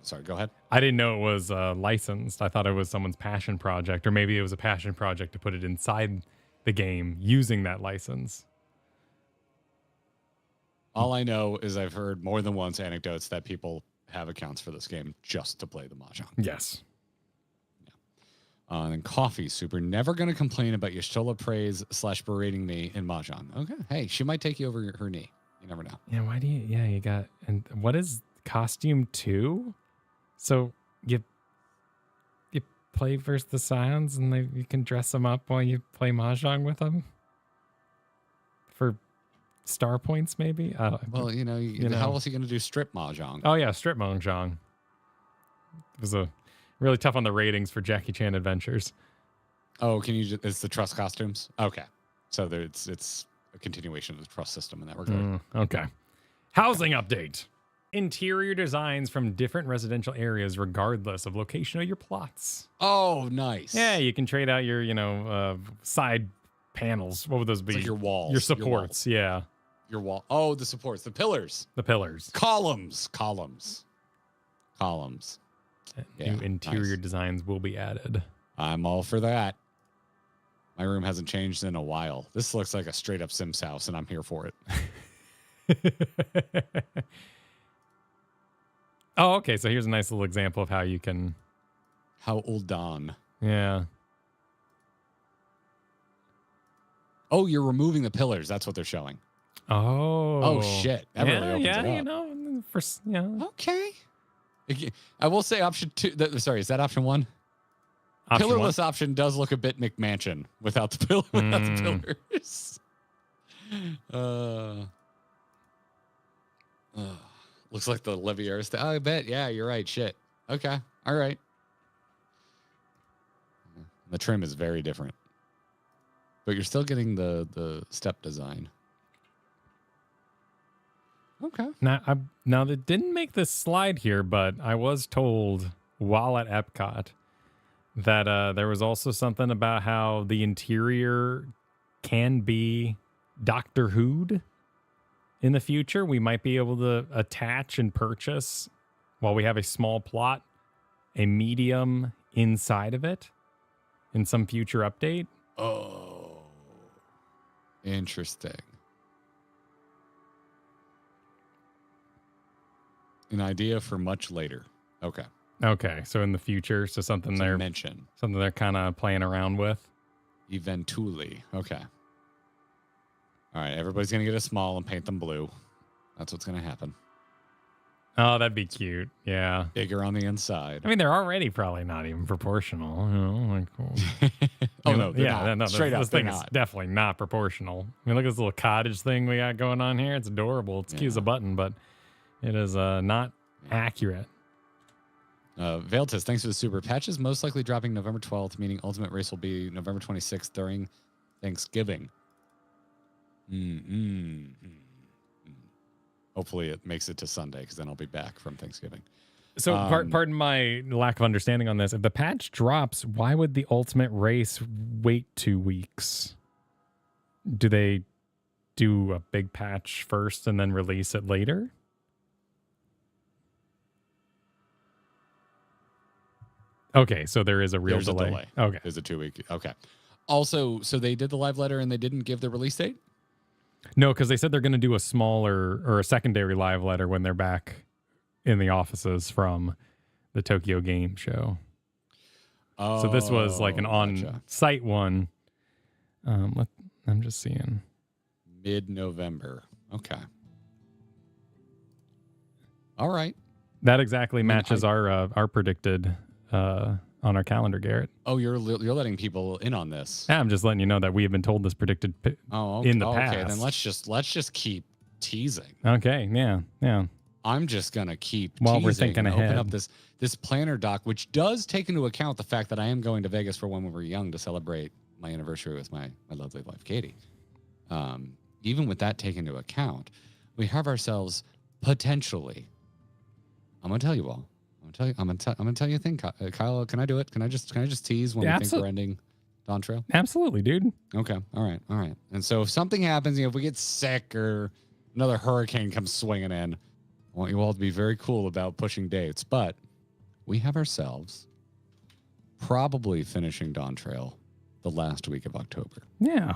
B: sorry, go ahead.
A: I didn't know it was licensed. I thought it was someone's passion project, or maybe it was a passion project to put it inside the game using that license.
B: All I know is I've heard more than once anecdotes that people have accounts for this game just to play the Mahjong.
A: Yes.
B: And then Coffee Super, never going to complain about Y'shtola praise / berating me in Mahjong. Okay. Hey, she might take you over her knee. You never know.
A: Yeah, why do you... Yeah, you got... And what is costume 2? So you play versus the Scions and you can dress them up while you play Mahjong with them? For star points, maybe?
B: Well, you know, how else are you going to do strip Mahjong?
A: Oh, yeah, strip Mahjong. It was really tough on the ratings for Jackie Chan Adventures.
B: Oh, it's the trust costumes? Okay. So it's a continuation of the trust system in that regard.
A: Okay. Housing update. Interior designs from different residential areas regardless of location of your plots.
B: Oh, nice.
A: Yeah, you can trade out your, side panels. What would those be?
B: It's like your walls.
A: Your supports, yeah.
B: Your wall. Oh, the supports. The pillars.
A: The pillars.
B: Columns.
A: New interior designs will be added.
B: I'm all for that. My room hasn't changed in a while. This looks like a straight up Sims house, and I'm here for it.
A: Oh, okay. So here's a nice little example of how you can...
B: How old Don.
A: Yeah.
B: Oh, you're removing the pillars. That's what they're showing.
A: Oh.
B: Oh, shit. That really opens it up. Okay. I will say option 2. Sorry, is that option 1? Pillarless option does look a bit McMansion without the pillars. Looks like the Leviaris. I bet. Yeah, you're right. Shit. Okay. All right. The trim is very different, but you're still getting the step design. Okay.
A: Now they didn't make this slide here, but I was told while at Epcot that there was also something about how the interior can be Doctor Who'd in the future. We might be able to attach and purchase, while we have a small plot, a medium inside of it in some future update.
B: Oh, interesting. An idea for much later. Okay.
A: So in the future, so something they're kind of playing around with.
B: Eventually. Okay. All right. Everybody's gonna get a small and paint them blue. That's what's gonna happen.
A: Oh, that'd be cute. Yeah.
B: Bigger on the inside.
A: I mean, they're already probably not even proportional.
B: No, they're
A: yeah,
B: not. Straight up,
A: this thing is definitely not proportional. I mean, look at this little cottage thing we got going on here. It's adorable. It's cute as a button, but it is not accurate.
B: Veiltis, thanks for the super. Patch is most likely dropping November 12th, meaning Ultimate Race will be November 26th during Thanksgiving. Hopefully it makes it to Sunday, because then I'll be back from Thanksgiving.
A: So pardon my lack of understanding on this. If the patch drops, why would the Ultimate Race wait 2 weeks? Do they do a big patch first and then release it later? Okay, so there is a real delay. Okay.
B: There's a 2-week. Okay. Also, so they did the live letter and they didn't give the release date?
A: No, because they said they're going to do a smaller or a secondary live letter when they're back in the offices from the Tokyo Game Show.
B: Oh,
A: So this was like an on-site one. I'm just seeing.
B: Mid-November. Okay. All right.
A: That exactly matches our predicted on our calendar, Garrett.
B: Oh, you're letting people in on this.
A: Yeah, I'm just letting you know that we have been told this predicted in the past.
B: Okay, then let's just keep teasing.
A: Okay, yeah.
B: I'm just gonna keep
A: while
B: teasing
A: we're thinking
B: and
A: ahead.
B: open up this planner doc, which does take into account the fact that I am going to Vegas for when we were young to celebrate my anniversary with my lovely wife Katie. Even with that taken into account, we have ourselves potentially. I'm gonna tell you all. I'm gonna tell you a thing, Kyle. Can I do it? Can I just tease when we think we're ending Dawntrail?
A: Absolutely, dude.
B: Okay. All right. And so if something happens, if we get sick or another hurricane comes swinging in, I want you all to be very cool about pushing dates. But we have ourselves probably finishing Dawntrail the last week of October.
A: Yeah.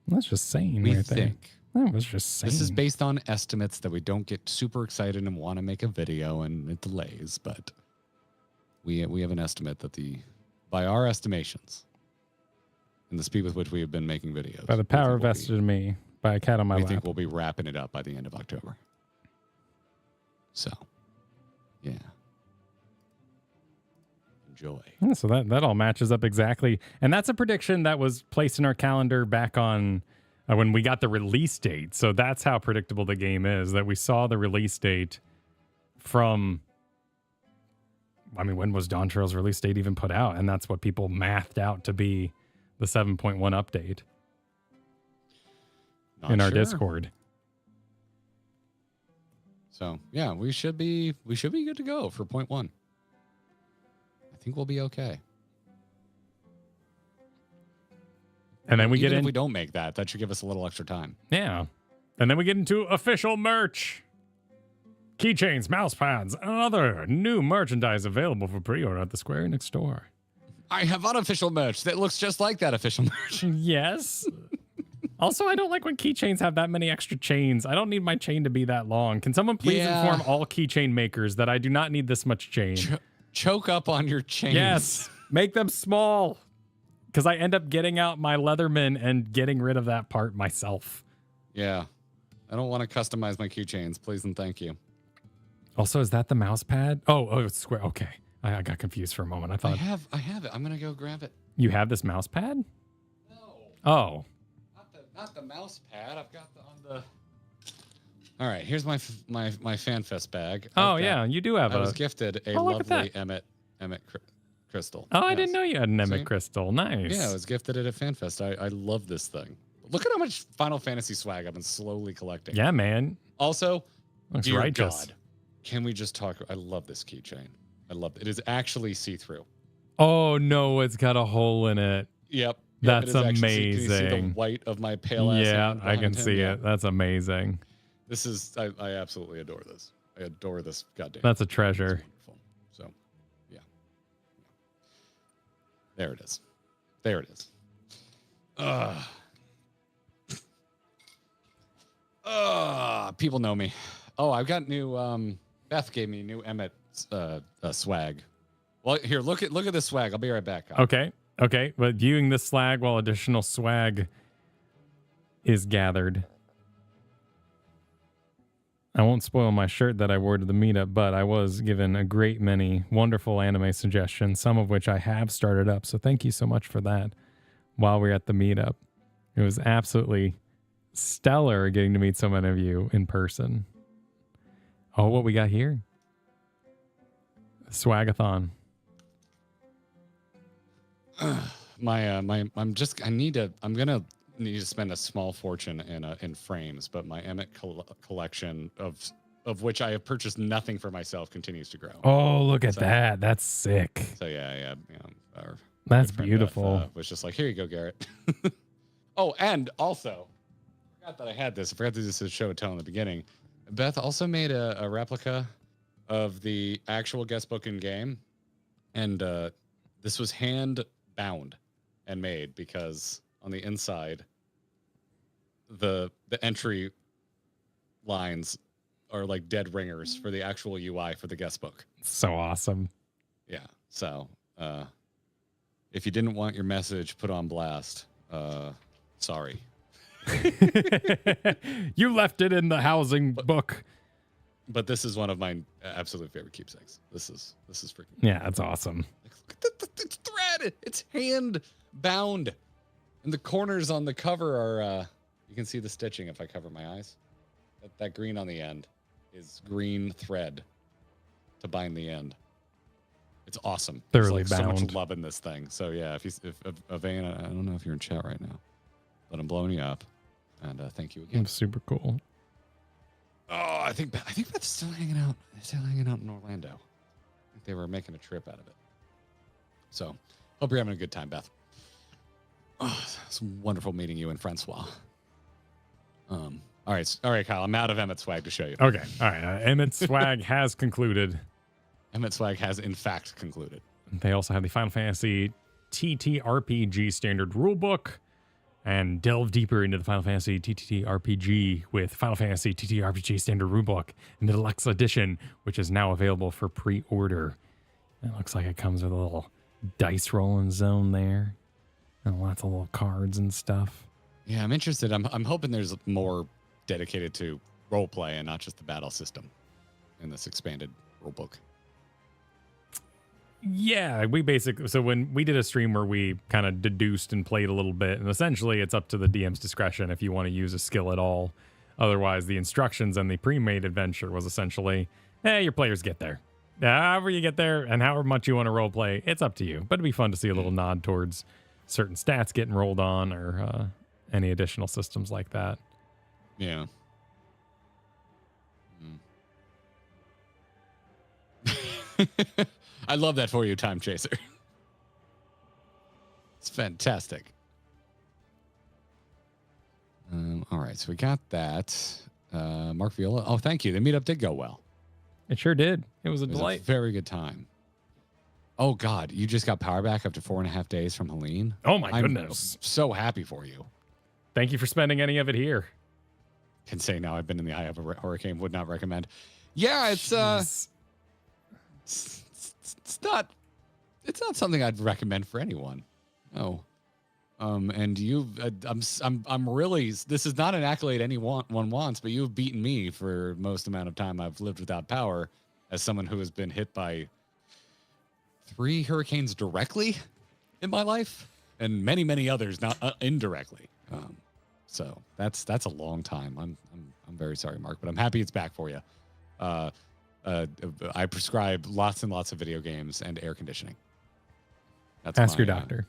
A: That's just saying.
B: We
A: right
B: think.
A: There. That was just saying.
B: This is based on estimates that we don't get super excited and want to make a video and it delays, but we have an estimate that by our estimations and the speed with which we have been making videos.
A: By the power vested in me, by a cat on my lap.
B: We think we'll be wrapping it up by the end of October. So, yeah. Enjoy.
A: Yeah, so that all matches up exactly. And that's a prediction that was placed in our calendar back on when we got the release date. So that's how predictable the game is, that we saw the release date from, I mean, when was Dawntrail's release date even put out? And that's what people mathed out to be the 7.1 update in our Discord.
B: So yeah, we should be good to go for 0.1. I think we'll be okay.
A: And then
B: if we don't make that should give us a little extra time.
A: Yeah. And then we get into official merch. Keychains, mouse pads, and other new merchandise available for pre-order at the Square Enix store.
B: I have unofficial merch that looks just like that official merch.
A: Yes. Also, I don't like when keychains have that many extra chains. I don't need my chain to be that long. Can someone please inform all keychain makers that I do not need this much chain?
B: Choke up on your chains.
A: Yes. Make them small. Because I end up getting out my Leatherman and getting rid of that part myself.
B: Yeah. I don't want to customize my keychains. Please and thank you.
A: Also, is that the mouse pad? Oh, it's square. Okay. I got confused for a moment. I thought
B: I have it. I'm going to go grab it.
A: You have this mouse pad?
B: No.
A: Oh.
B: Not the mouse pad. I've got All right, here's my FanFest bag.
A: Yeah, you do have
B: I was gifted a lovely Emmett crystal.
A: Oh, yes. I didn't know you had an Emmett crystal. Nice.
B: Yeah, I was gifted it at FanFest. I love this thing. Look at how much Final Fantasy swag I've been slowly collecting.
A: Yeah, man.
B: Also,
A: looks
B: dear
A: righteous.
B: God, can we just talk? I love this keychain. I love it. It is actually see-through.
A: Oh no, it's got a hole in it.
B: Yep.
A: That's amazing.
B: Can you see the white of my pale ass?
A: Yeah, I can see it. That's amazing.
B: This is I absolutely adore this. I adore this goddamn.
A: That's a treasure.
B: Wonderful. So, yeah. There it is. There it is. People know me. Oh, I've got new Beth gave me new Emmett swag. Well, here, look at this swag. I'll be right back.
A: Okay, but viewing this swag while additional swag is gathered. I won't spoil my shirt that I wore to the meetup, but I was given a great many wonderful anime suggestions, some of which I have started up. So thank you so much for that while we were at the meetup. It was absolutely stellar getting to meet so many of you in person. Oh, what we got here? Swagathon.
B: I'm gonna need to spend a small fortune in frames, but my Emmett collection of which I have purchased nothing for myself continues to grow.
A: Oh, look at that! That's sick.
B: So yeah,
A: that's beautiful.
B: Beth, was just like, here you go, Garrett. Oh, and also, forgot that I had this. I forgot to just show a tell in the beginning. Beth also made a replica of the actual guest book in game, and this was hand bound and made because on the inside, the entry lines are like dead ringers for the actual UI for the guest book.
A: So awesome.
B: Yeah. So if you didn't want your message put on blast, sorry.
A: You left it in the housing book.
B: But this is one of my absolute favorite keepsakes. This is freaking
A: Yeah, that's awesome.
B: Look at it's thread. It's hand bound. And the corners on the cover are you can see the stitching if I cover my eyes. That green on the end is green thread to bind the end. It's awesome.
A: Thoroughly
B: There's like
A: bound.
B: so much love in this thing. So yeah, if Avana, I don't know if you're in chat right now, but I'm blowing you up. And thank you again.
A: Super cool.
B: Oh, I think Beth's still hanging out. Still hanging out in Orlando. I think they were making a trip out of it. So, hope you're having a good time, Beth. Oh, it's wonderful meeting you and Francois. All right, Kyle. I'm out of Emmett swag to show you.
A: Okay, all right. Emmett swag has concluded.
B: Emmett swag has in fact concluded.
A: They also have the Final Fantasy TTRPG standard rulebook, and delve deeper into the Final Fantasy TTRPG with Final Fantasy TTRPG standard rulebook in the deluxe edition, which is now available for pre-order. It looks like it comes with a little dice rolling zone there, and lots of little cards and stuff.
B: Yeah, I'm interested. I'm hoping there's more dedicated to role play and not just the battle system in this expanded rulebook.
A: Yeah, so when we did a stream where we kind of deduced and played a little bit, and essentially it's up to the DM's discretion if you want to use a skill at all. Otherwise, the instructions and the pre-made adventure was essentially, hey, your players get there. However you get there and however much you want to role play, it's up to you. But it'd be fun to see a little nod towards certain stats getting rolled on or any additional systems like that.
B: Yeah. I love that for you, Time Chaser. It's fantastic. All right, so we got that. Mark Viola. Oh, thank you. The meetup did go well.
A: It sure did. It was a delight.
B: A very good time. Oh, God. You just got power back after 4.5 days from Helene?
A: Oh, my goodness.
B: I'm so happy for you.
A: Thank you for spending any of it here.
B: Can say now I've been in the eye of a hurricane. Would not recommend. Yeah, it's not something I'd recommend for anyone. No. And I'm really, this is not an accolade anyone wants, but you've beaten me for most amount of time I've lived without power as someone who has been hit by 3 hurricanes directly in my life and many, many others not indirectly. So that's a long time. I'm very sorry, Mark, but I'm happy it's back for you. I prescribe lots and lots of video games and air conditioning.
A: Ask your doctor.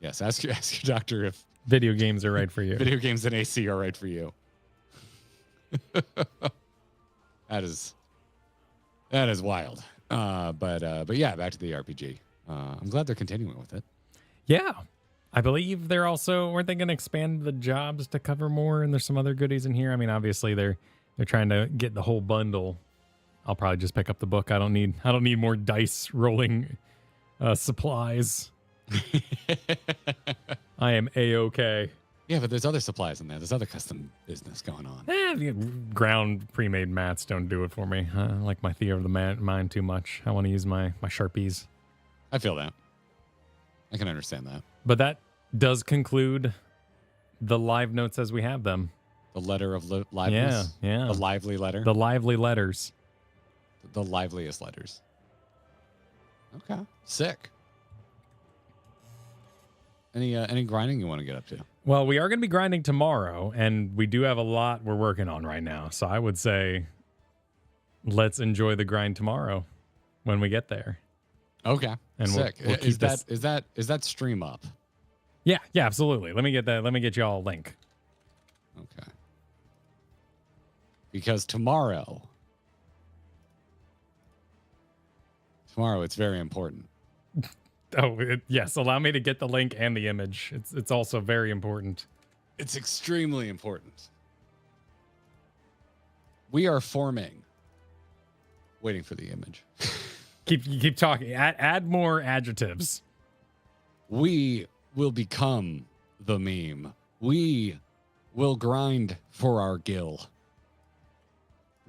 B: Yes, ask your doctor if
A: video games are right for you.
B: Video games and AC are right for you. That is wild. But yeah, back to the RPG. I'm glad they're continuing with it.
A: Yeah. I believe weren't they going to expand the jobs to cover more? And there's some other goodies in here. I mean, obviously they're trying to get the whole bundle. I'll probably just pick up the book. I don't need more dice rolling supplies. I am A-okay.
B: Yeah, but there's other supplies in there. There's other custom business going on.
A: Ground pre-made mats don't do it for me. I like my theater of the mind too much. I want to use my Sharpies.
B: I feel that. I can understand that.
A: But that does conclude the live notes as we have them.
B: The letter of liveness?
A: Yeah.
B: The lively letter?
A: The lively letters.
B: The liveliest letters. Okay. Sick. Any grinding you want to get up to?
A: Well, we are going to be grinding tomorrow, and we do have a lot we're working on right now. So I would say let's enjoy the grind tomorrow when we get there.
B: Okay.
A: And
B: sick.
A: We'll
B: is that stream up?
A: Yeah, absolutely. Let me get y'all a link.
B: Okay. Because tomorrow it's very important.
A: Yes, allow me to get the link and the image. It's also very important.
B: It's extremely important. We are forming. Waiting for the image.
A: Keep talking. Add more adjectives.
B: We will become the meme. We will grind for our gill.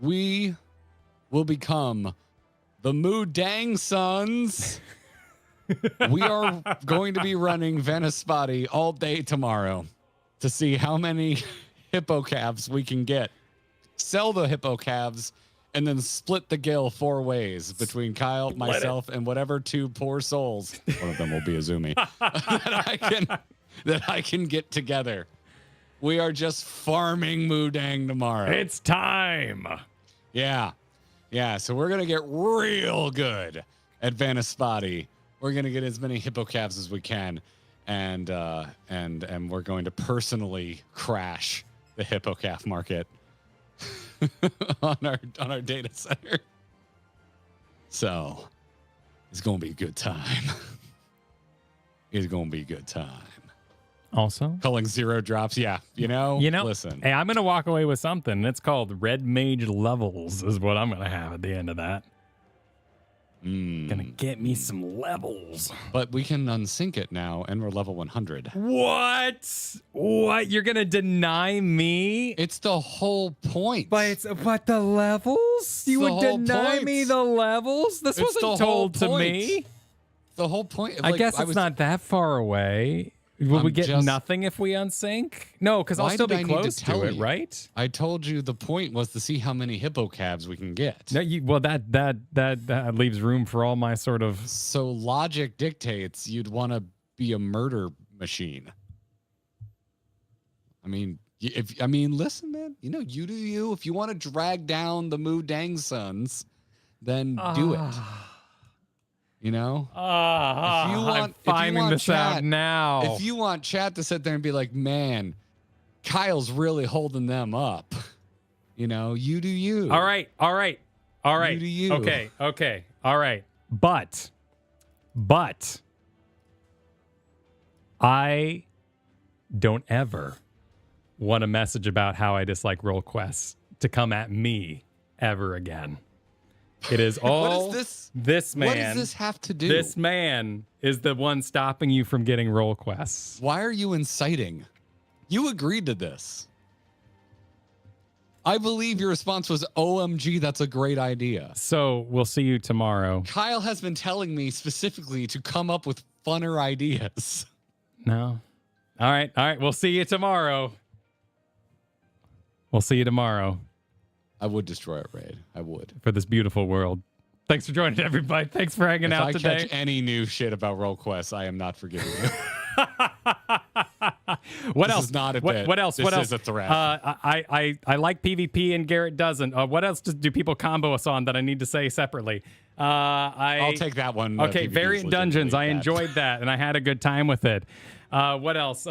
B: We will become the Moo Dang Sons. We are going to be running Venispati all day tomorrow to see how many hippo calves we can get. Sell the hippo calves and then split the gill 4 ways between Kyle, myself, and whatever 2 poor souls. One of them will be Azumi. that I can get together. We are just farming Moo Dang tomorrow.
A: It's time.
B: Yeah. Yeah. So we're going to get real good at Venispati. We're going to get as many hippo calves as we can. And we're going to personally crash the hippo calf market on our data center. So it's going to be a good time. It's going to be a good time.
A: Also,
B: Calling 0 drops. Yeah. You know, listen.
A: Hey, I'm going to walk away with something. It's called Red Mage Levels is what I'm going to have at the end of that. Gonna get me some levels.
B: But we can unsync it now, and we're level 100.
A: What? You're gonna deny me?
B: It's the whole point.
A: But the levels? You would deny me the levels? This wasn't told to me.
B: The whole point.
A: I guess it's not that far away. Will we get nothing if we unsync? No, because I'll still be close to it, right?
B: I told you the point was to see how many hippo calves we can get.
A: No, that leaves room for all my sort of.
B: So logic dictates you'd want to be a murder machine. I mean, listen, man. You do you. If you want to drag down the Moo Dang Sons, then do it. If you want,
A: I'm finding this out now.
B: If you want chat to sit there and be like, man, Kyle's really holding them up. You do you.
A: All right.
B: You do you.
A: Okay. All right. But I don't ever want a message about how I dislike roll quests to come at me ever again. It is all
B: what is
A: this man.
B: What does this have to do?
A: This man is the one stopping you from getting roll quests.
B: Why are you inciting? You agreed to this. I believe your response was, OMG, that's a great idea.
A: So we'll see you tomorrow.
B: Kyle has been telling me specifically to come up with funner ideas.
A: No. All right. We'll see you tomorrow.
B: I would destroy a raid. I would.
A: For this beautiful world. Thanks for joining, everybody. Thanks for hanging out today.
B: If I catch any new shit about roll quests, I am not forgiving you.
A: What
B: this
A: else?
B: Is not a bit.
A: What else?
B: This
A: what else?
B: Is a threat.
A: I like PvP and Garrett doesn't. What else do people combo us on that I need to say separately?
B: I'll take that one.
A: Okay, Variant Dungeons. I enjoyed that, and I had a good time with it. What else?